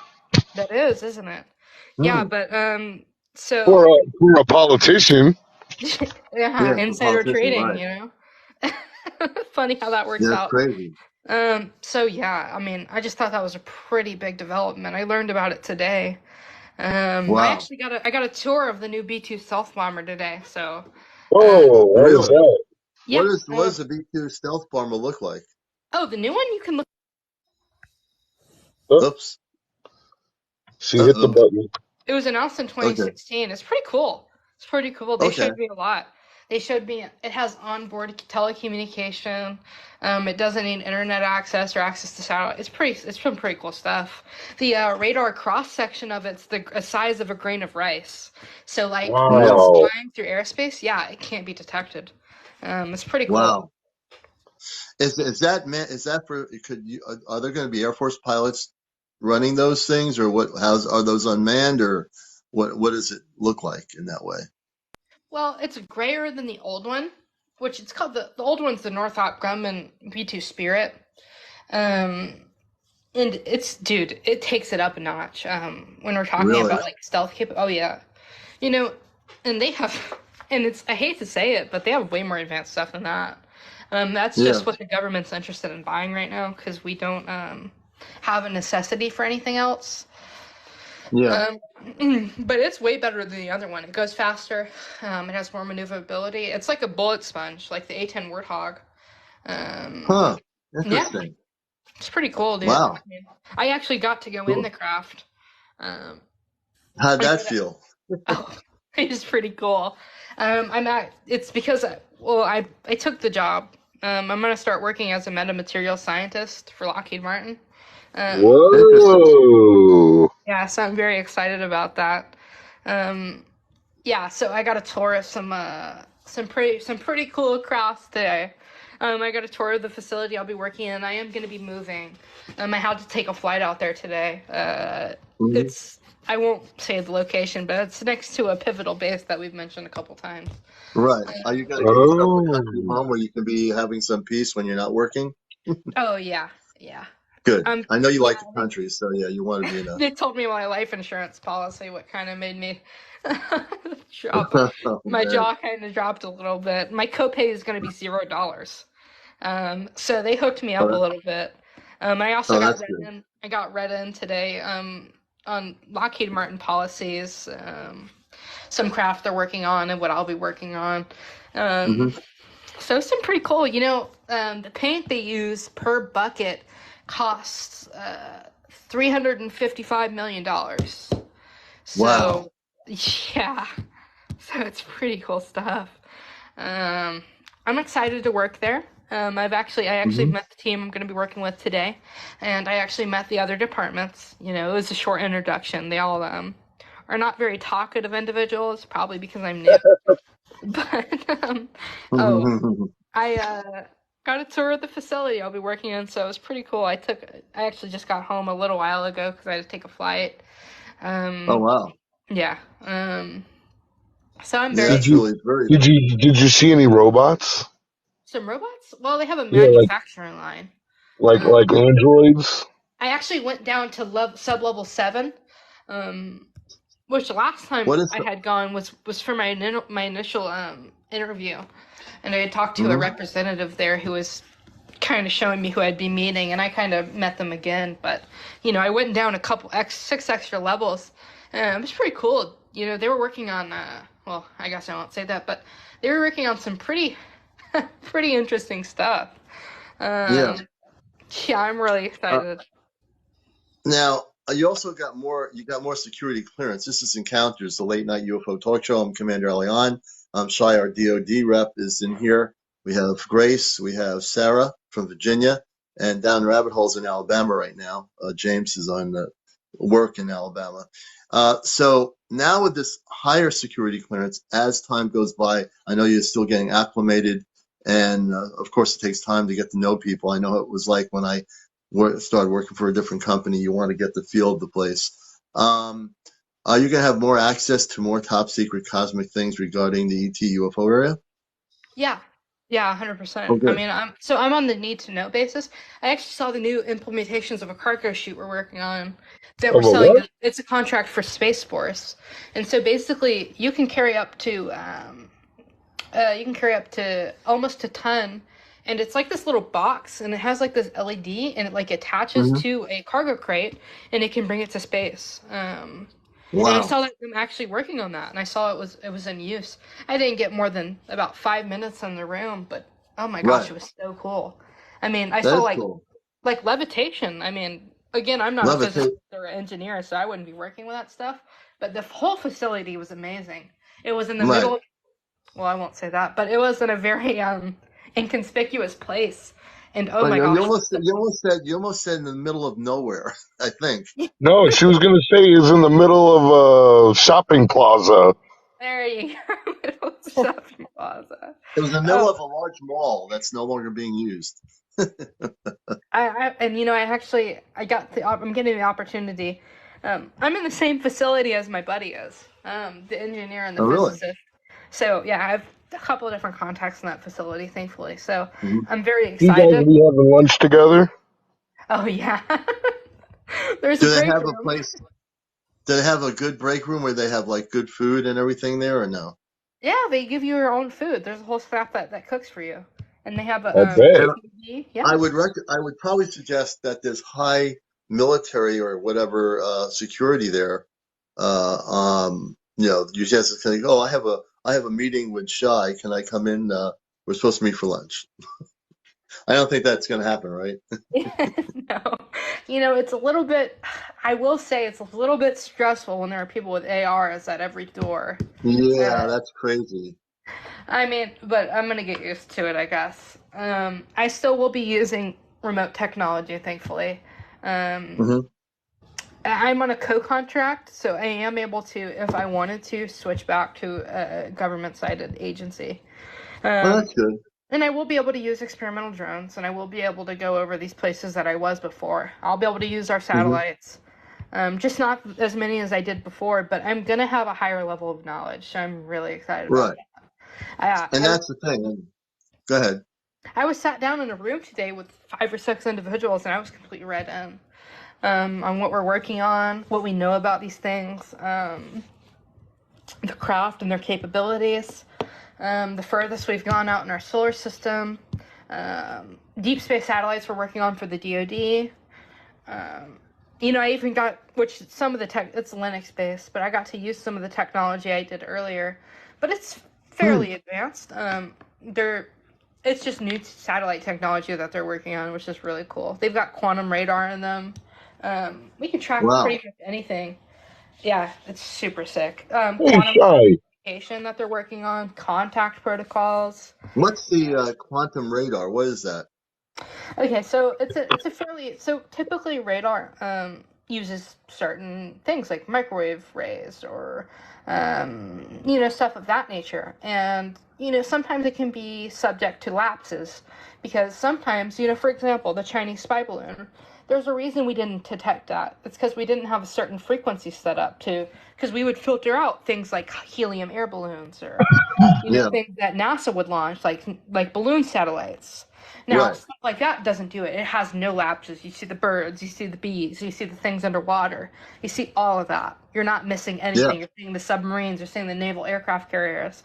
[SPEAKER 6] That is, isn't it? Yeah,
[SPEAKER 1] Hmm.
[SPEAKER 6] but
[SPEAKER 2] for
[SPEAKER 6] so
[SPEAKER 2] a politician.
[SPEAKER 6] yeah,
[SPEAKER 1] Yeah. For
[SPEAKER 6] insider
[SPEAKER 1] politician,
[SPEAKER 6] trading,
[SPEAKER 1] right.
[SPEAKER 6] you know. Funny how that works
[SPEAKER 1] Yeah. That's
[SPEAKER 6] out.
[SPEAKER 1] crazy.
[SPEAKER 6] So yeah, I mean, I just thought that was a pretty big development. I learned about it today. I
[SPEAKER 1] Wow.
[SPEAKER 6] actually got a tour of the new B-2 stealth bomber today. So,
[SPEAKER 2] Oh, what is
[SPEAKER 1] Really?
[SPEAKER 2] that?
[SPEAKER 6] yeah.
[SPEAKER 1] What does the B-2 stealth bomber look like?
[SPEAKER 6] Oh, the new one you can look.
[SPEAKER 2] Oh,
[SPEAKER 1] Oops.
[SPEAKER 2] she hit the
[SPEAKER 1] Uh-oh.
[SPEAKER 2] button.
[SPEAKER 6] It was announced in
[SPEAKER 1] Okay.
[SPEAKER 6] 2016. It's pretty cool. It's pretty cool. They
[SPEAKER 1] Okay.
[SPEAKER 6] showed me a lot. They showed me it has onboard telecommunication. It doesn't need internet access or access to satellite. It's some pretty cool stuff. The radar cross section of it's the size of a grain of rice. So like when it's
[SPEAKER 2] Wow.
[SPEAKER 6] flying through airspace, yeah, it can't be detected. It's pretty cool.
[SPEAKER 1] Wow. Is that man? Is that for? Could you? Are there going to be Air Force pilots running those things, or what? How's are those unmanned, or what? What does it look like in that way?
[SPEAKER 6] Well, it's grayer than the old one, which it's called the old one's the Northrop Grumman B2 Spirit. Um, And dude, it takes it up a notch. When we're talking
[SPEAKER 1] Really?
[SPEAKER 6] about like stealth oh yeah, you know, and they have, and I hate to say it, but they have way more advanced stuff than that. That's
[SPEAKER 1] Yeah.
[SPEAKER 6] just what the government's interested in buying right now because we don't have a necessity for anything else.
[SPEAKER 1] Yeah.
[SPEAKER 6] But it's way better than the other one. It goes faster. It has more maneuverability. It's like a bullet sponge, like the A10 Warthog.
[SPEAKER 1] Huh.
[SPEAKER 6] Yeah,
[SPEAKER 1] Interesting.
[SPEAKER 6] it's pretty cool, dude.
[SPEAKER 1] Wow.
[SPEAKER 6] I mean, I actually got to go in the
[SPEAKER 1] Cool.
[SPEAKER 6] craft. Um,
[SPEAKER 1] How'd
[SPEAKER 6] I
[SPEAKER 1] that
[SPEAKER 6] did it.
[SPEAKER 1] feel?
[SPEAKER 6] Oh, it's pretty cool. It's because I took the job. I'm gonna start working as a metamaterial scientist for Lockheed Martin.
[SPEAKER 1] Interesting.
[SPEAKER 2] Whoa.
[SPEAKER 6] Yeah, so I'm very excited about that. Yeah, so I got a tour of some pretty cool crafts today. I got a tour of the facility I'll be working in. I am going to be moving. I had to take a flight out there today.
[SPEAKER 1] Mhm.
[SPEAKER 6] It's I won't say the location, but it's next to a pivotal base that we've mentioned a couple times.
[SPEAKER 1] Right. Are you going to get yourself a country
[SPEAKER 2] Oh.
[SPEAKER 1] home where you can be having some peace when you're not working?
[SPEAKER 6] Oh yeah, yeah.
[SPEAKER 1] Good. I know you
[SPEAKER 6] Yeah,
[SPEAKER 1] like the country, so yeah, you want to be in a.
[SPEAKER 6] they told me my life insurance policy, what kind of made me drop.
[SPEAKER 1] Oh
[SPEAKER 6] My
[SPEAKER 1] man.
[SPEAKER 6] jaw kind of dropped a little bit. My copay is going to be $0. So they hooked me
[SPEAKER 1] Oh,
[SPEAKER 6] up a little bit. I also got
[SPEAKER 1] that's
[SPEAKER 6] read
[SPEAKER 1] good.
[SPEAKER 6] in. I got read in today on Lockheed Martin policies, some craft they're working on, and what I'll be working on.
[SPEAKER 1] Hmm.
[SPEAKER 6] So some pretty cool. The paint they use per bucket costs $355 million.
[SPEAKER 1] Wow.
[SPEAKER 6] So yeah, so it's pretty cool stuff. Um, I'm excited to work there. I actually
[SPEAKER 1] Hmm.
[SPEAKER 6] met the team I'm going to be working with today, and I actually met the other departments. It was a short introduction. They all are not very talkative individuals, probably because I'm new. But oh, I got a tour of the facility I'll be working in, so it was pretty cool. I actually just got home a little while ago because I had to take a flight.
[SPEAKER 1] Oh
[SPEAKER 6] Um,
[SPEAKER 1] wow.
[SPEAKER 6] yeah. So I'm
[SPEAKER 1] Yeah,
[SPEAKER 6] very
[SPEAKER 2] Did
[SPEAKER 1] that's
[SPEAKER 2] you
[SPEAKER 1] really very.
[SPEAKER 2] did you see any robots?
[SPEAKER 6] some robots. Well, they have a
[SPEAKER 2] Yeah,
[SPEAKER 6] manufacturing line. Um,
[SPEAKER 2] like androids.
[SPEAKER 6] I actually went down to sub level 7, um, which the last time
[SPEAKER 1] What is?
[SPEAKER 6] I had gone was for my initial interview, and I had talked to a
[SPEAKER 1] Mhm.
[SPEAKER 6] representative there who was kind of showing me who I'd be meeting, and I kind of met them again. But I went down a couple 6 extra levels, and it was pretty cool. They were working on well, I guess I won't say that, but they were working on some pretty pretty interesting stuff.
[SPEAKER 1] Yeah.
[SPEAKER 6] Um, yeah, I'm really
[SPEAKER 1] Uh,
[SPEAKER 6] excited.
[SPEAKER 1] Now, you also got more. You got more security clearance. This is Encounters, the late night UFO talk show. I'm Commander Elian. Shai, our DoD rep, is in here. We have Grace. We have Sarah from Virginia, and down rabbit holes in Alabama right now. James is on work in Alabama. So now with this higher security clearance, as time goes by, I know you're still getting acclimated, and of course it takes time to get to know people. I know it was like when I started working for a different company, you want to get the feel of the place. Are you going to have more access to more top secret cosmic things regarding the ET UFO area?
[SPEAKER 6] Yeah. Yeah,
[SPEAKER 1] Oh,
[SPEAKER 6] 100%. I
[SPEAKER 1] good.
[SPEAKER 6] mean, I'm on the need to know basis. I actually saw the new implementations of a cargo chute we're working on that we're
[SPEAKER 2] Of a
[SPEAKER 6] selling.
[SPEAKER 2] what?
[SPEAKER 6] It's a contract for Space Force, and so basically, you can carry up to almost a ton, and it's like this little box, and it has like this LED, and it like attaches
[SPEAKER 1] Hmm.
[SPEAKER 6] to a cargo crate, and it can bring it to space. And I
[SPEAKER 1] Wow.
[SPEAKER 6] saw that them actually working on that, and I saw it was in use. I didn't get more than about 5 minutes in the room, but oh my gosh,
[SPEAKER 1] Right.
[SPEAKER 6] it was so cool. I mean, I
[SPEAKER 1] That
[SPEAKER 6] saw
[SPEAKER 1] is cool.
[SPEAKER 6] like levitation. I mean, again, I'm not a physicist
[SPEAKER 1] Levitate.
[SPEAKER 6] or an engineer, so I wouldn't be working with that stuff. But the whole facility was amazing. It was in the
[SPEAKER 1] Right.
[SPEAKER 6] middle. Well, I won't say that, but it was in a very inconspicuous place. And oh
[SPEAKER 1] But
[SPEAKER 6] my
[SPEAKER 1] you
[SPEAKER 6] gosh,
[SPEAKER 1] almost said in the middle of nowhere, I think.
[SPEAKER 2] No, she was gonna say he's in the middle of a shopping plaza.
[SPEAKER 6] there you go, middle of shopping plaza.
[SPEAKER 1] It was in the middle
[SPEAKER 6] Oh,
[SPEAKER 1] of a large mall that's no longer being used.
[SPEAKER 6] and I actually I'm getting the opportunity. I'm in the same facility as my buddy is, the engineer and the
[SPEAKER 1] Oh, really?
[SPEAKER 6] physicist. So yeah, I have a couple of different contacts in that facility, thankfully. So
[SPEAKER 1] Mhm.
[SPEAKER 6] I'm very
[SPEAKER 2] You guys
[SPEAKER 6] excited.
[SPEAKER 2] be having lunch together?
[SPEAKER 6] Oh yeah, there's a
[SPEAKER 1] Do they
[SPEAKER 6] break
[SPEAKER 1] have a
[SPEAKER 6] room.
[SPEAKER 1] place? Do they have a good break room where they have like good food and everything there, or no?
[SPEAKER 6] Yeah, they give you your own food. There's a whole staff that cooks for you, and they have
[SPEAKER 2] I
[SPEAKER 1] And
[SPEAKER 2] bet.
[SPEAKER 6] TV. Yeah,
[SPEAKER 1] I would probably suggest that there's high military or whatever security there. You just think, oh, I have a meeting with Shy. Can I come in? We're supposed to meet for lunch. I don't think that's going to happen, right?
[SPEAKER 6] no, it's a little bit. I will say it's a little bit stressful when there are people with ARs at every door.
[SPEAKER 1] Yeah,
[SPEAKER 6] Uh,
[SPEAKER 1] that's crazy.
[SPEAKER 6] I mean, but I'm gonna get used to it, I guess. I still will be using remote technology, thankfully.
[SPEAKER 1] Mm-hmm.
[SPEAKER 6] I'm on a co-contract, so I am able to, if I wanted to, switch back to a government-sided agency.
[SPEAKER 1] Well, that's good.
[SPEAKER 6] And I will be able to use experimental drones, and I will be able to go over these places that I was before. I'll be able to use our
[SPEAKER 1] Mm-hmm.
[SPEAKER 6] satellites. Just not as many as I did before, but I'm going to have a higher level of knowledge, so I'm really excited about
[SPEAKER 1] Right.
[SPEAKER 6] that.
[SPEAKER 1] And that's the thing. Go ahead.
[SPEAKER 6] I was sat down in a room today with 5 or 6 individuals, and I was completely read in on what we're working on, what we know about these things, the craft and their capabilities, the furthest we've gone out in our solar system, deep space satellites we're working on for the DoD. I even got, which some of the tech, it's Linux based, but I got to use some of the technology I did earlier. But it's fairly advanced. It's just new satellite technology that they're working on, which is really cool. They've got quantum radar in them. We can track
[SPEAKER 1] Wow.
[SPEAKER 6] pretty much anything. Yeah, it's super sick.
[SPEAKER 2] Hey,
[SPEAKER 6] Quantum
[SPEAKER 2] Shy.
[SPEAKER 6] communication that they're working on, contact protocols.
[SPEAKER 1] What's the quantum radar? What is that?
[SPEAKER 6] Okay, so it's a fairly, so typically radar uses certain things like microwave rays or stuff of that nature, and sometimes it can be subject to lapses because sometimes for example the Chinese spy balloon. There's a reason we didn't detect that. It's because we didn't have a certain frequency set up to, because we would filter out things like helium air balloons or
[SPEAKER 1] Yeah.
[SPEAKER 6] things that NASA would launch, like balloon satellites. Now,
[SPEAKER 1] Right.
[SPEAKER 6] stuff like that doesn't do it. It has no lapses. You see the birds, you see the bees, you see the things underwater. You see all of that. You're not missing
[SPEAKER 1] Yeah.
[SPEAKER 6] anything. You're seeing the submarines, you're seeing the naval aircraft carriers.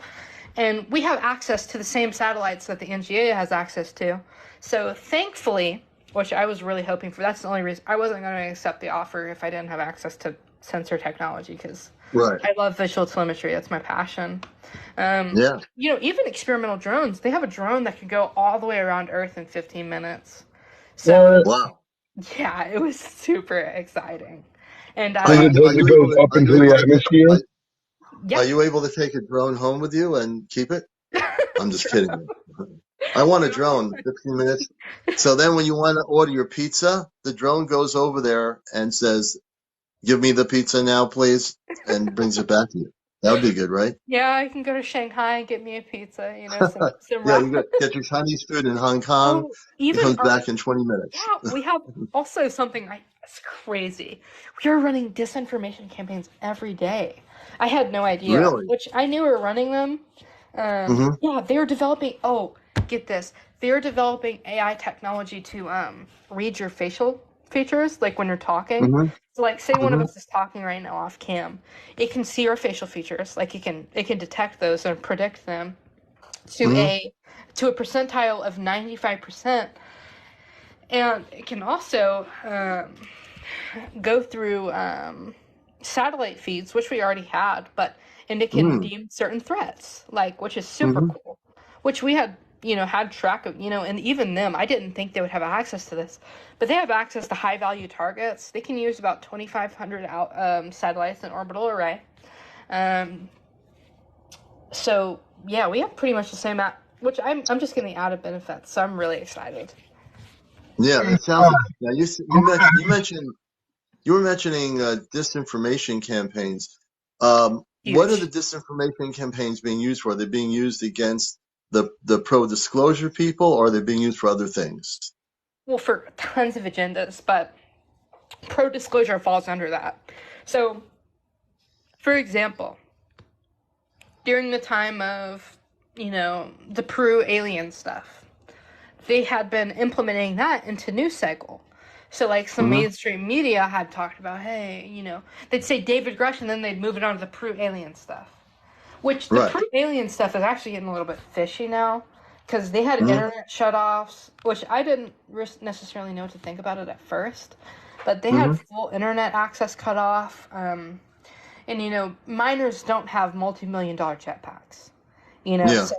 [SPEAKER 6] And we have access to the same satellites that the NGA has access to. So thankfully, which I was really hoping for, that's the only reason I wasn't going to accept the offer if I didn't have access to sensor technology, because
[SPEAKER 1] Right.
[SPEAKER 6] I love visual telemetry. That's my passion.
[SPEAKER 1] Yeah.
[SPEAKER 6] Even experimental drones, they have a drone that can go all the way around Earth in 15 minutes. So,
[SPEAKER 1] Wow.
[SPEAKER 6] yeah, it was super exciting. And
[SPEAKER 1] Are you
[SPEAKER 2] Does
[SPEAKER 1] are
[SPEAKER 2] it
[SPEAKER 1] you
[SPEAKER 2] go
[SPEAKER 1] able to
[SPEAKER 2] up
[SPEAKER 1] are you
[SPEAKER 2] into
[SPEAKER 1] able
[SPEAKER 2] the
[SPEAKER 1] to
[SPEAKER 2] atmosphere?
[SPEAKER 1] are
[SPEAKER 6] yeah,
[SPEAKER 1] you able to take a drone home with you and keep it? I'm just kidding. I want a drone. 15 minutes. So then, when you want to order your pizza, the drone goes over there and says, "Give me the pizza now, please," and brings it back to you. That would be good, right?
[SPEAKER 6] yeah, I can go to Shanghai and get me a pizza, some
[SPEAKER 1] Yeah,
[SPEAKER 6] ramen.
[SPEAKER 1] you get your Chinese food in Hong Kong.
[SPEAKER 6] Oh,
[SPEAKER 1] It
[SPEAKER 6] even
[SPEAKER 1] comes back in 20 minutes.
[SPEAKER 6] yeah, we have also something that's crazy. We are running disinformation campaigns every day. I had no idea,
[SPEAKER 1] Really?
[SPEAKER 6] which I knew we were running them.
[SPEAKER 1] Mm-hmm.
[SPEAKER 6] Yeah, they're developing. Oh, get this! They're developing AI technology to read your facial features, like when you're talking.
[SPEAKER 1] Mm-hmm.
[SPEAKER 6] So, like, say one of
[SPEAKER 1] Mm-hmm.
[SPEAKER 6] us is talking right now off cam, it can see our facial features, like it can detect those and predict them to
[SPEAKER 1] Mm-hmm.
[SPEAKER 6] a percentile of 95%. And it can also go through satellite feeds, which we already had, and it can deem certain threats, which is super
[SPEAKER 1] Mm-hmm.
[SPEAKER 6] cool. Which we had track of, and even them, I didn't think they would have access to this, but they have access to high value targets. They can use about 2,500 satellites in orbital array. So yeah, we have pretty much the same which I'm just getting added benefits, so I'm really excited.
[SPEAKER 1] Yeah, that sounds. Now you were mentioning disinformation campaigns. What are the
[SPEAKER 6] Huge.
[SPEAKER 1] disinformation campaigns being used for? Are they being used against the pro disclosure people, or are they being used for other things?
[SPEAKER 6] Well, for tons of agendas, but pro disclosure falls under that. So, for example, during the time of, the Peru alien stuff, they had been implementing that into news cycle. So, like, some
[SPEAKER 1] Mm-hmm.
[SPEAKER 6] mainstream media had talked about, hey, they'd say David Grush, and then they'd move it on to the Peru alien stuff. Which the
[SPEAKER 1] Right.
[SPEAKER 6] Peru alien stuff is actually getting a little bit fishy now, because they had
[SPEAKER 1] Mm-hmm.
[SPEAKER 6] internet shutoffs, which I didn't necessarily know what to think about it at first, but they
[SPEAKER 1] Mm-hmm.
[SPEAKER 6] had full internet access cut off. And miners don't have multi-million-dollar jetpacks.
[SPEAKER 1] Yeah.
[SPEAKER 6] So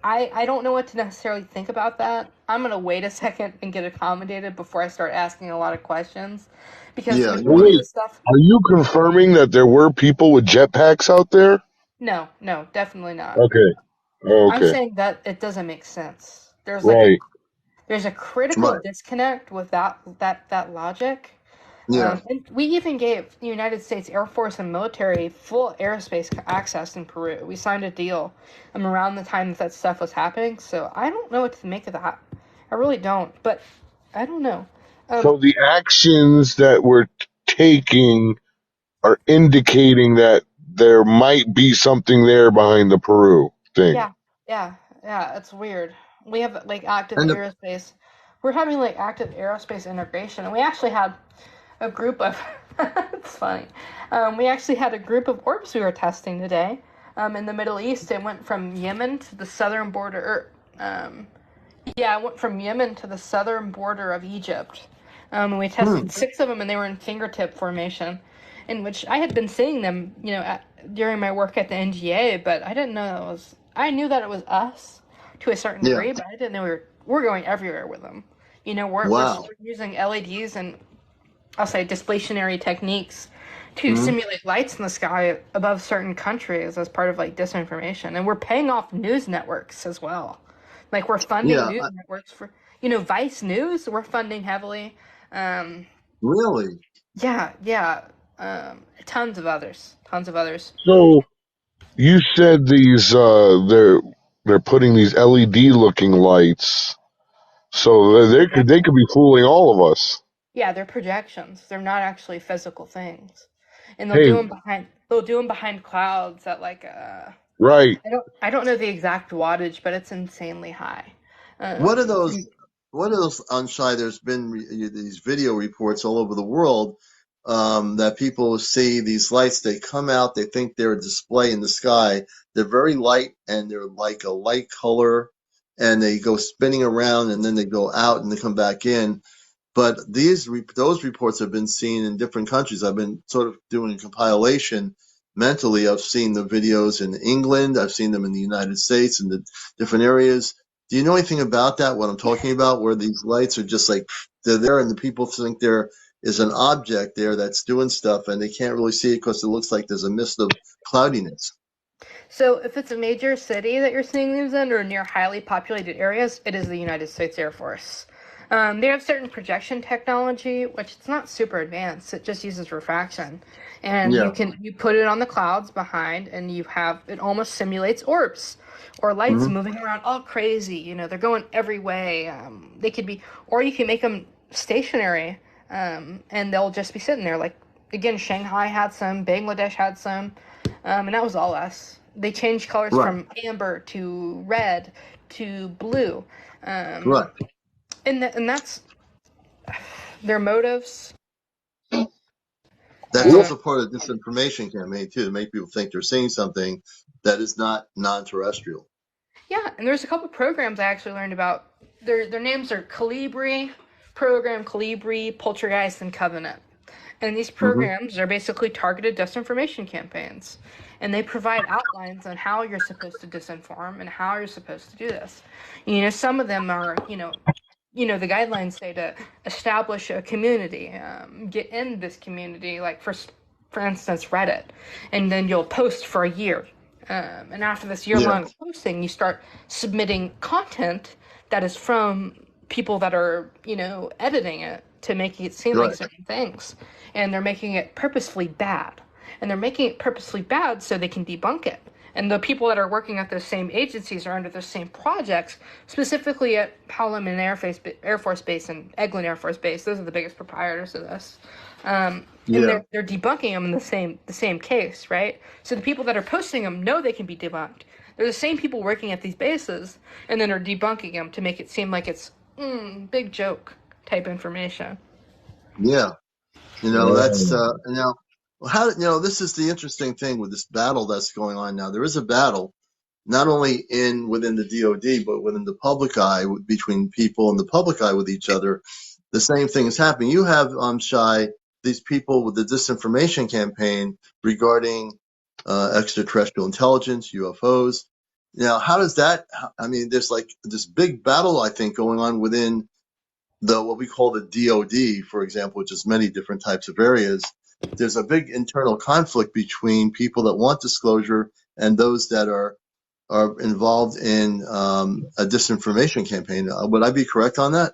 [SPEAKER 6] I don't know what to necessarily think about that. I'm gonna wait a second and get accommodated before I start asking a lot of questions, because the
[SPEAKER 1] Yeah. You
[SPEAKER 2] Well,
[SPEAKER 1] want
[SPEAKER 6] majority of
[SPEAKER 1] to.
[SPEAKER 6] the stuff.
[SPEAKER 2] are you confirming that there were people with jetpacks out there?
[SPEAKER 6] No, no, definitely not.
[SPEAKER 2] Okay.
[SPEAKER 6] I'm
[SPEAKER 2] Okay.
[SPEAKER 6] saying that it doesn't make sense.
[SPEAKER 2] Right.
[SPEAKER 6] There's a critical
[SPEAKER 1] Right.
[SPEAKER 6] disconnect with that logic,
[SPEAKER 1] Yeah.
[SPEAKER 6] And we even gave the United States Air Force and military full airspace access in Peru. We signed a deal around the time that stuff was happening. So I don't know what to make of that. I really don't. But I don't know.
[SPEAKER 2] So the actions that we're taking are indicating that there might be something there behind the Peru thing.
[SPEAKER 6] Yeah, yeah. It's weird. We have like active
[SPEAKER 1] And
[SPEAKER 6] aerospace. We're having like active aerospace integration, and we actually had a group of. It's funny. We actually had a group of orbs we were testing today. In the Middle East, it went from Yemen to the southern border. Yeah, it went from Yemen to the southern border of Egypt. And we tested 6 of them, and they were in fingertip formation, in which I had been seeing them, during my work at the NGA, but I didn't know that was. I knew that it was us to a certain
[SPEAKER 1] yeah.
[SPEAKER 6] degree, but I didn't know we're going everywhere with them. We're
[SPEAKER 1] Wow.
[SPEAKER 6] using LEDs and I'll say displationary techniques to
[SPEAKER 1] Hmm.
[SPEAKER 6] simulate lights in the sky above certain countries as part of like disinformation, and we're paying off news networks as well. Like we're funding
[SPEAKER 1] Yeah.
[SPEAKER 6] news networks for Vice News. We're funding heavily. Um,
[SPEAKER 1] Really.
[SPEAKER 6] yeah, yeah. Tons of others. Tons of others.
[SPEAKER 2] So you said these they're putting these LED looking lights, so they could be fooling all of us.
[SPEAKER 6] Yeah, they're projections. They're not actually physical things, and
[SPEAKER 2] Hey,
[SPEAKER 6] they'll do them behind clouds at like
[SPEAKER 2] right?
[SPEAKER 6] I don't know the exact wattage, but it's insanely high.
[SPEAKER 1] What are
[SPEAKER 6] It's
[SPEAKER 1] those? What are those? Unshai, there's been these video reports all over the world that people see these lights. They come out. They think they're a display in the sky. They're very light, and they're like a light color, and they go spinning around, and then they go out, and they come back in. But those reports have been seen in different countries. I've been sort of doing a compilation mentally. I've seen the videos in England. I've seen them in the United States in the different areas. Do you know anything about that? What I'm talking about, where these lights are just like they're there, and the people think there is an object there that's doing stuff, and they can't really see it because it looks like there's a mist of cloudiness.
[SPEAKER 6] So if it's a major city that you're seeing these in, or near highly populated areas, it is the United States Air Force. They have certain projection technology, which it's not super advanced. It just uses refraction, and
[SPEAKER 1] Yeah.
[SPEAKER 6] you put it on the clouds behind, and it almost simulates orbs or lights
[SPEAKER 1] Hmm.
[SPEAKER 6] moving around all crazy. They're going every way. They could be, or you can make them stationary, and they'll just be sitting there. Like again, Shanghai had some, Bangladesh had some, and that was all us. They changed colors
[SPEAKER 1] Right.
[SPEAKER 6] from amber to red to blue,
[SPEAKER 1] Right.
[SPEAKER 6] and that's their motives.
[SPEAKER 1] That's
[SPEAKER 6] Uh,
[SPEAKER 1] also part of the disinformation campaign too, to make people think they're seeing something that is not non-terrestrial.
[SPEAKER 6] yeah, and there's a couple programs I actually learned about. Their names are Calibri, Program Calibri, Poltergeist, and Covenant. And these
[SPEAKER 1] Hmm.
[SPEAKER 6] programs are basically targeted disinformation campaigns. And they provide outlines on how you're supposed to disinform and how you're supposed to do this. Some of them are, the guidelines say to establish a community, get in this community, like for instance, Reddit, and then you'll post for a year. And after this year
[SPEAKER 1] Yeah.
[SPEAKER 6] long posting, you start submitting content that is from people that are, editing it to make it seem like
[SPEAKER 1] Right.
[SPEAKER 6] certain things. And they're making it purposefully bad. And they're making it purposely bad so they can debunk it. And the people that are working at those same agencies are under those same projects, specifically at Holloman Air Force Base and Eglin Air Force Base. Those are the biggest proprietors of this. And
[SPEAKER 1] Yeah.
[SPEAKER 6] they're debunking them in the same case, right? So the people that are posting them know they can be debunked. They're the same people working at these bases, and then are debunking them to make it seem like it's big joke type information.
[SPEAKER 1] Yeah. That's
[SPEAKER 2] Right.
[SPEAKER 1] how this is the interesting thing with this battle that's going on now. There is a battle not only within the DoD but within the public eye between people and the public eye with each other. The same thing is happening. You have Shy these people with the disinformation campaign regarding extraterrestrial intelligence, UFOs. Now, how does that? I mean, there's like this big battle I think going on within what we call the DoD, for example, which is many different types of areas. There's a big internal conflict between people that want disclosure and those that are involved in a disinformation campaign. Would I be correct on that?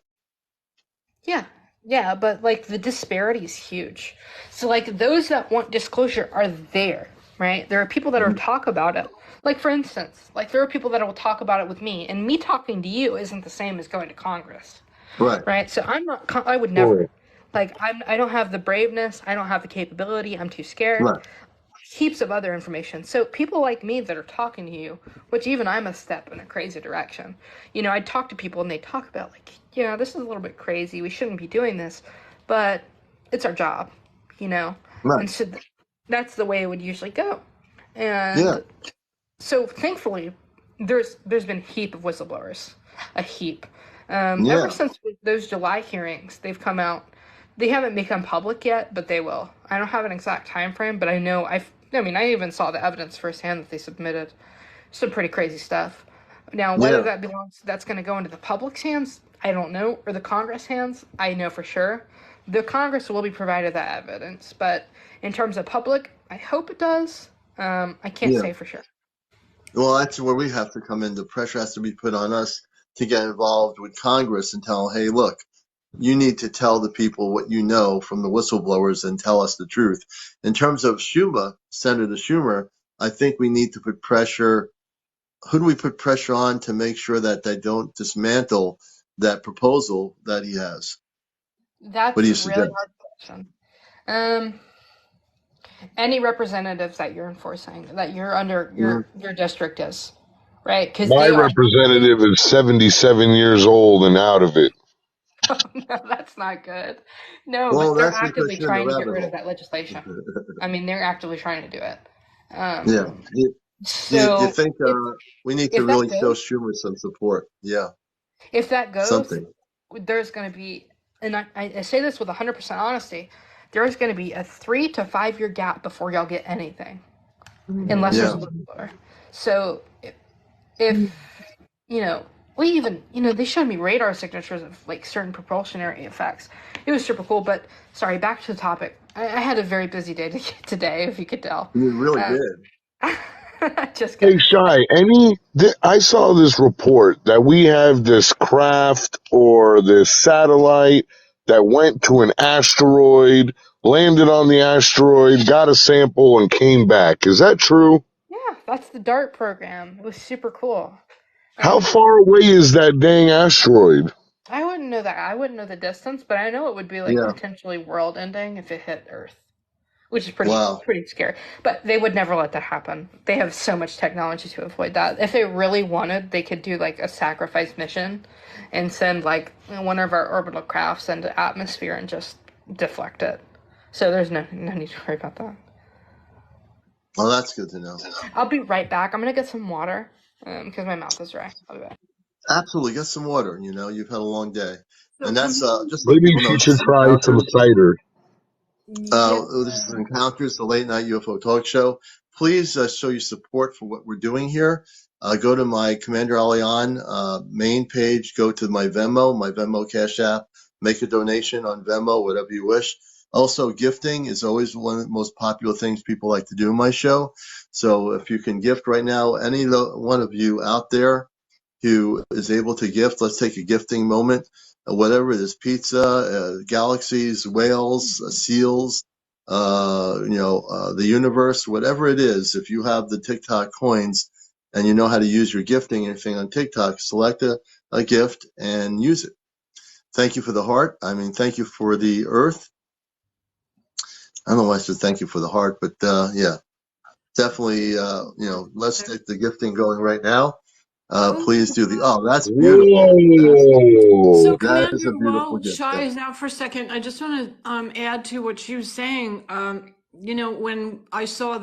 [SPEAKER 6] Yeah, Yeah, but like the disparity is huge. So like those that want disclosure are there, right? There are people that are talk about it. Like for instance, like there are people that will talk about it with me, and me talking to you isn't the same as going to Congress,
[SPEAKER 1] Right.
[SPEAKER 6] right? So I'm not. I would never.
[SPEAKER 2] Cool.
[SPEAKER 6] Like I don't have the braveness. I don't have the capability. I'm too scared.
[SPEAKER 1] Right.
[SPEAKER 6] Heaps of other information. So people like me that are talking to you, which even I'm a step in a crazy direction. You know, I talk to people and they talk about like, yeah, this is a little bit crazy. We shouldn't be doing this, but it's our job, you know.
[SPEAKER 1] Right.
[SPEAKER 6] And so that's the way it would usually go.
[SPEAKER 1] Yeah.
[SPEAKER 6] And so thankfully, there's been a heap of whistleblowers, a heap. Ever
[SPEAKER 1] Yeah.
[SPEAKER 6] since those July hearings, they've come out. They haven't become public yet, but they will. I don't have an exact time frame, but I know I mean, I even saw the evidence firsthand that they submitted. Some pretty crazy stuff. Now, whether
[SPEAKER 1] Yeah.
[SPEAKER 6] that's going to go into the public's hands, I don't know, or the Congress hands, I know for sure. The Congress will be provided that evidence, but in terms of public, I hope it does. I can't
[SPEAKER 1] Yeah.
[SPEAKER 6] say for sure.
[SPEAKER 1] Well, that's where we have to come in. The pressure has to be put on us to get involved with Congress and tell, hey, look, you need to tell the people what you know from the whistleblowers and tell us the truth. In terms of Schumer, Senator Schumer, I think we need to put pressure. Who do we put pressure on to make sure that they don't dismantle that proposal that he has? What
[SPEAKER 6] That's
[SPEAKER 1] do
[SPEAKER 6] a
[SPEAKER 1] you
[SPEAKER 6] really
[SPEAKER 1] suggest?
[SPEAKER 6] hard question. Um, any representatives that you're enforcing, that you're under
[SPEAKER 1] Mhm.
[SPEAKER 6] your district is, right? Because
[SPEAKER 2] My
[SPEAKER 6] they are.
[SPEAKER 2] representative is 77 years old and out of it.
[SPEAKER 6] No, that's not good. No,
[SPEAKER 1] Well,
[SPEAKER 6] but they're
[SPEAKER 1] that's because
[SPEAKER 6] actively
[SPEAKER 1] you're in the
[SPEAKER 6] trying to get
[SPEAKER 1] rabbit
[SPEAKER 6] rid of
[SPEAKER 1] hole.
[SPEAKER 6] that legislation. I mean, they're actively trying to do it.
[SPEAKER 1] Yeah.
[SPEAKER 6] Um,
[SPEAKER 1] You
[SPEAKER 6] so
[SPEAKER 1] think we need to
[SPEAKER 6] if that
[SPEAKER 1] really show
[SPEAKER 6] goes,
[SPEAKER 1] Schumer some support? Yeah,
[SPEAKER 6] if that goes,
[SPEAKER 1] something.
[SPEAKER 6] there's going to be, and I say this with 100% honesty, there's going to be a 3 to 5 year gap before y'all get anything, unless there's
[SPEAKER 1] Yeah.
[SPEAKER 6] a whistleblower. So if you know, we even, they showed me radar signatures of like certain propulsionary effects. It was super cool, but sorry, back to the topic. I had a very busy day today, if you could tell.
[SPEAKER 1] You really
[SPEAKER 6] Um,
[SPEAKER 1] did.
[SPEAKER 6] just
[SPEAKER 2] Hey,
[SPEAKER 6] kidding.
[SPEAKER 2] Shy, I saw this report that we have this craft or this satellite that went to an asteroid, landed on the asteroid, got a sample, and came back. Is that true?
[SPEAKER 6] Yeah, that's the DART program. It was super cool.
[SPEAKER 2] How
[SPEAKER 6] And
[SPEAKER 2] far away is that dang asteroid?
[SPEAKER 6] I wouldn't know that. I wouldn't know the distance, but I know it would be like
[SPEAKER 1] Yeah.
[SPEAKER 6] potentially world ending if it hit Earth, which is
[SPEAKER 1] Wow.
[SPEAKER 6] pretty scary. But they would never let that happen. They have so much technology to avoid that. If they really wanted, they could do like a sacrifice mission and send like one of our orbital crafts into the atmosphere and just deflect it. So there's no need to worry about that.
[SPEAKER 1] Well, that's good to know.
[SPEAKER 6] I'll be right back. I'm gonna get some water because my mouth is dry. I'll be back.
[SPEAKER 1] Absolutely. Get some water. You've had a long day.
[SPEAKER 6] So
[SPEAKER 1] And
[SPEAKER 6] can
[SPEAKER 1] that's
[SPEAKER 6] we?
[SPEAKER 1] just to let
[SPEAKER 2] Maybe
[SPEAKER 1] people know
[SPEAKER 2] she
[SPEAKER 1] this
[SPEAKER 2] should
[SPEAKER 1] is
[SPEAKER 2] try some
[SPEAKER 1] Encounters.
[SPEAKER 2] cider.
[SPEAKER 6] Yeah.
[SPEAKER 1] This is Encounters, the late night UFO talk show. Please show your support for what we're doing here. Go to my Commander Alian main page. Go to my Venmo Cash App. Make a donation on Venmo, whatever you wish. Also, gifting is always one of the most popular things people like to do in my show. So if you can gift right now, any one of you out there who is able to gift, let's take a gifting moment. Whatever it is, pizza, galaxies, whales, seals, the universe, whatever it is. If you have the TikTok coins and you know how to use your gifting anything on TikTok, select a gift and use it. Thank you for the heart. I mean, thank you for the earth. I don't know why I said thank you for the heart, but yeah, definitely, let's get the gifting going right now. Please do that's beautiful.
[SPEAKER 2] Whoa!
[SPEAKER 4] So,
[SPEAKER 1] That is a
[SPEAKER 4] Commander,
[SPEAKER 1] beautiful
[SPEAKER 4] while
[SPEAKER 1] gift.
[SPEAKER 4] Shai
[SPEAKER 1] Yeah.
[SPEAKER 4] is out for a second, I just want to add to what she was saying. When I saw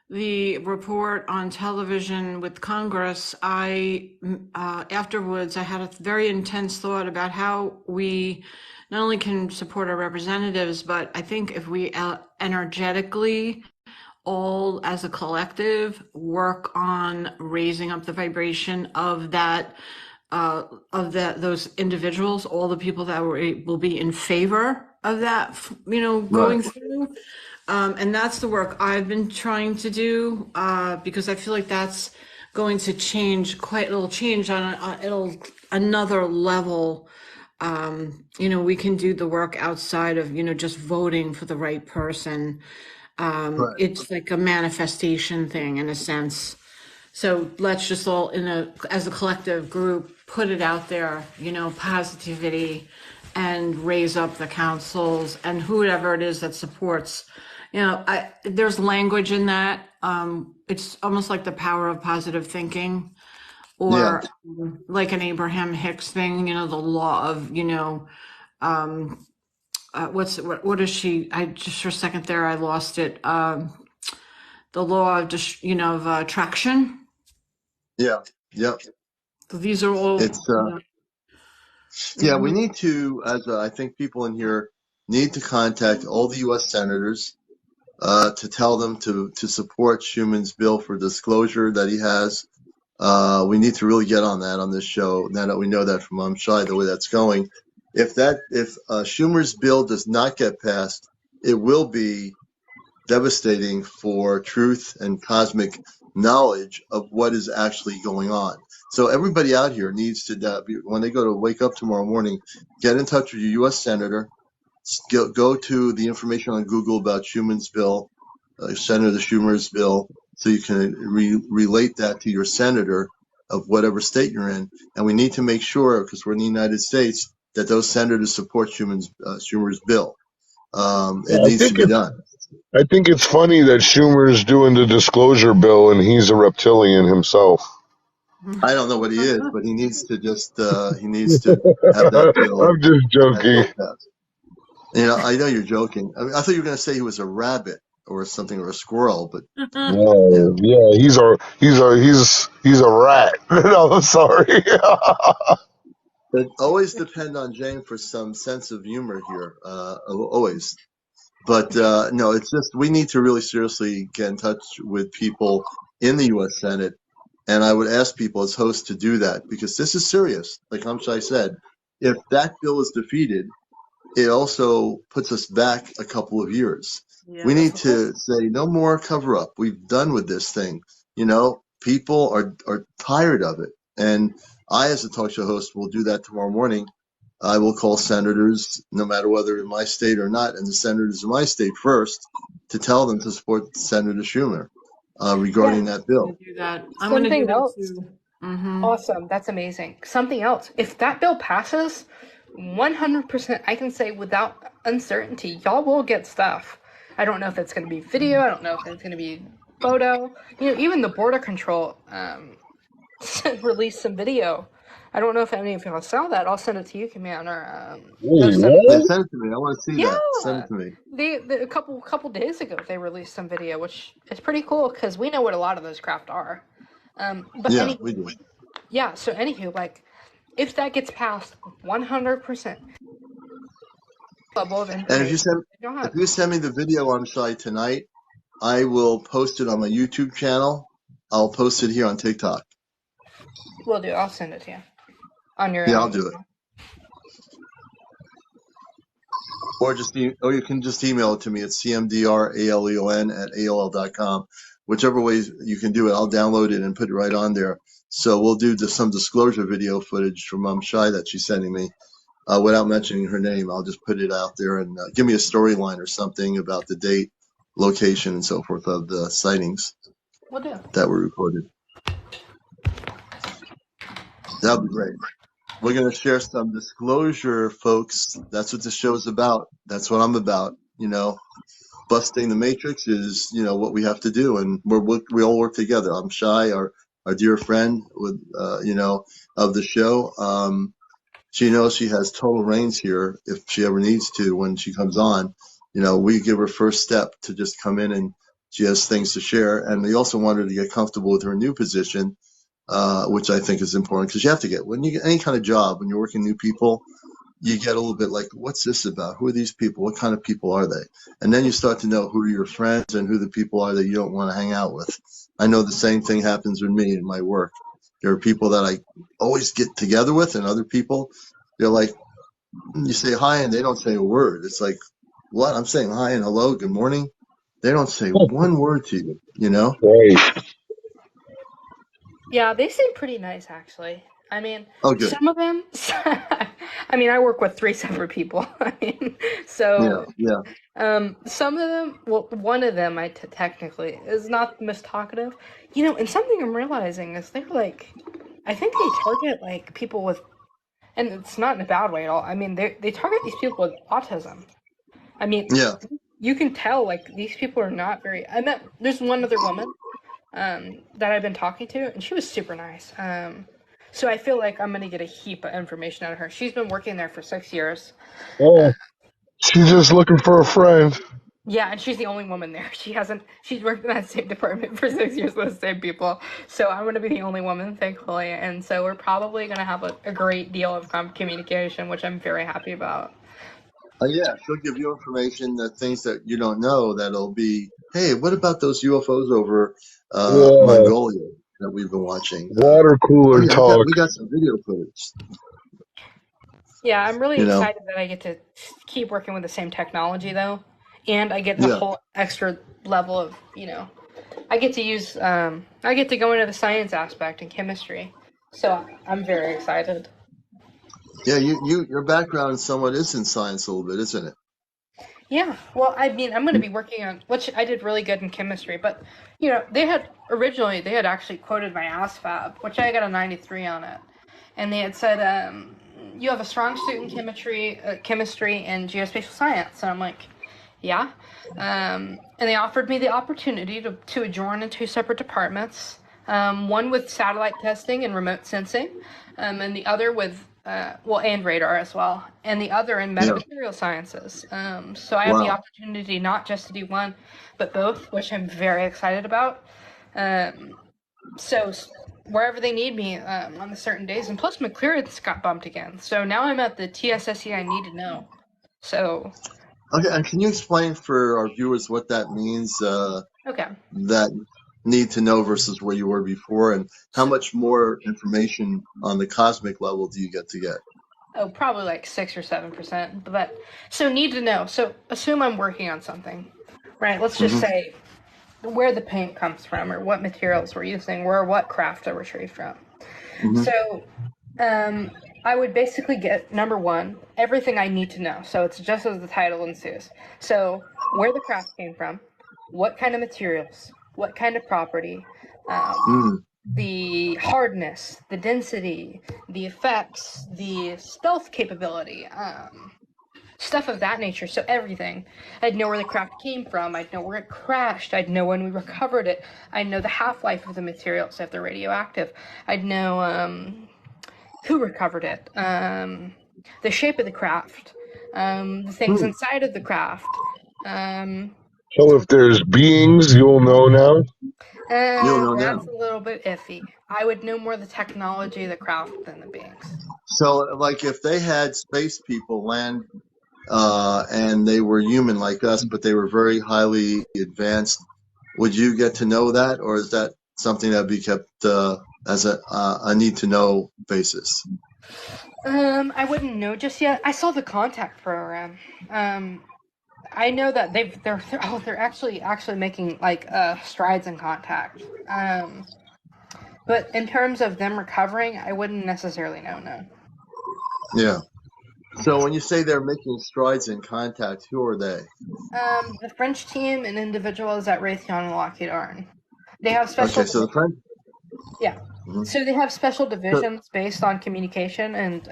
[SPEAKER 4] the report on television with Congress, I afterwards I had a very intense thought about how we not only can support our representatives, but I think if we energetically all as a collective work on raising up the vibration of those individuals, all the people that will be in favor of that,
[SPEAKER 1] Right.
[SPEAKER 4] going through. And that's the work I've been trying to do, because I feel like that's going to change it'll change on it'll another level We can do the work outside of, just voting for the right person.
[SPEAKER 1] Right.
[SPEAKER 4] It's like a manifestation thing in a sense. So let's just all as a collective group, put it out there, positivity, and raise up the councils and whoever it is that supports. There's language in that. It's almost like the power of positive thinking,
[SPEAKER 1] Yeah.
[SPEAKER 4] or like an Abraham Hicks thing, the law of, what is she? I just for a second there, I lost it. The law of just, of attraction.
[SPEAKER 1] Yeah. Yep.
[SPEAKER 4] So these are all,
[SPEAKER 1] It's yeah. We need to, as I think people in here need to contact all the U.S. senators to tell them to support Schuman's bill for disclosure that he has. We need to really get on that on this show. Now that we know that from Shy, the way that's going, if Schumer's bill does not get passed, it will be devastating for truth and cosmic knowledge of what is actually going on. So everybody out here needs to, when they go to wake up tomorrow morning, get in touch with your U.S. senator. Go to the information on Google about Schuman's bill, Senator Schumer's bill, so you can relate that to your senator of whatever state you're in. And we need to make sure, because we're in the United States, that those senators support Schumer's bill. It
[SPEAKER 2] I
[SPEAKER 1] needs to
[SPEAKER 2] think
[SPEAKER 1] be
[SPEAKER 2] it's
[SPEAKER 1] done.
[SPEAKER 2] I think it's funny that Schumer's doing the disclosure bill and he's a reptilian himself.
[SPEAKER 1] I don't know what he is, but he needs to he needs to have
[SPEAKER 2] I'm just
[SPEAKER 1] that
[SPEAKER 2] joking.
[SPEAKER 1] bill passed. I know you're joking. I mean, I thought you were going to say he was a rabbit or something, or a squirrel, but yeah.
[SPEAKER 2] No, yeah, he's a rat. No, I'm sorry.
[SPEAKER 1] But always depend on Jane for some sense of humor here. Always. But no, it's just we need to really seriously get in touch with people in the U.S. Senate, and I would ask people as hosts to do that because this is serious. Like Hamshai said, if that bill is defeated, it also puts us back a couple of years.
[SPEAKER 4] Yeah,
[SPEAKER 1] We
[SPEAKER 4] that's
[SPEAKER 1] need
[SPEAKER 4] the whole.
[SPEAKER 1] to say no more cover up. We've done with this thing. People are tired of it. And I, as a talk show host, will do that tomorrow morning. I will call senators, no matter whether in my state or not, and the senators in my state first to tell them to support Senator Schumer
[SPEAKER 6] Yeah.
[SPEAKER 1] regarding that
[SPEAKER 4] I'm gonna
[SPEAKER 1] bill.
[SPEAKER 4] do that. I'm gonna do
[SPEAKER 6] Something
[SPEAKER 4] that
[SPEAKER 6] else.
[SPEAKER 4] too. Mm-hmm.
[SPEAKER 6] Awesome. That's amazing. Something else. If that bill passes, 100%, I can say without uncertainty, y'all will get stuff. I don't know if it's going to be video. I don't know if it's going to be photo. Even the border control released some video. I don't know if any of y'all saw that. I'll send it to you, Command, or
[SPEAKER 2] Wait,
[SPEAKER 6] send it.
[SPEAKER 1] They
[SPEAKER 2] what?
[SPEAKER 1] sent it to me. I want to see that. Send
[SPEAKER 6] Yeah,
[SPEAKER 1] it to me.
[SPEAKER 6] a couple days ago they released some video, which is pretty cool because we know what a lot of those craft are. But
[SPEAKER 1] Yeah, we do.
[SPEAKER 6] yeah. So anywho, like, if that gets passed, 100% level of
[SPEAKER 1] And
[SPEAKER 6] information.
[SPEAKER 1] if you send me the video on site tonight, I will post it on my YouTube channel. I'll post it here on TikTok.
[SPEAKER 6] Will do. I'll send it to you on your
[SPEAKER 1] Yeah, I'll do it. Or or you can just email it to me at cmdraleon@aol.com. Whichever way you can do it, I'll download it and put it right on there. So we'll do some disclosure video footage from Shy that she's sending me. Without mentioning her name, I'll just put it out there and give me a storyline or something about the date, location, and so forth of the sightings
[SPEAKER 6] Will do.
[SPEAKER 1] that were recorded. That would be great. We're going to share some disclosure, folks. That's what this show is about. That's what I'm about. Busting the matrix is, what we have to do. And we all work together. I'm Shy, our dear friend with, of the show. She knows she has total reins here if she ever needs to when she comes on. We give her first step to just come in and she has things to share. And we also want her to get comfortable with her new position, which I think is important because you have to when you get any kind of job, when you're working new people, you get a little bit like, what's this about? Who are these people? What kind of people are they? And then you start to know who are your friends and who the people are that you don't want to hang out with. I know the same thing happens with me in my work. There are people that I always get together with and other people, they're like, you say hi and they don't say a word. It's like, what? I'm saying hi and hello, good morning. They don't say one word to you,
[SPEAKER 2] Right.
[SPEAKER 6] Yeah, they seem pretty nice actually. I mean,
[SPEAKER 1] Oh, good.
[SPEAKER 6] some of them. I mean, I work with 3 separate people. I mean,
[SPEAKER 1] Yeah,
[SPEAKER 6] so
[SPEAKER 1] yeah,
[SPEAKER 6] some of them. Well, one of them, technically is not the most talkative. You know, and something I'm realizing is they're like, I think they target like people with, and it's not in a bad way at all. I mean, they target these people with autism. I mean,
[SPEAKER 1] yeah.
[SPEAKER 6] you can tell like these people are not very. I met there's one other woman that I've been talking to, and she was super nice. So I feel like I'm gonna get a heap of information out of her. She's been working there for 6 years. Uh,
[SPEAKER 2] Oh, she's just looking for a friend.
[SPEAKER 6] yeah, and she's the only woman there. She's worked in that same department for 6 years with the same people. So I'm gonna be the only woman, thankfully, and so we're probably gonna have a great deal of communication, which I'm very happy about.
[SPEAKER 1] Yeah, she'll give you information that things that you don't know that'll be, hey, what about those UFOs over
[SPEAKER 2] Yeah,
[SPEAKER 1] Mongolia that we've been watching?
[SPEAKER 2] water
[SPEAKER 1] Oh
[SPEAKER 2] cooler
[SPEAKER 1] yeah,
[SPEAKER 2] talk.
[SPEAKER 1] we got some video footage.
[SPEAKER 6] Yeah, I'm really
[SPEAKER 1] You know,
[SPEAKER 6] excited that I get to keep working with the same technology though, and I get a
[SPEAKER 1] yeah,
[SPEAKER 6] whole extra level of, I get to use, I get to go into the science aspect and chemistry. So I'm very excited.
[SPEAKER 1] yeah. Your background somewhat is in science a little bit, isn't it?
[SPEAKER 6] Yeah, well, I mean, I'm going to be working on, which I did really good in chemistry, but, they had actually quoted my ASVAB, which I got a 93 on it. And they had said, you have a strong suit in chemistry and geospatial science. And I'm like, yeah. And they offered me the opportunity to join in 2 separate departments, one with satellite testing and remote sensing, and the other with and radar as well, and the other in
[SPEAKER 1] Yeah.
[SPEAKER 6] metamaterial sciences. So I have the
[SPEAKER 1] Wow.
[SPEAKER 6] opportunity not just to do one, but both, which I'm very excited about. So wherever they need me on the certain days, and plus my clearance got bumped again. So now I'm at the TSSE I need to know. So
[SPEAKER 1] Okay, and can you explain for our viewers what that means?
[SPEAKER 6] okay.
[SPEAKER 1] That need to know versus where you were before, and how
[SPEAKER 6] So,
[SPEAKER 1] much more information on the cosmic level do you get to get?
[SPEAKER 6] oh, probably like 6 or 7%. But so need to know. So assume I'm working on something, right? Let's just
[SPEAKER 1] Hmm.
[SPEAKER 6] say where the paint comes from, or what materials we're using, or what craft are retrieved from.
[SPEAKER 1] Hmm.
[SPEAKER 6] So I would basically get number one, everything I need to know. So it's just as the title ensues. So where the craft came from, what kind of materials, what kind of property,
[SPEAKER 1] Mm.
[SPEAKER 6] the hardness, the density, the effects, the stealth capability, stuff of that nature. So everything. I'd know where the craft came from. I'd know where it crashed. I'd know when we recovered it. I'd know the half-life of the materials if they're radioactive. I'd know who recovered it, the shape of the craft, the things
[SPEAKER 1] Hmm.
[SPEAKER 6] inside of the craft. Um,
[SPEAKER 2] So if there's beings, you'll know now.
[SPEAKER 1] You'll know
[SPEAKER 6] that's
[SPEAKER 1] now.
[SPEAKER 6] a little bit iffy. I would know more the technology of the craft than the beings.
[SPEAKER 1] So, like, if they had space people land and they were human like us, but they were very highly advanced, would you get to know that, or is that something that would be kept as a need to know basis?
[SPEAKER 6] I wouldn't know just yet. I saw the contact program. I know that they're actually making like strides in contact. But in terms of them recovering, I wouldn't necessarily know. No.
[SPEAKER 1] Yeah. So when you say they're making strides in contact, who are they?
[SPEAKER 6] The French team and individuals at Raytheon and Lockheed Martin. They have special
[SPEAKER 1] Okay, so the
[SPEAKER 6] divisions.
[SPEAKER 1] French.
[SPEAKER 6] Yeah.
[SPEAKER 1] Hmm.
[SPEAKER 6] So they have special
[SPEAKER 1] So,
[SPEAKER 6] divisions based on communication and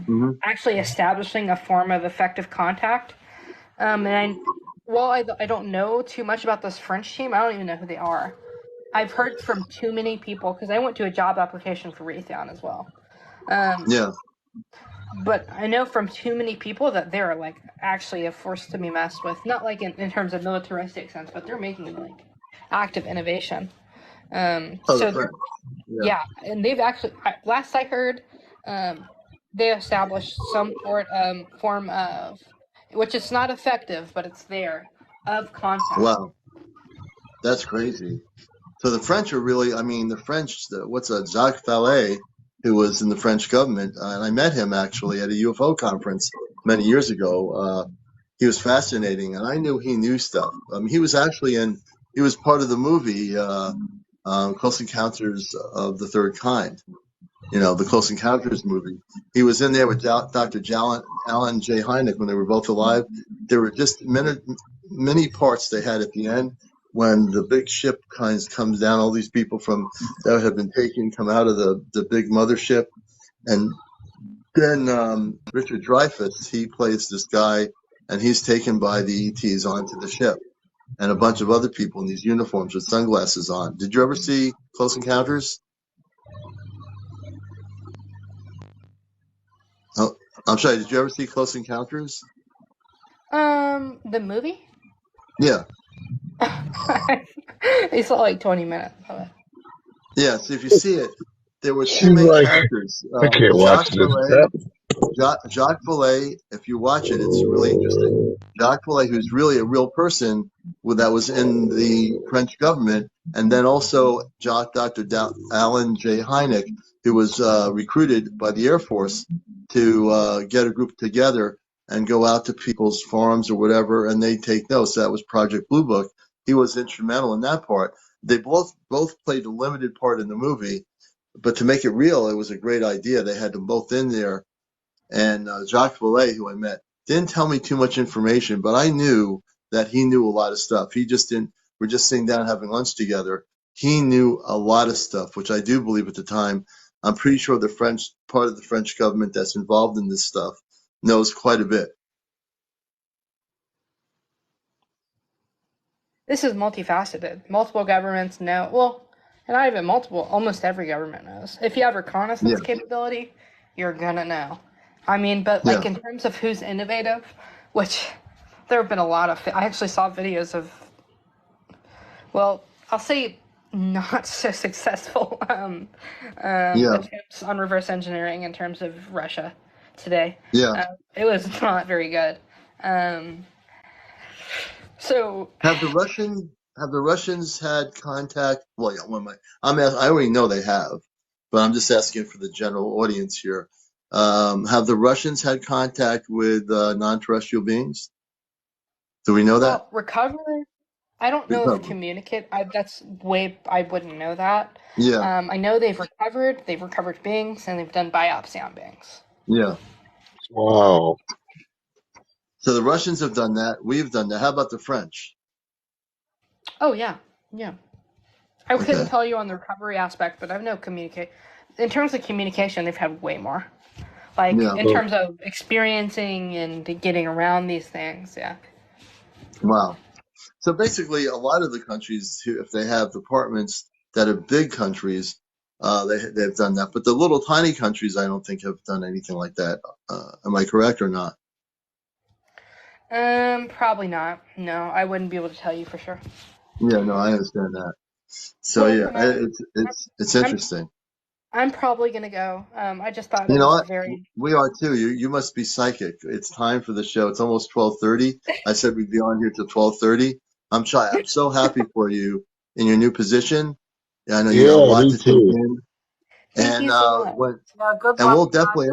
[SPEAKER 1] hmm.
[SPEAKER 6] actually establishing a form of effective contact. While I don't know too much about this French team, I don't even know who they are. I've heard from too many people because I went to a job application for Raytheon as well. Um,
[SPEAKER 1] Yeah.
[SPEAKER 6] but I know from too many people that they're like actually a force to be messed with. Not like in terms of militaristic sense, but they're making like active innovation.
[SPEAKER 1] Oh, the
[SPEAKER 6] So they're
[SPEAKER 1] French. Yeah.
[SPEAKER 6] yeah, and they've actually last I heard, they established some form of which is not effective, but it's there of contact.
[SPEAKER 1] Wow, that's crazy. So the French are really, I mean, the French, Jacques Vallée, who was in the French government, and I met him actually at a UFO conference many years ago. He was fascinating, and I knew he knew stuff. He was actually he was part of the movie Close Encounters of the Third Kind. the Close Encounters movie. He was in there with Dr. Alan J. Hynek when they were both alive. There were just many parts they had at the end when the big ship comes down. All these people from that have been taken come out of the big mothership, and then Richard Dreyfuss, he plays this guy, and he's taken by the ETs onto the ship, and a bunch of other people in these uniforms with sunglasses on. Did you ever see Close Encounters? Oh, I'm sorry. Did you ever see Close Encounters?
[SPEAKER 6] The movie?
[SPEAKER 1] Yeah,
[SPEAKER 6] I saw like 20 minutes of it.
[SPEAKER 1] yeah. So if you see it, there were two
[SPEAKER 2] She's
[SPEAKER 1] main
[SPEAKER 2] like,
[SPEAKER 1] characters:
[SPEAKER 2] I can't watch
[SPEAKER 1] Jacques
[SPEAKER 2] this
[SPEAKER 1] Villette.
[SPEAKER 2] crap.
[SPEAKER 1] Jacques Villette, if you watch it, it's really interesting. Jacques Villette, who's really a real person that was in the French government, and then also Dr. Alan J. Hynek, who was recruited by the Air Force to get a group together and go out to people's farms or whatever, and they take notes. That was Project Blue Book. He was instrumental in that part. They both played a limited part in the movie, but to make it real, it was a great idea. They had them both in there. And Jacques Villette, who I met, didn't tell me too much information, but I knew that he knew a lot of stuff. He just didn't. We're just sitting down having lunch together. He knew a lot of stuff, which I do believe at the time. I'm pretty sure the French part of the French government that's involved in this stuff knows quite a bit.
[SPEAKER 6] This is multifaceted. Multiple governments know. Well, and not even multiple. Almost every government knows. If you have reconnaissance
[SPEAKER 1] Yeah,
[SPEAKER 6] capability, you're gonna know. I mean, but
[SPEAKER 1] yeah.
[SPEAKER 6] like in terms of who's innovative, which there have been a lot of. I actually saw videos of. Well, I'll say not so successful
[SPEAKER 1] Yeah,
[SPEAKER 6] attempts on reverse engineering in terms of Russia today.
[SPEAKER 1] yeah.
[SPEAKER 6] It was not very good. Um, so
[SPEAKER 1] Have the Russians had contact? Well, yeah, I already know they have, but I'm just asking for the general audience here. Have the Russians had contact with non-terrestrial beings? Do we know that?
[SPEAKER 6] well, recover. I don't know if
[SPEAKER 1] Recovery.
[SPEAKER 6] communicate. That's way. I wouldn't know that.
[SPEAKER 1] Yeah,
[SPEAKER 6] I know they've recovered. They've recovered beings, and they've done biopsy on beings.
[SPEAKER 1] yeah.
[SPEAKER 2] Wow.
[SPEAKER 1] So the Russians have done that. We've done that. How about the French?
[SPEAKER 6] Oh yeah, yeah. I couldn't
[SPEAKER 1] Okay.
[SPEAKER 6] tell you on the recovery aspect, but I've no communicate. In terms of communication, they've had way more. Like
[SPEAKER 1] Yeah.
[SPEAKER 6] in
[SPEAKER 2] So,
[SPEAKER 6] terms of experiencing and getting around these things, yeah.
[SPEAKER 1] Wow. So basically, a lot of the countries, if they have departments that are big countries, they've done that. But the little tiny countries, I don't think have done anything like that. Am I correct or not?
[SPEAKER 6] Probably not. No, I wouldn't be able to tell you for sure.
[SPEAKER 1] Yeah, no, I understand that. So
[SPEAKER 6] Well,
[SPEAKER 1] yeah,
[SPEAKER 6] Commander,
[SPEAKER 1] it's
[SPEAKER 6] I'm
[SPEAKER 1] interesting.
[SPEAKER 6] I'm probably gonna go. I just thought
[SPEAKER 1] You
[SPEAKER 6] it
[SPEAKER 1] know
[SPEAKER 6] was a
[SPEAKER 1] what?
[SPEAKER 6] very.
[SPEAKER 1] We are too. You must be psychic. It's time for the show. It's almost 12:30. I said we'd be on here till 12:30. I'm shy. I'm so happy for you in your new position. I know you got a
[SPEAKER 2] yeah,
[SPEAKER 1] lot
[SPEAKER 2] me
[SPEAKER 1] to take
[SPEAKER 2] too.
[SPEAKER 1] in,
[SPEAKER 6] Thank
[SPEAKER 1] and
[SPEAKER 6] you so much. Good
[SPEAKER 1] we'll
[SPEAKER 6] luck.
[SPEAKER 1] definitely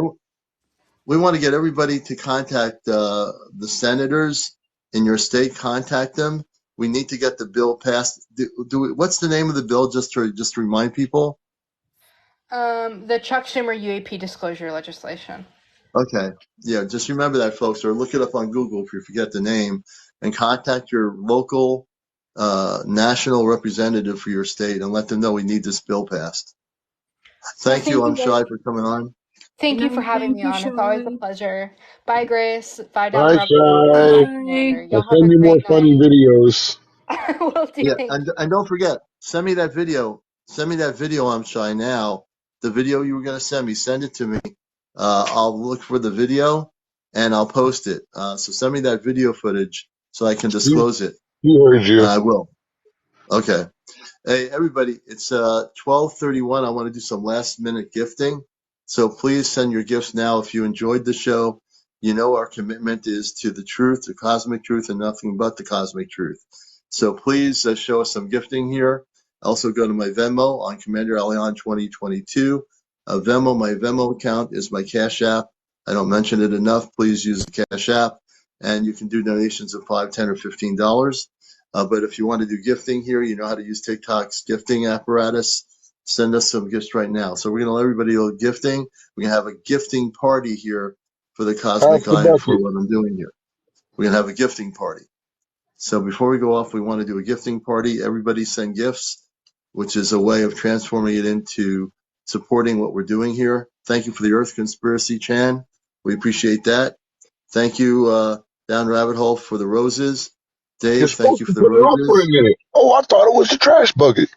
[SPEAKER 1] we want to get everybody to contact the senators in your state. Contact them. We need to get the bill passed. What's the name of the bill? Just to remind people.
[SPEAKER 6] The Chuck Schumer UAP disclosure legislation.
[SPEAKER 1] Okay. Yeah, just remember that, folks, or look it up on Google if you forget the name, and contact your local national representative for your state and let them know we need this bill passed.
[SPEAKER 6] Well,
[SPEAKER 1] Thank you,
[SPEAKER 6] thank
[SPEAKER 1] I'm
[SPEAKER 6] you guys.
[SPEAKER 1] Shy, for coming on.
[SPEAKER 6] Thank you for
[SPEAKER 4] No,
[SPEAKER 6] having
[SPEAKER 4] thank
[SPEAKER 6] me
[SPEAKER 4] you,
[SPEAKER 6] on. It's always a
[SPEAKER 4] Shy.
[SPEAKER 6] pleasure. Bye, Grace. Bye, Dr.
[SPEAKER 2] Bye,
[SPEAKER 6] Robert.
[SPEAKER 2] Shy.
[SPEAKER 6] Bye,
[SPEAKER 4] Bye.
[SPEAKER 6] Commander.
[SPEAKER 2] I'll
[SPEAKER 6] Y'all have a
[SPEAKER 2] send you more
[SPEAKER 6] great
[SPEAKER 2] funny
[SPEAKER 6] night.
[SPEAKER 2] videos.
[SPEAKER 6] Will do.
[SPEAKER 1] Yeah,
[SPEAKER 6] Thank you.
[SPEAKER 1] and don't forget, send me that video. Send me that video, I'm Shy, now. The video you were going to send me, send it to me. I'll look for the video and I'll post it. So send me that video footage so I can
[SPEAKER 2] He,
[SPEAKER 1] disclose it.
[SPEAKER 2] he heard you.
[SPEAKER 1] I will. Okay. Hey, everybody, it's 12:31. I want to do some last minute gifting. So please send your gifts now if you enjoyed the show. You know our commitment is to the truth, the cosmic truth, and nothing but the cosmic truth. So please show us some gifting here. Also go to my Venmo on Commander Allian 2022. Venmo, my Venmo account is my Cash App. I don't mention it enough. Please use the Cash App. And you can do donations of $5, $10, or $15. But if you want to do gifting here, you know how to use TikTok's gifting apparatus. send us some gifts right now. So we're going to let everybody know gifting. We're going to have a gifting party here for the
[SPEAKER 2] Pass
[SPEAKER 1] Cosmic
[SPEAKER 2] the
[SPEAKER 1] Eye for
[SPEAKER 2] bucket.
[SPEAKER 1] what I'm doing here. We're going to have a gifting party. So before we go off, we want to do a gifting party. Everybody send gifts, which is a way of transforming it into supporting what we're doing here. Thank you for the Earth Conspiracy, Chan. We appreciate that. Thank you, Down Rabbit Hole, for the roses.
[SPEAKER 2] You're
[SPEAKER 1] Dave, thank
[SPEAKER 2] supposed
[SPEAKER 1] you
[SPEAKER 2] to
[SPEAKER 1] for the
[SPEAKER 2] put it off for a
[SPEAKER 1] roses.
[SPEAKER 2] minute. Oh, I thought it was the trash bucket.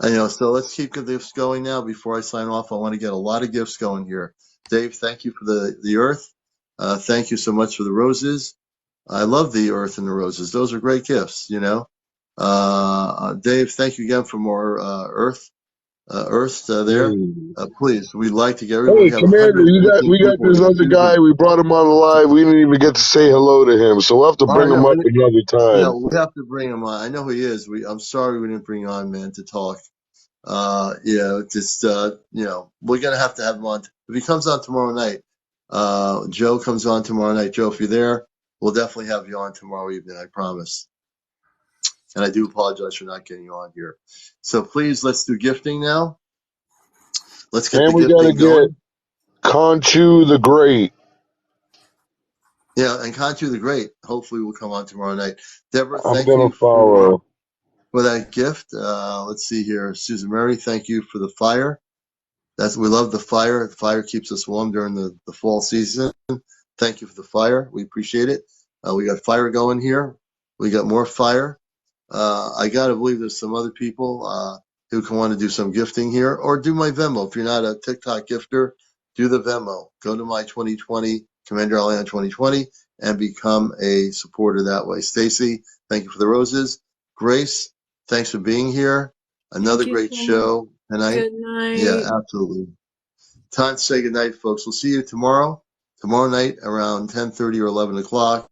[SPEAKER 1] So let's keep the gifts going now. Before I sign off, I want to get a lot of gifts going here. Dave, thank you for the earth. Thank you so much for the roses. I love the earth and the roses. Those are great gifts, Dave, thank you again for more earth there.
[SPEAKER 2] Mm.
[SPEAKER 1] Please, we'd like to get everyone.
[SPEAKER 2] Hey,
[SPEAKER 1] We have
[SPEAKER 2] Commander,
[SPEAKER 1] 113
[SPEAKER 2] we got
[SPEAKER 1] people
[SPEAKER 2] this
[SPEAKER 1] here.
[SPEAKER 2] other guy. We brought him on live. We didn't even get to say hello to him, so we'll have to
[SPEAKER 1] I
[SPEAKER 2] bring him
[SPEAKER 1] know.
[SPEAKER 2] up another time.
[SPEAKER 1] We have to bring him on. I know who he is. I'm sorry we didn't bring him on, man, to talk. We're gonna have to have him on. If he comes on tomorrow night, Joe comes on tomorrow night. Joe, if you're there, we'll definitely have you on tomorrow evening. I promise. And I do apologize for not getting you on here. So please, let's do gifting now. Let's get
[SPEAKER 2] And
[SPEAKER 1] the
[SPEAKER 2] we got to
[SPEAKER 1] gifting
[SPEAKER 2] get
[SPEAKER 1] going.
[SPEAKER 2] Conchu the Great.
[SPEAKER 1] Yeah, and Conchu the Great, hopefully will come on tomorrow night. Deborah,
[SPEAKER 2] I'm
[SPEAKER 1] thank
[SPEAKER 2] going
[SPEAKER 1] you
[SPEAKER 2] to follow.
[SPEAKER 1] for that gift. Let's see here. Susan Mary, thank you for the fire. We love the fire. The fire keeps us warm during the fall season. Thank you for the fire. We appreciate it. We got fire going here. We got more fire. I gotta believe there's some other people who can want to do some gifting here, or do my Venmo. If you're not a TikTok gifter, do the Venmo. Go to my 2020 Commander Alliance 2020 and become a supporter that way. Stacy, thank you for the roses. Grace, thanks for being here. Another
[SPEAKER 4] Thank you
[SPEAKER 1] great
[SPEAKER 4] so much.
[SPEAKER 1] show tonight.
[SPEAKER 4] Good
[SPEAKER 1] Yeah,
[SPEAKER 4] night.
[SPEAKER 1] absolutely. Time to say goodnight, folks. We'll see you tomorrow night around 10:30 or 11 o'clock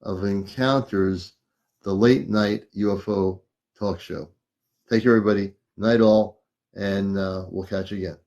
[SPEAKER 1] of Encounters, the late night UFO talk show. Thank you, everybody. Night all, and we'll catch you again.